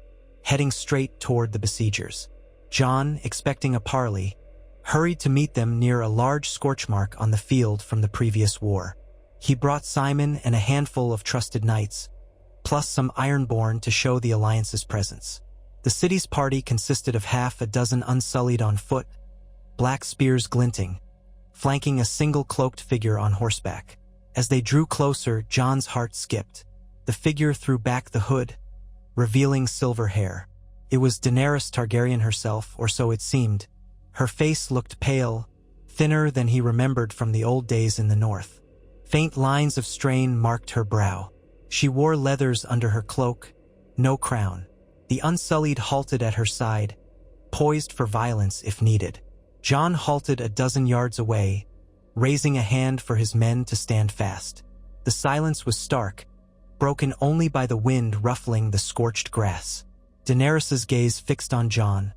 [SPEAKER 1] heading straight toward the besiegers. Jon, expecting a parley, hurried to meet them near a large scorch mark on the field from the previous war. He brought Simon and a handful of trusted knights, plus some Ironborn to show the Alliance's presence. The city's party consisted of half a dozen Unsullied on foot, black spears glinting, flanking a single cloaked figure on horseback. As they drew closer, Jon's heart skipped. The figure threw back the hood, revealing silver hair. It was Daenerys Targaryen herself, or so it seemed. Her face looked pale, thinner than he remembered from the old days in the north. Faint lines of strain marked her brow. She wore leathers under her cloak, no crown. The Unsullied halted at her side, poised for violence if needed. Jon halted a dozen yards away, raising a hand for his men to stand fast. The silence was stark, broken only by the wind ruffling the scorched grass. Daenerys's gaze fixed on Jon,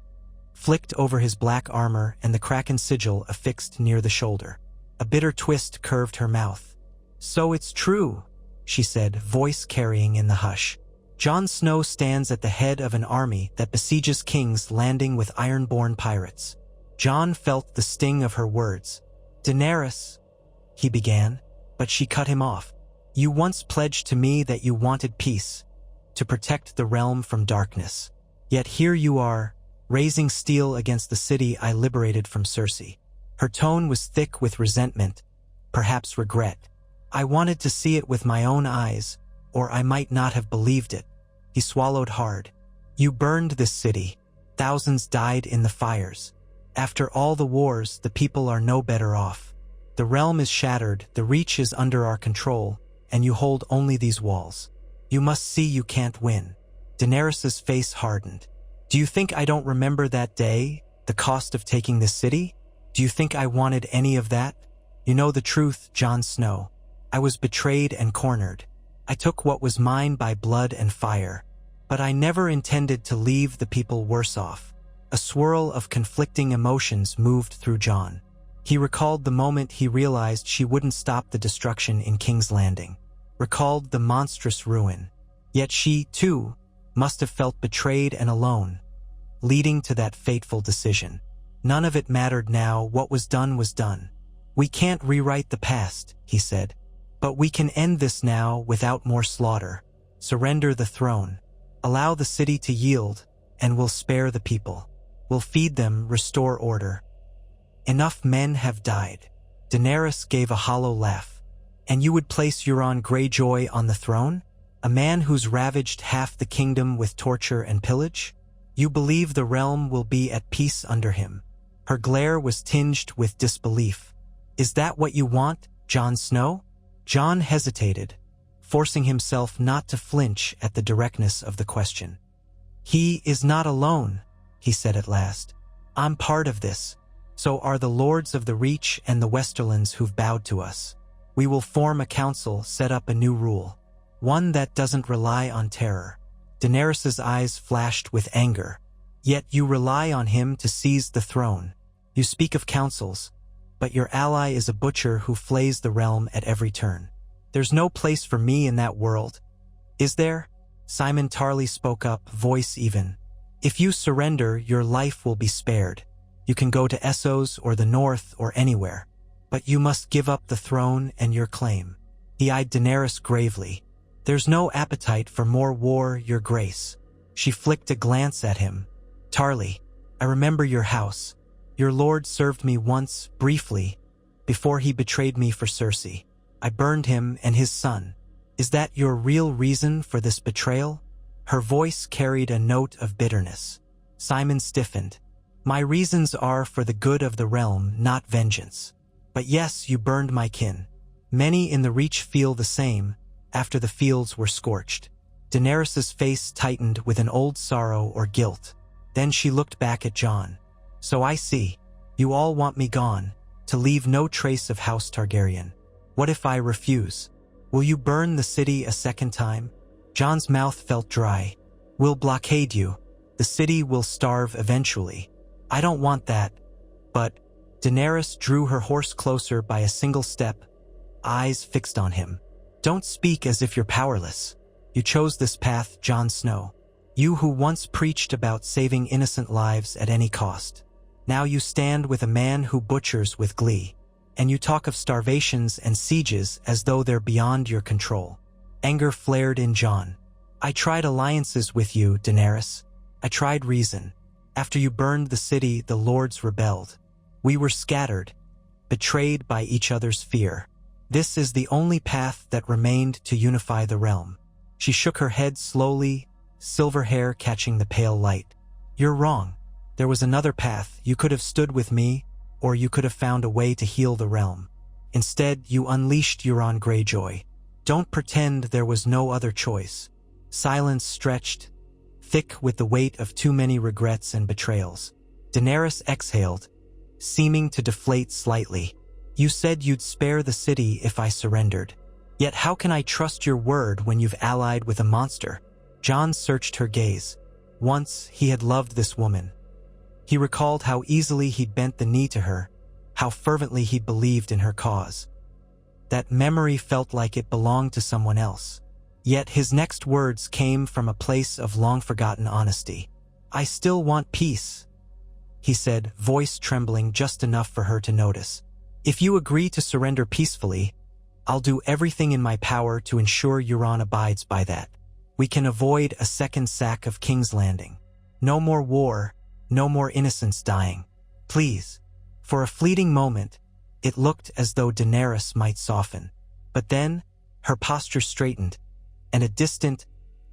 [SPEAKER 1] flicked over his black armor and the Kraken sigil affixed near the shoulder. A bitter twist curved her mouth. "So it's true," she said, voice carrying in the hush. "Jon Snow stands at the head of an army that besieges King's Landing with Ironborn pirates." Jon felt the sting of her words. "Daenerys," he began, but she cut him off. "You once pledged to me that you wanted peace, to protect the realm from darkness. Yet here you are, raising steel against the city I liberated from Cersei." Her tone was thick with resentment, perhaps regret. "I wanted to see it with my own eyes, or I might not have believed it." He swallowed hard. "You burned this city. Thousands died in the fires. After all the wars, the people are no better off. The realm is shattered, the Reach is under our control, and you hold only these walls. You must see you can't win." Daenerys's face hardened. "Do you think I don't remember that day, the cost of taking this city? Do you think I wanted any of that? You know the truth, Jon Snow. I was betrayed and cornered. I took what was mine by blood and fire. But I never intended to leave the people worse off. A swirl of conflicting emotions moved through Jon. He recalled the moment he realized she wouldn't stop the destruction in King's Landing, recalled the monstrous ruin. Yet she, too, must have felt betrayed and alone, leading to that fateful decision. None of it mattered now. What was done was done. "We can't rewrite the past," he said, "but we can end this now without more slaughter. Surrender the throne. Allow the city to yield, and we'll spare the people. We'll feed them, restore order. Enough men have died." Daenerys gave a hollow laugh. "And you would place Euron Greyjoy on the throne? A man who's ravaged half the kingdom with torture and pillage? You believe the realm will be at peace under him?" Her glare was tinged with disbelief. "Is that what you want, Jon Snow?" Jon hesitated, forcing himself not to flinch at the directness of the question. "He is not alone," he said at last. "I'm part of this. So are the lords of the Reach and the Westerlands who've bowed to us. We will form a council, set up a new rule. One that doesn't rely on terror." Daenerys's eyes flashed with anger. "Yet you rely on him to seize the throne. You speak of councils, but your ally is a butcher who flays the realm at every turn. There's no place for me in that world. Is there?" Simon Tarly spoke up, voice even. "If you surrender, your life will be spared. You can go to Essos or the north or anywhere. But you must give up the throne and your claim." He eyed Daenerys gravely. "There's no appetite for more war, your grace." She flicked a glance at him. "Tarly, I remember your house. Your lord served me once, briefly, before he betrayed me for Cersei. I burned him and his son. Is that your real reason for this betrayal?" Her voice carried a note of bitterness. Simon stiffened. "My reasons are for the good of the realm, not vengeance. But yes, you burned my kin. Many in the Reach feel the same, after the fields were scorched." Daenerys's face tightened with an old sorrow or guilt. Then she looked back at Jon. "So I see. You all want me gone, to leave no trace of House Targaryen. What if I refuse? Will you burn the city a second time?" Jon's mouth felt dry. "We'll blockade you. The city will starve eventually. I don't want that. But..." Daenerys drew her horse closer by a single step, eyes fixed on him. "Don't speak as if you're powerless. You chose this path, Jon Snow. You who once preached about saving innocent lives at any cost. Now you stand with a man who butchers with glee. And you talk of starvations and sieges as though they're beyond your control." Anger flared in Jon. "I tried alliances with you, Daenerys. I tried reason. After you burned the city, the lords rebelled. We were scattered, betrayed by each other's fear. This is the only path that remained to unify the realm." She shook her head slowly, silver hair catching the pale light. "You're wrong. There was another path. You could have stood with me, or you could have found a way to heal the realm. Instead, you unleashed Euron Greyjoy. Don't pretend there was no other choice." Silence stretched, thick with the weight of too many regrets and betrayals. Daenerys exhaled, seeming to deflate slightly. "You said you'd spare the city if I surrendered. Yet how can I trust your word when you've allied with a monster?" Jon searched her gaze. Once he had loved this woman. He recalled how easily he'd bent the knee to her, how fervently he'd believed in her cause. That memory felt like it belonged to someone else. Yet his next words came from a place of long-forgotten honesty. "I still want peace," he said, voice trembling just enough for her to notice. "If you agree to surrender peacefully, I'll do everything in my power to ensure Euron abides by that. We can avoid a second sack of King's Landing. No more war, no more innocents dying. Please." For a fleeting moment, it looked as though Daenerys might soften. But then, her posture straightened, and a distant,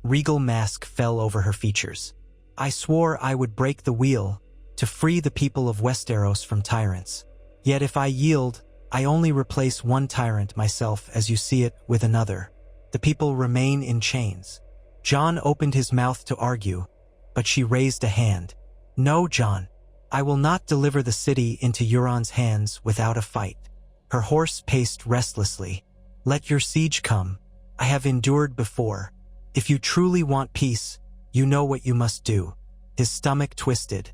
[SPEAKER 1] regal mask fell over her features. "I swore I would break the wheel to free the people of Westeros from tyrants. Yet if I yield, I only replace one tyrant myself as you see it with another. The people remain in chains." Jon opened his mouth to argue, but she raised a hand. "No, Jon. I will not deliver the city into Euron's hands without a fight." Her horse paced restlessly. "Let your siege come. I have endured before. If you truly want peace, you know what you must do." His stomach twisted.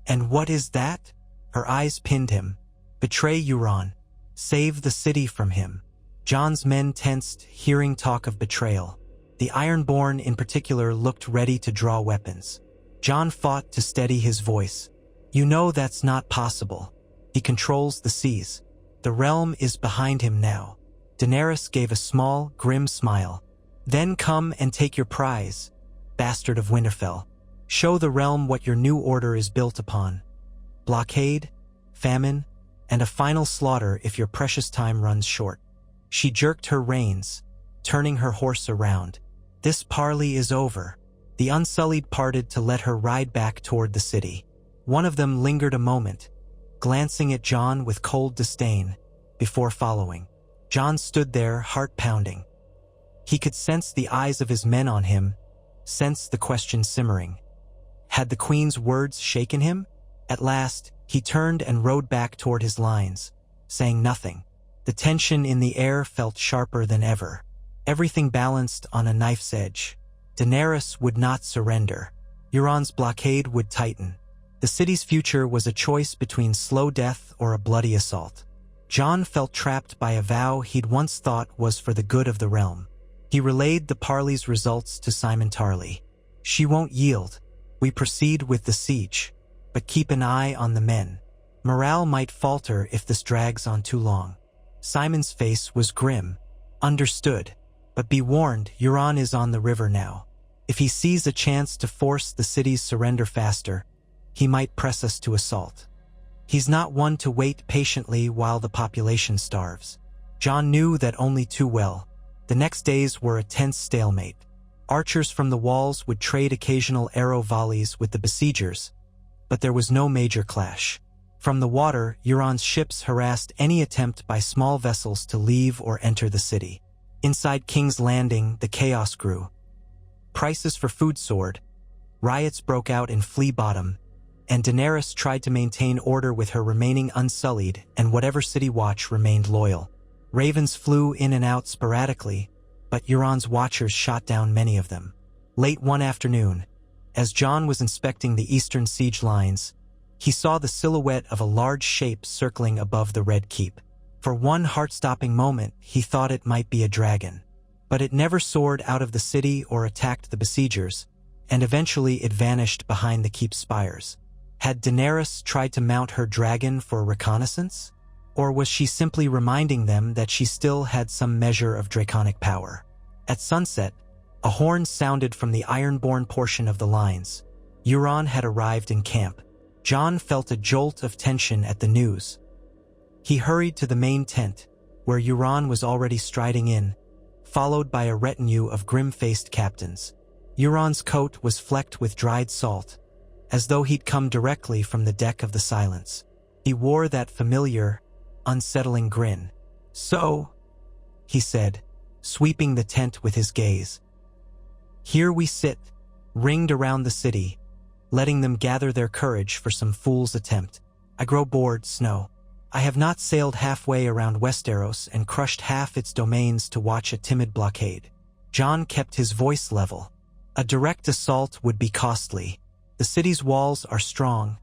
[SPEAKER 1] And what is that? Her eyes pinned him. Betray Euron. Save the city from him. Jon's men tensed, hearing talk of betrayal. The Ironborn in particular looked ready to draw weapons. Jon fought to steady his voice. You know that's not possible. He controls the seas. The realm is behind him now. Daenerys gave a small, grim smile. Then come and take your prize, bastard of Winterfell. Show the realm what your new order is built upon. Blockade, famine, and a final slaughter if your precious time runs short. She jerked her reins, turning her horse around. This parley is over. The Unsullied parted to let her ride back toward the city. One of them lingered a moment, glancing at Jon with cold disdain, before following. Jon stood there, heart pounding. He could sense the eyes of his men on him, sense the question simmering. Had the Queen's words shaken him? At last, he turned and rode back toward his lines, saying nothing. The tension in the air felt sharper than ever. Everything balanced on a knife's edge. Daenerys would not surrender. Euron's blockade would tighten. The city's future was a choice between slow death or a bloody assault. Jon felt trapped by a vow he'd once thought was for the good of the realm. He relayed the parley's results to Simon Tarly. She won't yield. We proceed with the siege, but keep an eye on the men. Morale might falter if this drags on too long. Simon's face was grim. Understood. But be warned, Euron is on the river now. If he sees a chance to force the city's surrender faster, he might press us to assault. He's not one to wait patiently while the population starves. Jon knew that only too well. The next days were a tense stalemate. Archers from the walls would trade occasional arrow volleys with the besiegers, but there was no major clash. From the water, Euron's ships harassed any attempt by small vessels to leave or enter the city. Inside King's Landing, the chaos grew. Prices for food soared. Riots broke out in Flea Bottom, and Daenerys tried to maintain order with her remaining Unsullied, and whatever city watch remained loyal. Ravens flew in and out sporadically, but Euron's watchers shot down many of them. Late one afternoon, as Jon was inspecting the eastern siege lines, he saw the silhouette of a large shape circling above the Red Keep. For one heart-stopping moment, he thought it might be a dragon. But it never soared out of the city or attacked the besiegers, and eventually it vanished behind the keep's spires. Had Daenerys tried to mount her dragon for reconnaissance? Or was she simply reminding them that she still had some measure of draconic power? At sunset, a horn sounded from the Ironborn portion of the lines. Euron had arrived in camp. Jon felt a jolt of tension at the news. He hurried to the main tent, where Euron was already striding in, followed by a retinue of grim-faced captains. Euron's coat was flecked with dried salt, as though he'd come directly from the deck of the Silence. He wore that familiar, unsettling grin. "So," he said, sweeping the tent with his gaze. "Here we sit, ringed around the city, letting them gather their courage for some fool's attempt. I grow bored, Snow. I have not sailed halfway around Westeros and crushed half its domains to watch a timid blockade." Jon kept his voice level. A direct assault would be costly. The city's walls are strong,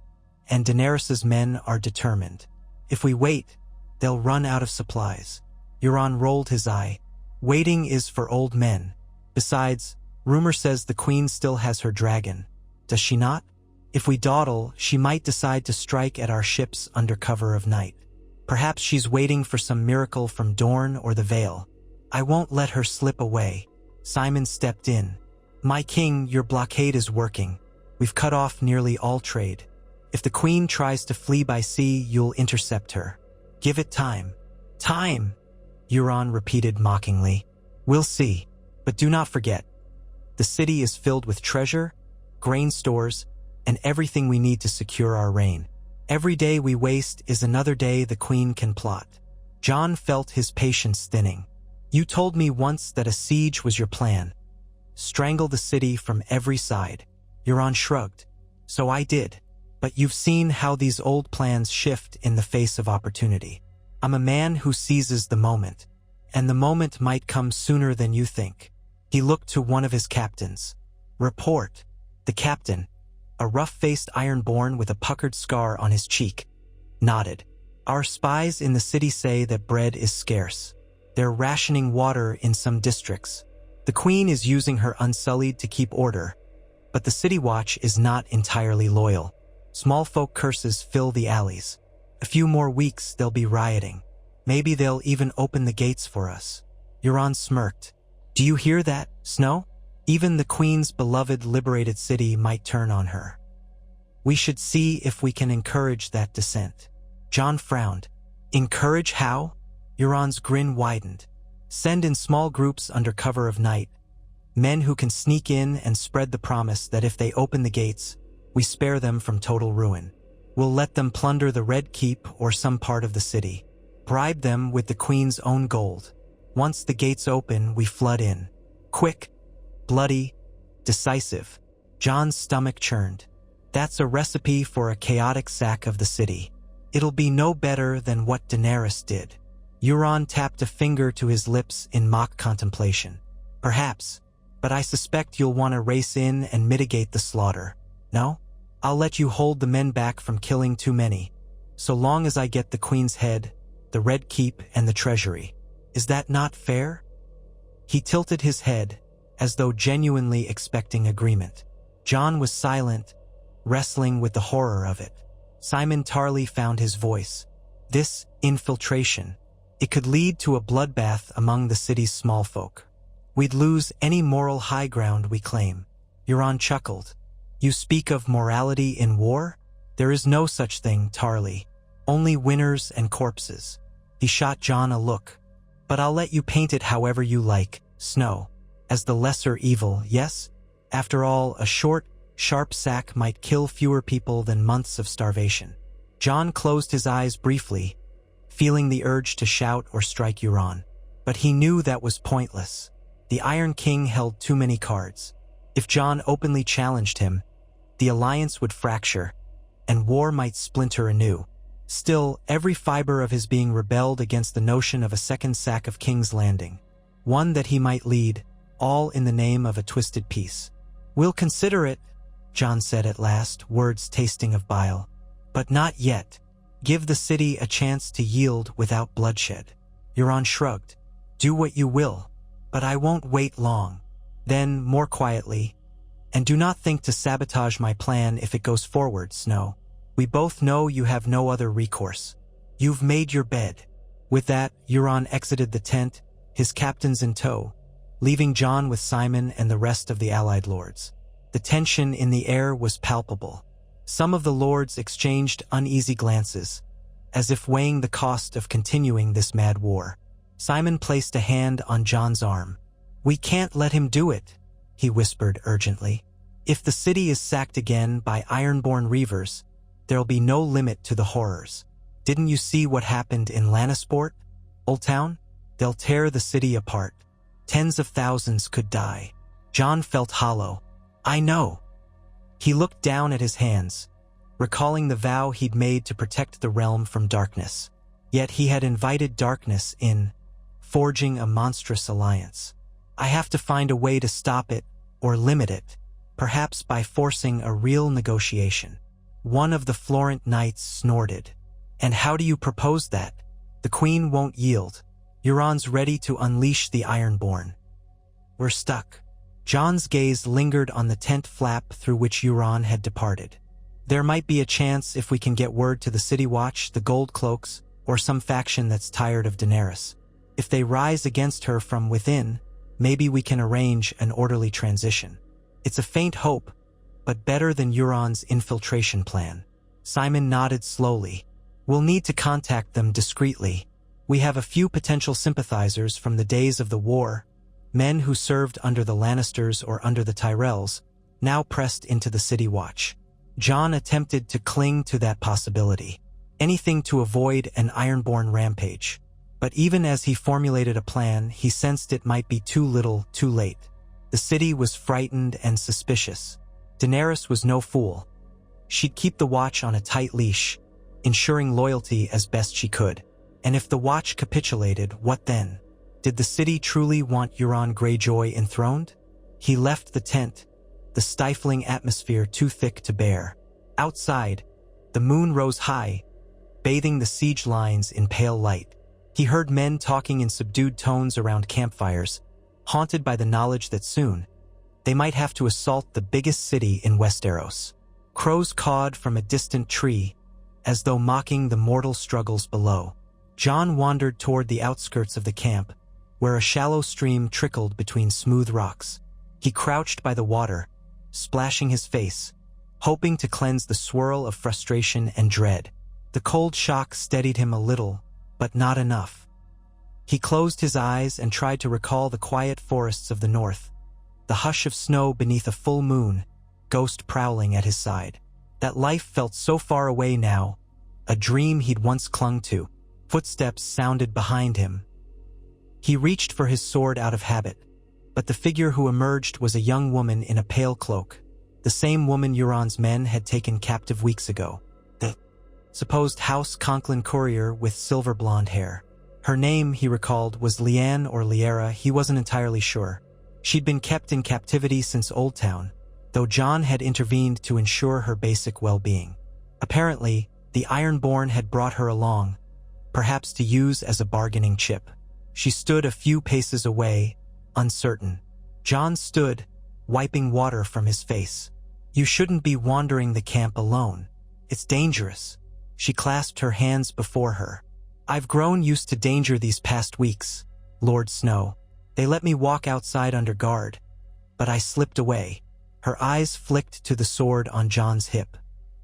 [SPEAKER 1] and Daenerys's men are determined. If we wait, they'll run out of supplies. Euron rolled his eye. Waiting is for old men. Besides, rumor says the Queen still has her dragon. Does she not? If we dawdle, she might decide to strike at our ships under cover of night. Perhaps she's waiting for some miracle from Dorne or the Vale. I won't let her slip away. Simon stepped in. "My king, your blockade is working. We've cut off nearly all trade. If the Queen tries to flee by sea, you'll intercept her. Give it time." "Time," Euron repeated mockingly. "We'll see. But do not forget, the city is filled with treasure, grain stores, and everything we need to secure our reign. Every day we waste is another day the Queen can plot." Jon felt his patience thinning. "You told me once that a siege was your plan. Strangle the city from every side." Euron shrugged. "So I did. But you've seen how these old plans shift in the face of opportunity. I'm a man who seizes the moment, and the moment might come sooner than you think." He looked to one of his captains. "Report." The captain, A rough-faced Ironborn with a puckered scar on his cheek nodded. Our spies in the city say that bread is scarce. They're rationing water in some districts. The Queen is using her Unsullied to keep order, but the City Watch is not entirely loyal. Small folk curses fill the alleys. A few more weeks they'll be rioting. Maybe they'll even open the gates for us. Euron smirked. Do you hear that, Snow? Even the Queen's beloved liberated city might turn on her. We should see if we can encourage that dissent. Jon frowned. Encourage how? Euron's grin widened. Send in small groups under cover of night. Men who can sneak in and spread the promise that if they open the gates, we spare them from total ruin. We'll let them plunder the Red Keep or some part of the city. Bribe them with the Queen's own gold. Once the gates open, we flood in. Quick, bloody, decisive. Jon's stomach churned. That's a recipe for a chaotic sack of the city. It'll be no better than what Daenerys did. Euron tapped a finger to his lips in mock contemplation. Perhaps, but I suspect you'll want to race in and mitigate the slaughter. No? I'll let you hold the men back from killing too many, so long as I get the Queen's head, the Red Keep, and the treasury. Is that not fair? He tilted his head, as though genuinely expecting agreement. Jon was silent, wrestling with the horror of it. Simon Tarly found his voice. This infiltration, it could lead to a bloodbath among the city's small folk. We'd lose any moral high ground we claim. Euron chuckled. You speak of morality in war? There is no such thing, Tarly. Only winners and corpses. He shot Jon a look. But I'll let you paint it however you like, Snow. As the lesser evil, yes? After all, a short, sharp sack might kill fewer people than months of starvation. Jon closed his eyes briefly, feeling the urge to shout or strike Euron. But he knew that was pointless. The Iron King held too many cards. If Jon openly challenged him, the alliance would fracture, and war might splinter anew. Still, every fiber of his being rebelled against the notion of a second sack of King's Landing, one that he might lead, all in the name of a twisted peace. We'll consider it, Jon said at last, words tasting of bile. But not yet. Give the city a chance to yield without bloodshed. Euron shrugged. Do what you will, but I won't wait long. Then, more quietly, and do not think to sabotage my plan if it goes forward, Snow. We both know you have no other recourse. You've made your bed. With that, Euron exited the tent, his captains in tow, leaving Jon with Simon and the rest of the allied lords. The tension in the air was palpable. Some of the lords exchanged uneasy glances, as if weighing the cost of continuing this mad war. Simon placed a hand on Jon's arm. We can't let him do it, he whispered urgently. If the city is sacked again by Ironborn Reavers, there'll be no limit to the horrors. Didn't you see what happened in Lannisport, Old Town? They'll tear the city apart. Tens of thousands could die. Jon felt hollow. I know. He looked down at his hands, recalling the vow he'd made to protect the realm from darkness. Yet he had invited darkness in, forging a monstrous alliance. I have to find a way to stop it or limit it, perhaps by forcing a real negotiation. One of the Florent knights snorted. And how do you propose that? The Queen won't yield. Euron's ready to unleash the Ironborn. We're stuck. Jon's gaze lingered on the tent flap through which Euron had departed. There might be a chance if we can get word to the City Watch, the Gold Cloaks, or some faction that's tired of Daenerys. If they rise against her from within, maybe we can arrange an orderly transition. It's a faint hope, but better than Euron's infiltration plan. Simon nodded slowly. We'll need to contact them discreetly. We have a few potential sympathizers from the days of the war, men who served under the Lannisters or under the Tyrells, now pressed into the City Watch. Jon attempted to cling to that possibility, anything to avoid an Ironborn rampage. But even as he formulated a plan, he sensed it might be too little, too late. The city was frightened and suspicious. Daenerys was no fool. She'd keep the Watch on a tight leash, ensuring loyalty as best she could. And if the Watch capitulated, what then? Did the city truly want Euron Greyjoy enthroned? He left the tent, the stifling atmosphere too thick to bear. Outside, the moon rose high, bathing the siege lines in pale light. He heard men talking in subdued tones around campfires, haunted by the knowledge that soon they might have to assault the biggest city in Westeros. Crows cawed from a distant tree, as though mocking the mortal struggles below. Jon wandered toward the outskirts of the camp, where a shallow stream trickled between smooth rocks. He crouched by the water, splashing his face, hoping to cleanse the swirl of frustration and dread. The cold shock steadied him a little, but not enough. He closed his eyes and tried to recall the quiet forests of the north, the hush of snow beneath a full moon, ghost prowling at his side. That life felt so far away now, a dream he'd once clung to. Footsteps sounded behind him. He reached for his sword out of habit, but the figure who emerged was a young woman in a pale cloak, the same woman Euron's men had taken captive weeks ago. The supposed House Conklin courier with silver blonde hair. Her name, he recalled, was Lyanne or Liera, he wasn't entirely sure. She'd been kept in captivity since Old Town, though Jon had intervened to ensure her basic well-being. Apparently, the Ironborn had brought her along, perhaps to use as a bargaining chip. She stood a few paces away, uncertain. Jon stood, wiping water from his face. "You shouldn't be wandering the camp alone. It's dangerous." She clasped her hands before her. "I've grown used to danger these past weeks, Lord Snow. They let me walk outside under guard, but I slipped away." Her eyes flicked to the sword on Jon's hip.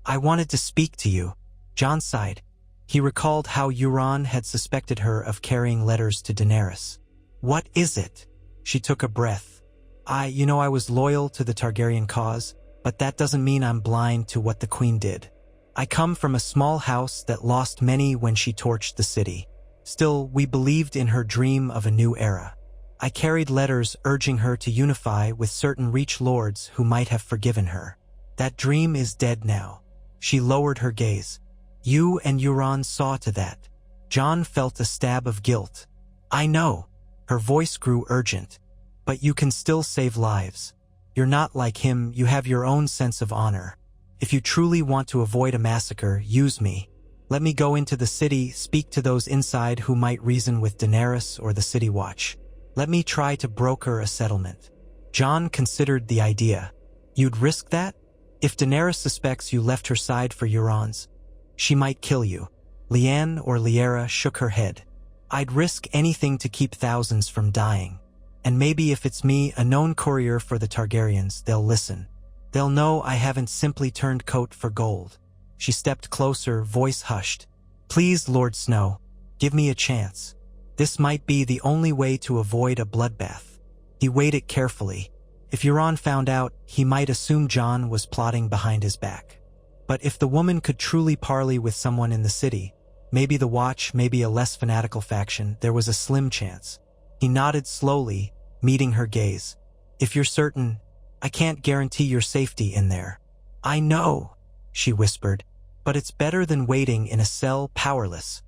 [SPEAKER 1] "I wanted to speak to you." Jon sighed. He recalled how Euron had suspected her of carrying letters to Daenerys. "What is it?" She took a breath. I was loyal to the Targaryen cause, but that doesn't mean I'm blind to what the Queen did. I come from a small house that lost many when she torched the city. Still, we believed in her dream of a new era. I carried letters urging her to unify with certain Reach lords who might have forgiven her. That dream is dead now. She lowered her gaze. You and Euron saw to that. Jon felt a stab of guilt. "I know." Her voice grew urgent. "But you can still save lives. You're not like him, you have your own sense of honor. If you truly want to avoid a massacre, use me. Let me go into the city, speak to those inside who might reason with Daenerys or the City Watch. Let me try to broker a settlement." Jon considered the idea. "You'd risk that? If Daenerys suspects you left her side for Euron's, she might kill you." Lyanne or Liera shook her head. "I'd risk anything to keep thousands from dying. And maybe if it's me, a known courier for the Targaryens, they'll listen. They'll know I haven't simply turned coat for gold." She stepped closer, voice hushed. "Please, Lord Snow, give me a chance. This might be the only way to avoid a bloodbath." He weighed it carefully. If Euron found out, he might assume Jon was plotting behind his back. But if the woman could truly parley with someone in the city, maybe the Watch, maybe a less fanatical faction, there was a slim chance. He nodded slowly, meeting her gaze. "If you're certain, I can't guarantee your safety in there." "I know," she whispered, "but it's better than waiting in a cell powerless,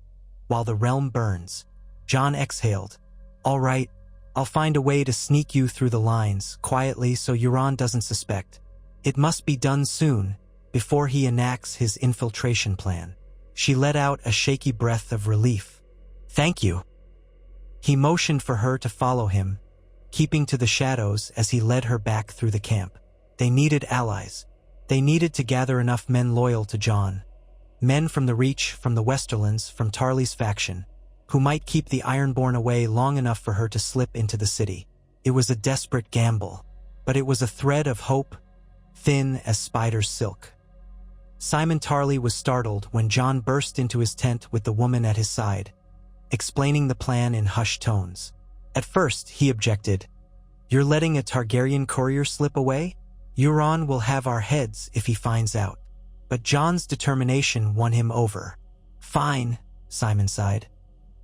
[SPEAKER 1] while the realm burns." Jon exhaled. "All right, I'll find a way to sneak you through the lines, quietly so Euron doesn't suspect. It must be done soon, before he enacts his infiltration plan." She let out a shaky breath of relief. "Thank you." He motioned for her to follow him, keeping to the shadows as he led her back through the camp. They needed allies. They needed to gather enough men loyal to Jon. Men from the Reach, from the Westerlands, from Tarly's faction, who might keep the Ironborn away long enough for her to slip into the city. It was a desperate gamble, but it was a thread of hope, thin as spider's silk. Simon Tarly was startled when Jon burst into his tent with the woman at his side, explaining the plan in hushed tones. At first, he objected. "You're letting a Targaryen courier slip away? Euron will have our heads if he finds out." But Jon's determination won him over. "Fine," Simon sighed.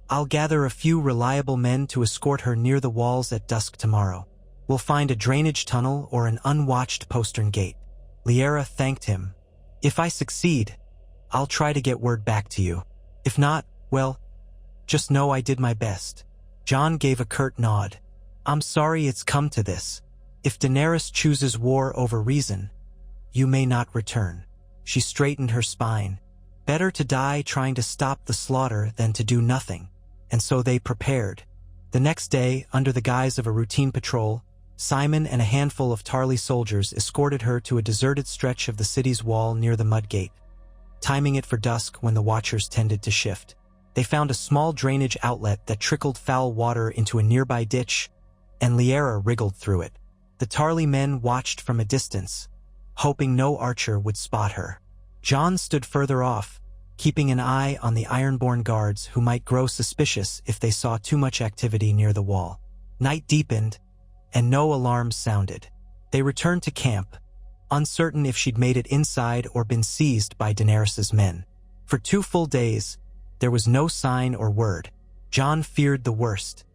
[SPEAKER 1] "I'll gather a few reliable men to escort her near the walls at dusk tomorrow. We'll find a drainage tunnel or an unwatched postern gate." Liera thanked him. "If I succeed, I'll try to get word back to you. If not, well, just know I did my best." Jon gave a curt nod. "I'm sorry it's come to this." If Daenerys chooses war over reason, you may not return. She straightened her spine. Better to die trying to stop the slaughter than to do nothing. And so they prepared. The next day, under the guise of a routine patrol, Simon and a handful of Tarly soldiers escorted her to a deserted stretch of the city's wall near the mud gate. Timing it for dusk when the watchers tended to shift, they found a small drainage outlet that trickled foul water into a nearby ditch, and Lyanna wriggled through it. The Tarly men watched from a distance, hoping no archer would spot her. Jon stood further off, keeping an eye on the Ironborn guards who might grow suspicious if they saw too much activity near the wall. Night deepened, and no alarms sounded. They returned to camp, uncertain if she'd made it inside or been seized by Daenerys's men. For 2 full days, there was no sign or word. Jon feared the worst.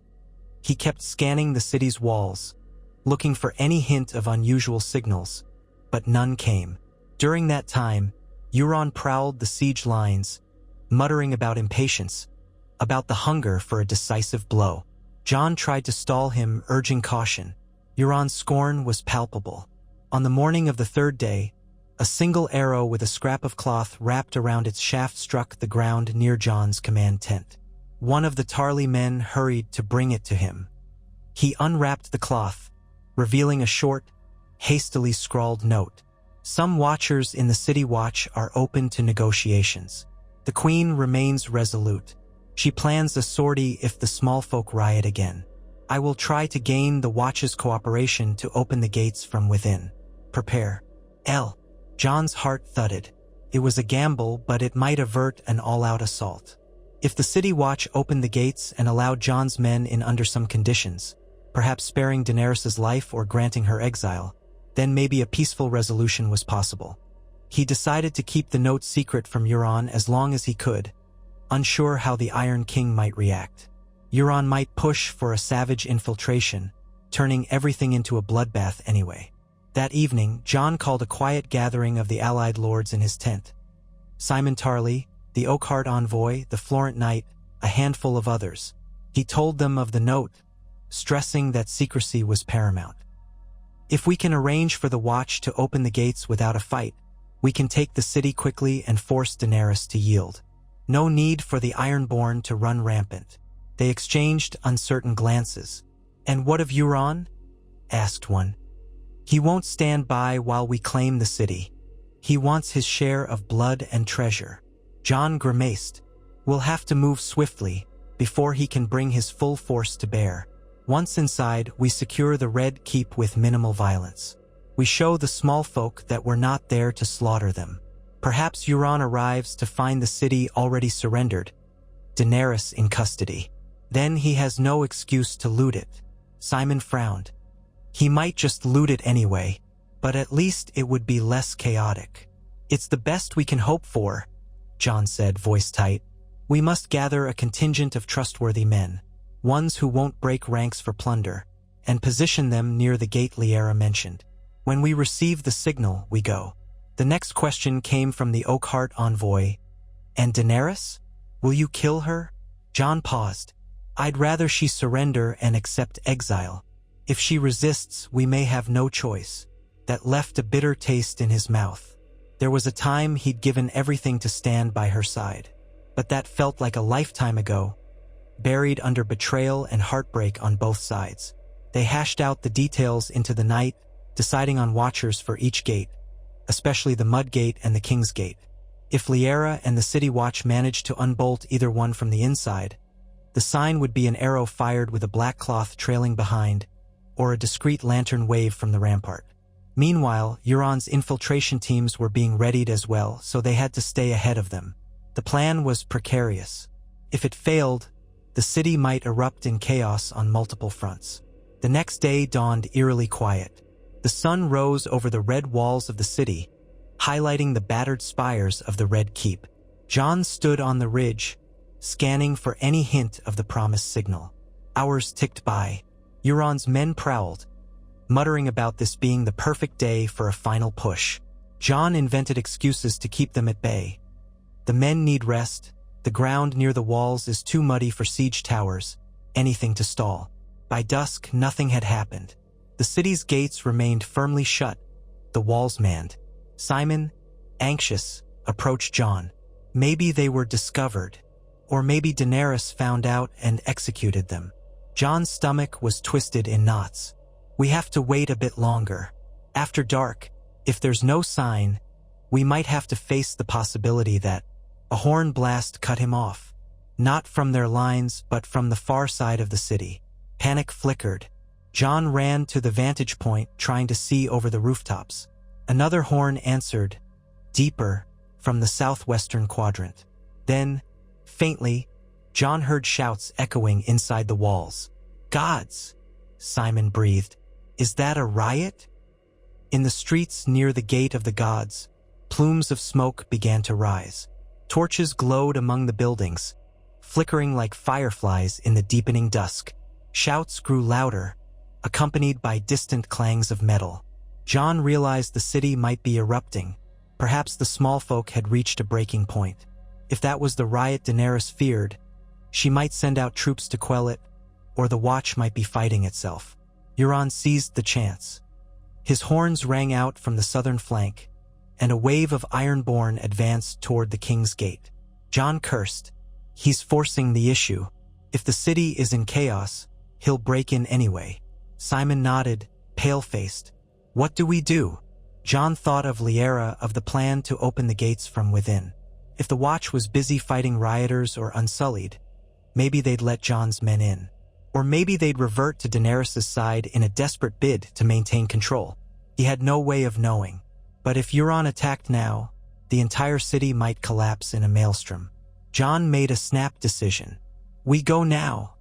[SPEAKER 1] He kept scanning the city's walls, looking for any hint of unusual signals, but none came. During that time, Euron prowled the siege lines, muttering about impatience, about the hunger for a decisive blow. Jon tried to stall him, urging caution. Euron's scorn was palpable. On the morning of the 3rd day, a single arrow with a scrap of cloth wrapped around its shaft struck the ground near Jon's command tent. One of the Tarly men hurried to bring it to him. He unwrapped the cloth, revealing a short, hastily scrawled note. Some watchers in the City Watch are open to negotiations. The Queen remains resolute. She plans a sortie if the small folk riot again. I will try to gain the Watch's cooperation to open the gates from within. Prepare. L. Jon's heart thudded. It was a gamble, but it might avert an all-out assault. If the City Watch opened the gates and allowed Jon's men in under some conditions, perhaps sparing Daenerys' life or granting her exile, then maybe a peaceful resolution was possible. He decided to keep the note secret from Euron as long as he could, unsure how the Iron King might react. Euron might push for a savage infiltration, turning everything into a bloodbath anyway. That evening, Jon called a quiet gathering of the allied lords in his tent. Simon Tarly, the Oakheart envoy, the Florent Knight, a handful of others. He told them of the note, stressing that secrecy was paramount. If we can arrange for the Watch to open the gates without a fight, we can take the city quickly and force Daenerys to yield. No need for the Ironborn to run rampant. They exchanged uncertain glances. And what of Euron? Asked one. He won't stand by while we claim the city. He wants his share of blood and treasure. Jon grimaced. We'll have to move swiftly before he can bring his full force to bear. Once inside, we secure the Red Keep with minimal violence. We show the small folk that we're not there to slaughter them. Perhaps Euron arrives to find the city already surrendered, Daenerys in custody. Then he has no excuse to loot it. Simon frowned. He might just loot it anyway, but at least it would be less chaotic. It's the best we can hope for, Jon said, voice tight. We must gather a contingent of trustworthy men, ones who won't break ranks for plunder, and position them near the gate Lyanna mentioned. When we receive the signal, we go. The next question came from the Oakheart envoy. And Daenerys? Will you kill her? Jon paused. I'd rather she surrender and accept exile. If she resists, we may have no choice. That left a bitter taste in his mouth. There was a time he'd given everything to stand by her side. But that felt like a lifetime ago, buried under betrayal and heartbreak on both sides. They hashed out the details into the night, deciding on watchers for each gate, especially the Mud Gate and the King's Gate. If Lyanna and the City Watch managed to unbolt either one from the inside, the sign would be an arrow fired with a black cloth trailing behind, or a discreet lantern wave from the rampart. Meanwhile, Euron's infiltration teams were being readied as well, so they had to stay ahead of them. The plan was precarious. If it failed, the city might erupt in chaos on multiple fronts. The next day dawned eerily quiet. The sun rose over the red walls of the city, highlighting the battered spires of the Red Keep. Jon stood on the ridge, scanning for any hint of the promised signal. Hours ticked by. Euron's men prowled, muttering about this being the perfect day for a final push. Jon invented excuses to keep them at bay. The men need rest. The ground near the walls is too muddy for siege towers. Anything to stall. By dusk, nothing had happened. The city's gates remained firmly shut, the walls manned. Simon, anxious, approached Jon. Maybe they were discovered, or maybe Daenerys found out and executed them. Jon's stomach was twisted in knots. We have to wait a bit longer. After dark, if there's no sign, we might have to face the possibility that a horn blast cut him off. Not from their lines, but from the far side of the city. Panic flickered. Jon ran to the vantage point, trying to see over the rooftops. Another horn answered, deeper, from the southwestern quadrant. Then, faintly, Jon heard shouts echoing inside the walls. "Gods!" Simon breathed. "Is that a riot?" In the streets near the Gate of the Gods, plumes of smoke began to rise. Torches glowed among the buildings, flickering like fireflies in the deepening dusk. Shouts grew louder, accompanied by distant clangs of metal. Jon realized the city might be erupting. Perhaps the small folk had reached a breaking point. If that was the riot Daenerys feared, she might send out troops to quell it, or the Watch might be fighting itself. Euron seized the chance. His horns rang out from the southern flank, and a wave of Ironborn advanced toward the King's Gate. Jon cursed. He's forcing the issue. If the city is in chaos, he'll break in anyway. Simon nodded, pale-faced. What do we do? Jon thought of Lyanna, of the plan to open the gates from within. If the Watch was busy fighting rioters or Unsullied, maybe they'd let Jon's men in. Or maybe they'd revert to Daenerys' side in a desperate bid to maintain control. He had no way of knowing. But if Euron attacked now, the entire city might collapse in a maelstrom. Jon made a snap decision. "We go now,"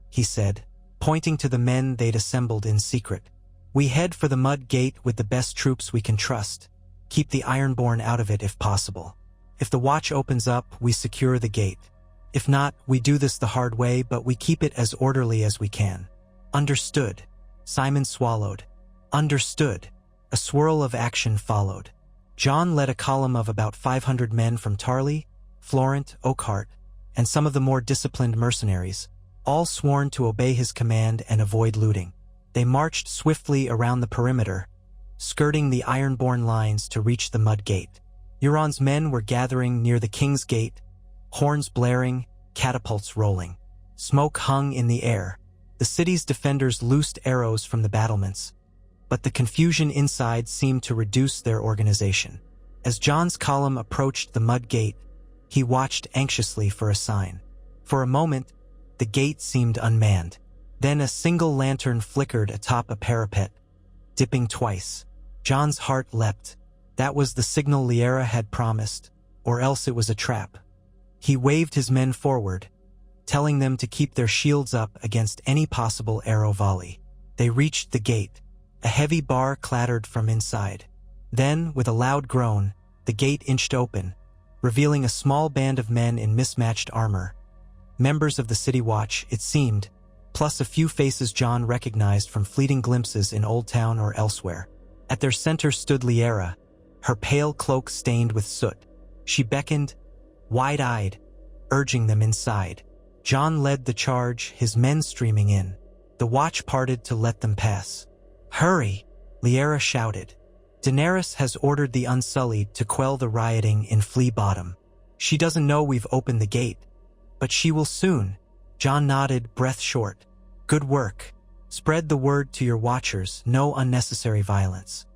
[SPEAKER 1] he said, pointing to the men they'd assembled in secret. "We head for the Mud Gate with the best troops we can trust. Keep the Ironborn out of it if possible. If the Watch opens up, we secure the gate. If not, we do this the hard way, but we keep it as orderly as we can." "Understood." Simon swallowed. "Understood." A swirl of action followed. Jon led a column of about 500 men from Tarly, Florent, Oakhart, and some of the more disciplined mercenaries, all sworn to obey his command and avoid looting. They marched swiftly around the perimeter, skirting the Ironborn lines to reach the Mud Gate. Euron's men were gathering near the King's Gate, horns blaring, catapults rolling. Smoke hung in the air. The city's defenders loosed arrows from the battlements, but the confusion inside seemed to reduce their organization. As Jon's column approached the Mud Gate, he watched anxiously for a sign. For a moment, the gate seemed unmanned. Then a single lantern flickered atop a parapet, dipping twice. Jon's heart leapt. That was the signal Lyanna had promised, or else it was a trap. He waved his men forward, telling them to keep their shields up against any possible arrow volley. They reached the gate. A heavy bar clattered from inside. Then, with a loud groan, the gate inched open, revealing a small band of men in mismatched armor. Members of the City Watch, it seemed, plus a few faces Jon recognized from fleeting glimpses in Old Town or elsewhere. At their center stood Lyanna, her pale cloak stained with soot. She beckoned, wide-eyed, urging them inside. Jon led the charge, his men streaming in. The Watch parted to let them pass. "Hurry!" Lyanna shouted. "Daenerys has ordered the Unsullied to quell the rioting in Flea Bottom. She doesn't know we've opened the gate, but she will soon." Jon nodded, breath short. "Good work. Spread the word to your watchers, no unnecessary violence.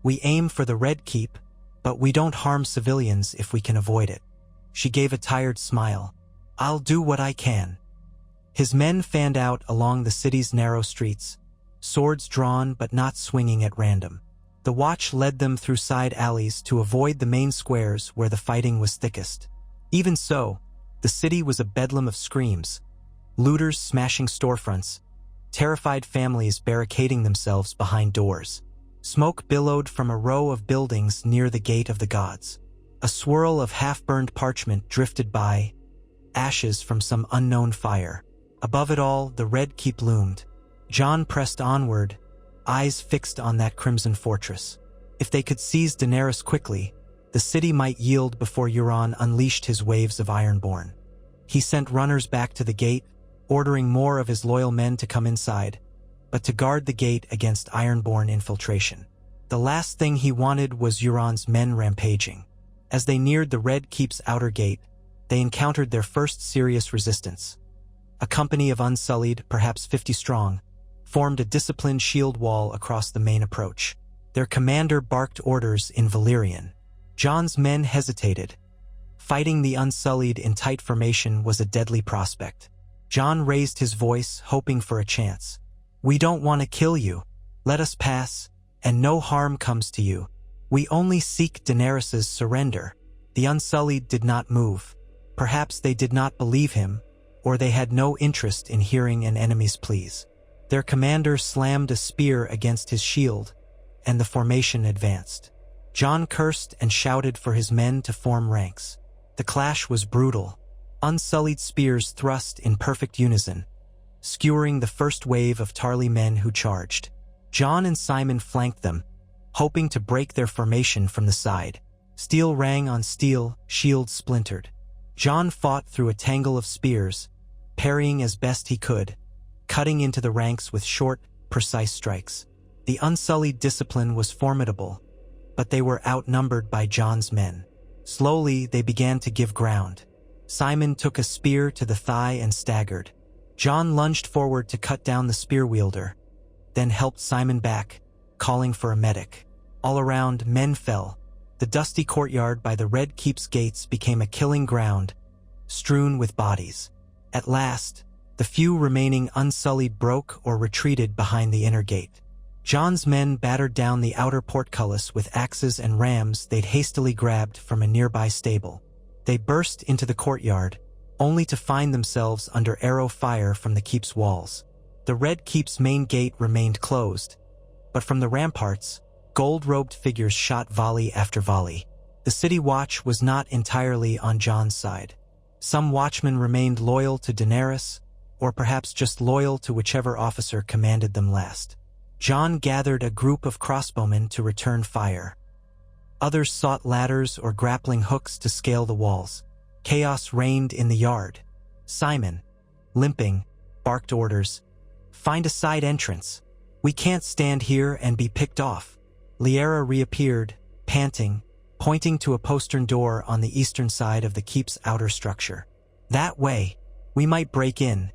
[SPEAKER 1] We aim for the Red Keep, but we don't harm civilians if we can avoid it." She gave a tired smile. "I'll do what I can." His men fanned out along the city's narrow streets, swords drawn but not swinging at random. The Watch led them through side alleys to avoid the main squares where the fighting was thickest. Even so, the city was a bedlam of screams, looters smashing storefronts, terrified families barricading themselves behind doors. Smoke billowed from a row of buildings near the Gate of the Gods. A swirl of half-burned parchment drifted by, ashes from some unknown fire. Above it all, the Red Keep loomed. Jon pressed onward, eyes fixed on that crimson fortress. If they could seize Daenerys quickly, the city might yield before Euron unleashed his waves of Ironborn. He sent runners back to the gate, ordering more of his loyal men to come inside. but to guard the gate against Ironborn infiltration. The last thing he wanted was Euron's men rampaging. As they neared the Red Keep's outer gate, they encountered their first serious resistance. A company of Unsullied, perhaps 50 strong, formed a disciplined shield wall across the main approach. Their commander barked orders in Valyrian. Jon's men hesitated. Fighting the Unsullied in tight formation was a deadly prospect. Jon raised his voice, hoping for a chance. "We don't want to kill you. Let us pass, and no harm comes to you. We only seek Daenerys's surrender." The Unsullied did not move. Perhaps they did not believe him, or they had no interest in hearing an enemy's pleas. Their commander slammed a spear against his shield, and the formation advanced. Jon cursed and shouted for his men to form ranks. The clash was brutal. Unsullied spears thrust in perfect unison, skewering the first wave of Tarly men who charged. Jon and Simon flanked them, hoping to break their formation from the side. Steel rang on steel, shields splintered. Jon fought through a tangle of spears, parrying as best he could, cutting into the ranks with short, precise strikes. The Unsullied discipline was formidable, but they were outnumbered by Jon's men. Slowly, they began to give ground. Simon took a spear to the thigh and staggered. Jon lunged forward to cut down the spear wielder, then helped Simon back, calling for a medic. All around, men fell. The dusty courtyard by the Red Keep's gates became a killing ground, strewn with bodies. At last, the few remaining Unsullied broke or retreated behind the inner gate. Jon's men battered down the outer portcullis with axes and rams they'd hastily grabbed from a nearby stable. They burst into the courtyard, only to find themselves under arrow fire from the keep's walls. The Red Keep's main gate remained closed, but from the ramparts, gold-robed figures shot volley after volley. The city watch was not entirely on Jon's side. Some watchmen remained loyal to Daenerys, or perhaps just loyal to whichever officer commanded them last. Jon gathered a group of crossbowmen to return fire. Others sought ladders or grappling hooks to scale the walls. Chaos reigned in the yard. Simon, limping, barked orders. "Find a side entrance. We can't stand here and be picked off." Lyanna reappeared, panting, pointing to a postern door on the eastern side of the keep's outer structure. "That way. We might break in.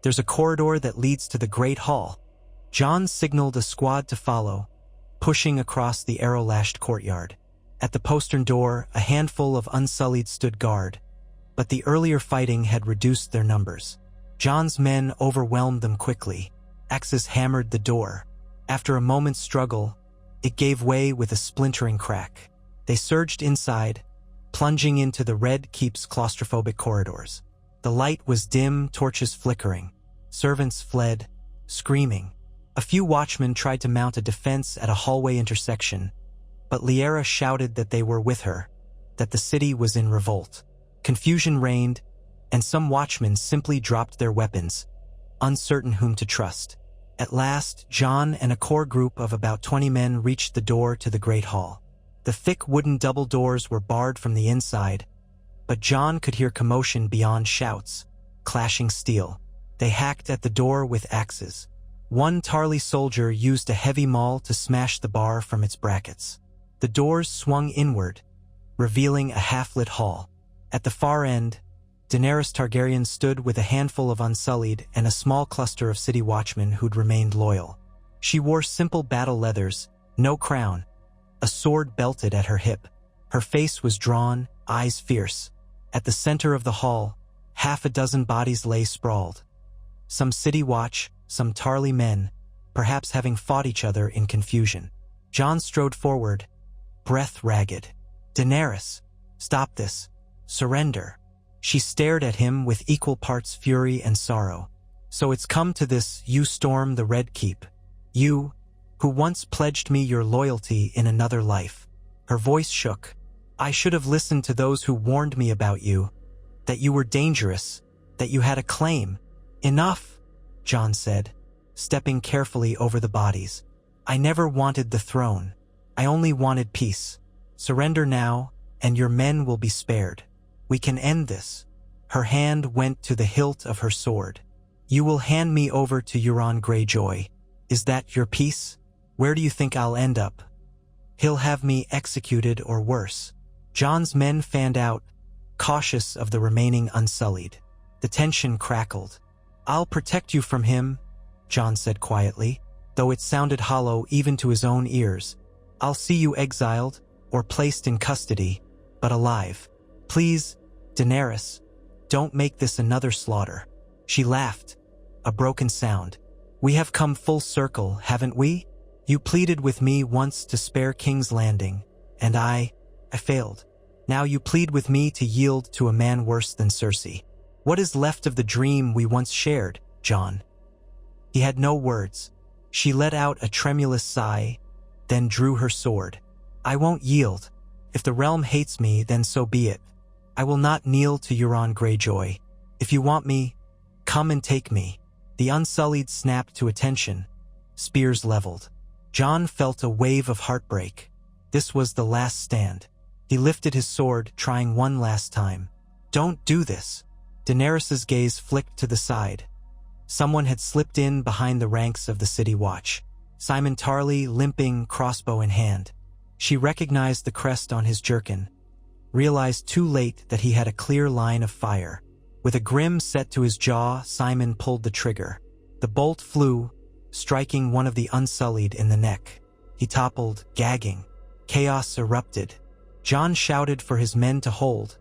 [SPEAKER 1] There's a corridor that leads to the Great Hall." Jon signaled a squad to follow, pushing across the arrow-lashed courtyard. At the postern door, a handful of Unsullied stood guard, but the earlier fighting had reduced their numbers. Jon's men overwhelmed them quickly. Axes hammered the door. After a moment's struggle, it gave way with a splintering crack. They surged inside, plunging into the Red Keep's claustrophobic corridors. The light was dim, torches flickering. Servants fled, screaming. A few watchmen tried to mount a defense at a hallway intersection, but Lyanna shouted that they were with her, that the city was in revolt. Confusion reigned, and some watchmen simply dropped their weapons, uncertain whom to trust. At last, Jon and a core group of about 20 men reached the door to the Great Hall. The thick wooden double doors were barred from the inside, but Jon could hear commotion beyond shouts, clashing steel. They hacked at the door with axes. One Tarly soldier used a heavy maul to smash the bar from its brackets. The doors swung inward, revealing a half-lit hall. At the far end, Daenerys Targaryen stood with a handful of Unsullied and a small cluster of city watchmen who'd remained loyal. She wore simple battle leathers, no crown, a sword belted at her hip. Her face was drawn, eyes fierce. At the center of the hall, half a dozen bodies lay sprawled. Some city watch, some Tarly men, perhaps having fought each other in confusion. Jon strode forward, breath ragged. "Daenerys, stop this. Surrender." She stared at him with equal parts fury and sorrow. "So it's come to this, you storm the Red Keep. You, who once pledged me your loyalty in another life." Her voice shook. "I should have listened to those who warned me about you, that you were dangerous, that you had a claim." "Enough," Jon said, stepping carefully over the bodies. "I never wanted the throne. I only wanted peace. Surrender now, and your men will be spared. We can end this." Her hand went to the hilt of her sword. "You will hand me over to Euron Greyjoy, Is that your peace? Where do you think I'll end up? He'll have me executed or worse. Jon's men fanned out, cautious of the remaining unsullied. The tension crackled. I'll protect you from him, Jon said quietly, though it sounded hollow even to his own ears. I'll see you exiled or placed in custody, but alive. Please, Daenerys, don't make this another slaughter. She laughed, a broken sound. We have come full circle, haven't we? You pleaded with me once to spare King's Landing, and I failed. Now you plead with me to yield to a man worse than Cersei. What is left of the dream we once shared, Jon? He had no words. She let out a tremulous sigh, then drew her sword. I won't yield. If the realm hates me, then so be it. I will not kneel to Euron Greyjoy. If you want me, come and take me. The Unsullied snapped to attention, spears leveled. Jon felt a wave of heartbreak. This was the last stand. He lifted his sword, trying one last time. Don't do this. Daenerys's gaze flicked to the side. Someone had slipped in behind the ranks of the City Watch. Simon Tarly, limping, crossbow in hand. She recognized the crest on his jerkin, realized too late that he had a clear line of fire. With a grim set to his jaw, Simon pulled the trigger. The bolt flew, striking one of the Unsullied in the neck. He toppled, gagging. Chaos erupted. Jon shouted for his men to hold,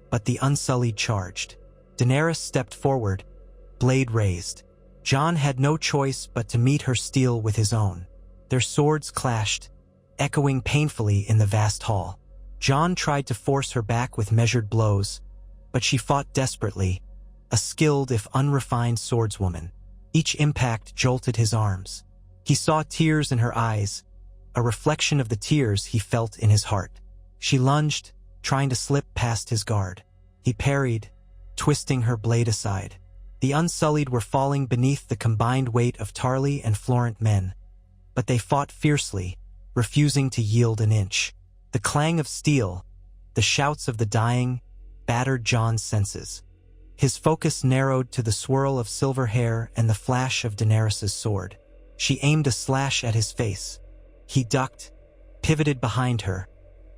[SPEAKER 1] but the Unsullied charged. Daenerys stepped forward, blade raised. Jon had no choice but to meet her steel with his own. Their swords clashed, echoing painfully in the vast hall. Jon tried to force her back with measured blows, but she fought desperately, a skilled if unrefined swordswoman. Each impact jolted his arms. He saw tears in her eyes, a reflection of the tears he felt in his heart. She lunged, trying to slip past his guard. He parried, twisting her blade aside. The Unsullied were falling beneath the combined weight of Tarly and Florent men, but they fought fiercely, refusing to yield an inch. The clang of steel, the shouts of the dying, battered Jon's senses. His focus narrowed to the swirl of silver hair and the flash of Daenerys's sword. She aimed a slash at his face. He ducked, pivoted behind her,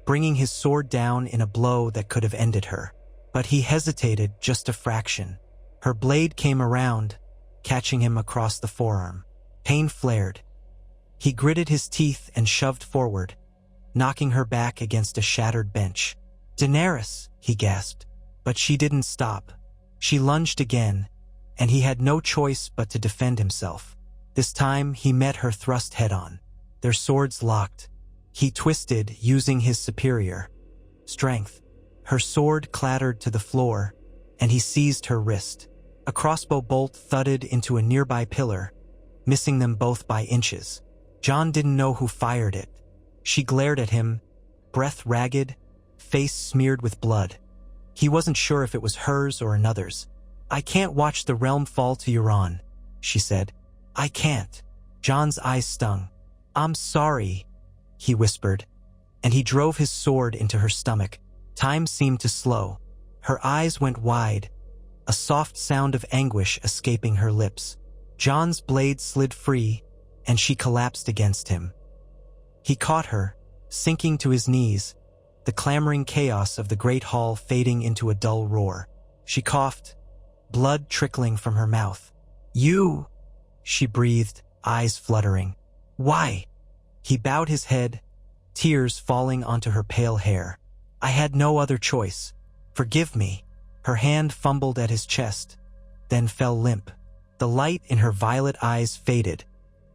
[SPEAKER 1] bringing his sword down in a blow that could have ended her. But he hesitated just a fraction. Her blade came around, catching him across the forearm. Pain flared. He gritted his teeth and shoved forward, knocking her back against a shattered bench. "Daenerys," he gasped. But she didn't stop. She lunged again, and he had no choice but to defend himself. This time he met her thrust head-on. Their swords locked. He twisted, using his superior strength. Her sword clattered to the floor, and he seized her wrist. A crossbow bolt thudded into a nearby pillar, missing them both by inches. Jon didn't know who fired it. She glared at him, breath ragged, face smeared with blood. He wasn't sure if it was hers or another's. "I can't watch the realm fall to Euron," she said. "I can't." Jon's eyes stung. "I'm sorry," he whispered, and he drove his sword into her stomach. Time seemed to slow. Her eyes went wide, a soft sound of anguish escaping her lips. Jon's blade slid free, and she collapsed against him. He caught her, sinking to his knees, the clamoring chaos of the great hall fading into a dull roar. She coughed, blood trickling from her mouth. "You," she breathed, eyes fluttering. "Why?" He bowed his head, tears falling onto her pale hair. "I had no other choice. Forgive me." Her hand fumbled at his chest, then fell limp. The light in her violet eyes faded,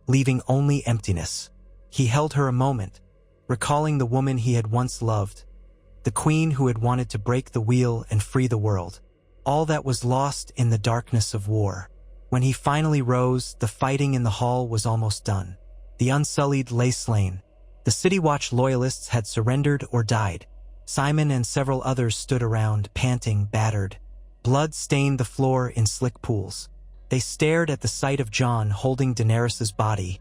[SPEAKER 1] leaving only emptiness. He held her a moment, recalling the woman he had once loved, the queen who had wanted to break the wheel and free the world. All that was lost in the darkness of war. When he finally rose, the fighting in the hall was almost done. The Unsullied lay slain. The City Watch loyalists had surrendered or died. Simon and several others stood around, panting, battered. Blood stained the floor in slick pools. They stared at the sight of Jon holding Daenerys's body,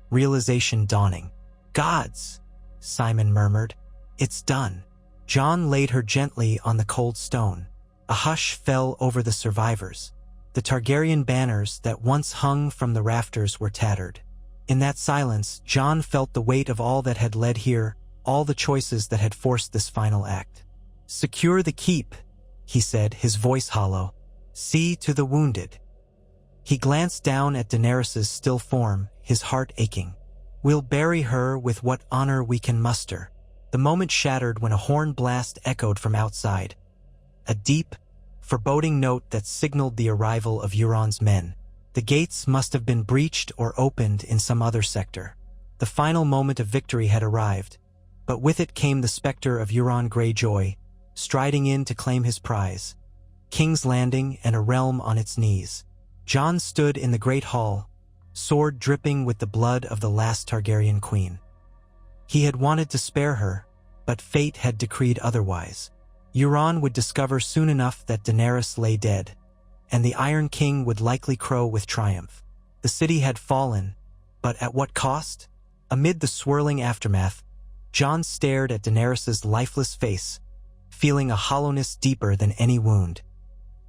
[SPEAKER 1] realization dawning. "Gods," Simon murmured. "It's done." Jon laid her gently on the cold stone. A hush fell over the survivors. The Targaryen banners that once hung from the rafters were tattered. In that silence, Jon felt the weight of all that had led here, all the choices that had forced this final act. "Secure the keep," he said, his voice hollow. "See to the wounded." He glanced down at Daenerys's still form, his heart aching. "We'll bury her with what honor we can muster." The moment shattered when a horn blast echoed from outside. A deep, foreboding note that signaled the arrival of Euron's men. The gates must have been breached or opened in some other sector. The final moment of victory had arrived, but with it came the specter of Euron Greyjoy, striding in to claim his prize. King's Landing and a realm on its knees. Jon stood in the great hall, sword dripping with the blood of the last Targaryen queen. He had wanted to spare her, but fate had decreed otherwise. Euron would discover soon enough that Daenerys lay dead, and the Iron King would likely crow with triumph. The city had fallen, but at what cost? Amid the swirling aftermath, Jon stared at Daenerys's lifeless face, feeling a hollowness deeper than any wound.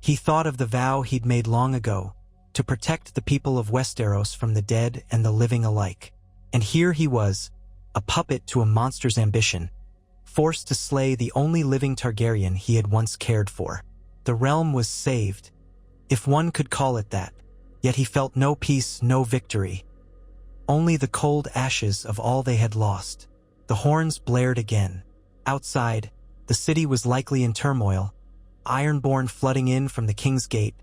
[SPEAKER 1] He thought of the vow he'd made long ago, to protect the people of Westeros from the dead and the living alike. And here he was, a puppet to a monster's ambition, forced to slay the only living Targaryen he had once cared for. The realm was saved, if one could call it that, yet he felt no peace, no victory. Only the cold ashes of all they had lost. The horns blared again. Outside, the city was likely in turmoil, Ironborn flooding in from the King's Gate,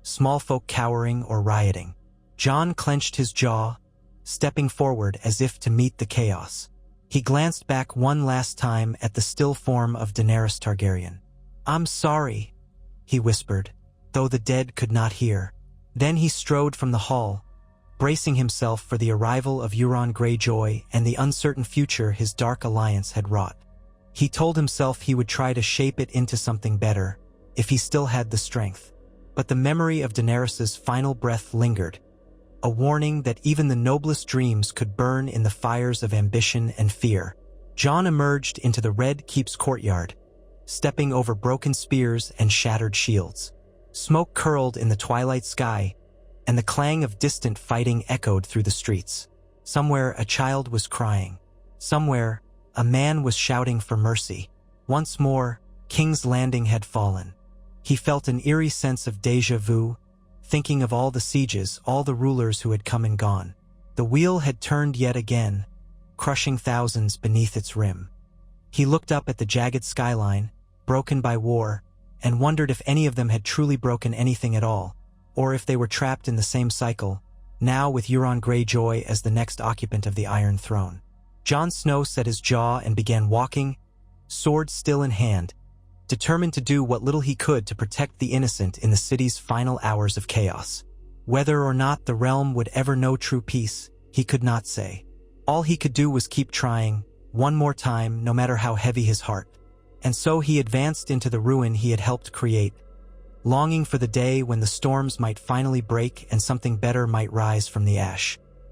[SPEAKER 1] small folk cowering or rioting. Jon clenched his jaw, stepping forward as if to meet the chaos. He glanced back one last time at the still form of Daenerys Targaryen. "I'm sorry," he whispered, though the dead could not hear. Then he strode from the hall, bracing himself for the arrival of Euron Greyjoy and the uncertain future his dark alliance had wrought. He told himself he would try to shape it into something better, if he still had the strength. But the memory of Daenerys's final breath lingered, a warning that even the noblest dreams could burn in the fires of ambition and fear. Jon emerged into the Red Keep's courtyard, stepping over broken spears and shattered shields. Smoke curled in the twilight sky, and the clang of distant fighting echoed through the streets. Somewhere a child was crying. Somewhere a man was shouting for mercy. Once more, King's Landing had fallen. He felt an eerie sense of déjà vu, thinking of all the sieges, all the rulers who had come and gone. The wheel had turned yet again, crushing thousands beneath its rim. He looked up at the jagged skyline, broken by war, and wondered if any of them had truly broken anything at all, or if they were trapped in the same cycle, now with Euron Greyjoy as the next occupant of the Iron Throne. Jon Snow set his jaw and began walking, sword still in hand, determined to do what little he could to protect the innocent in the city's final hours of chaos. Whether or not the realm would ever know true peace, he could not say. All he could do was keep trying, one more time, no matter how heavy his heart. And so he advanced into the ruin he had helped create, longing for the day when the storms might finally break and something better might rise from the ash.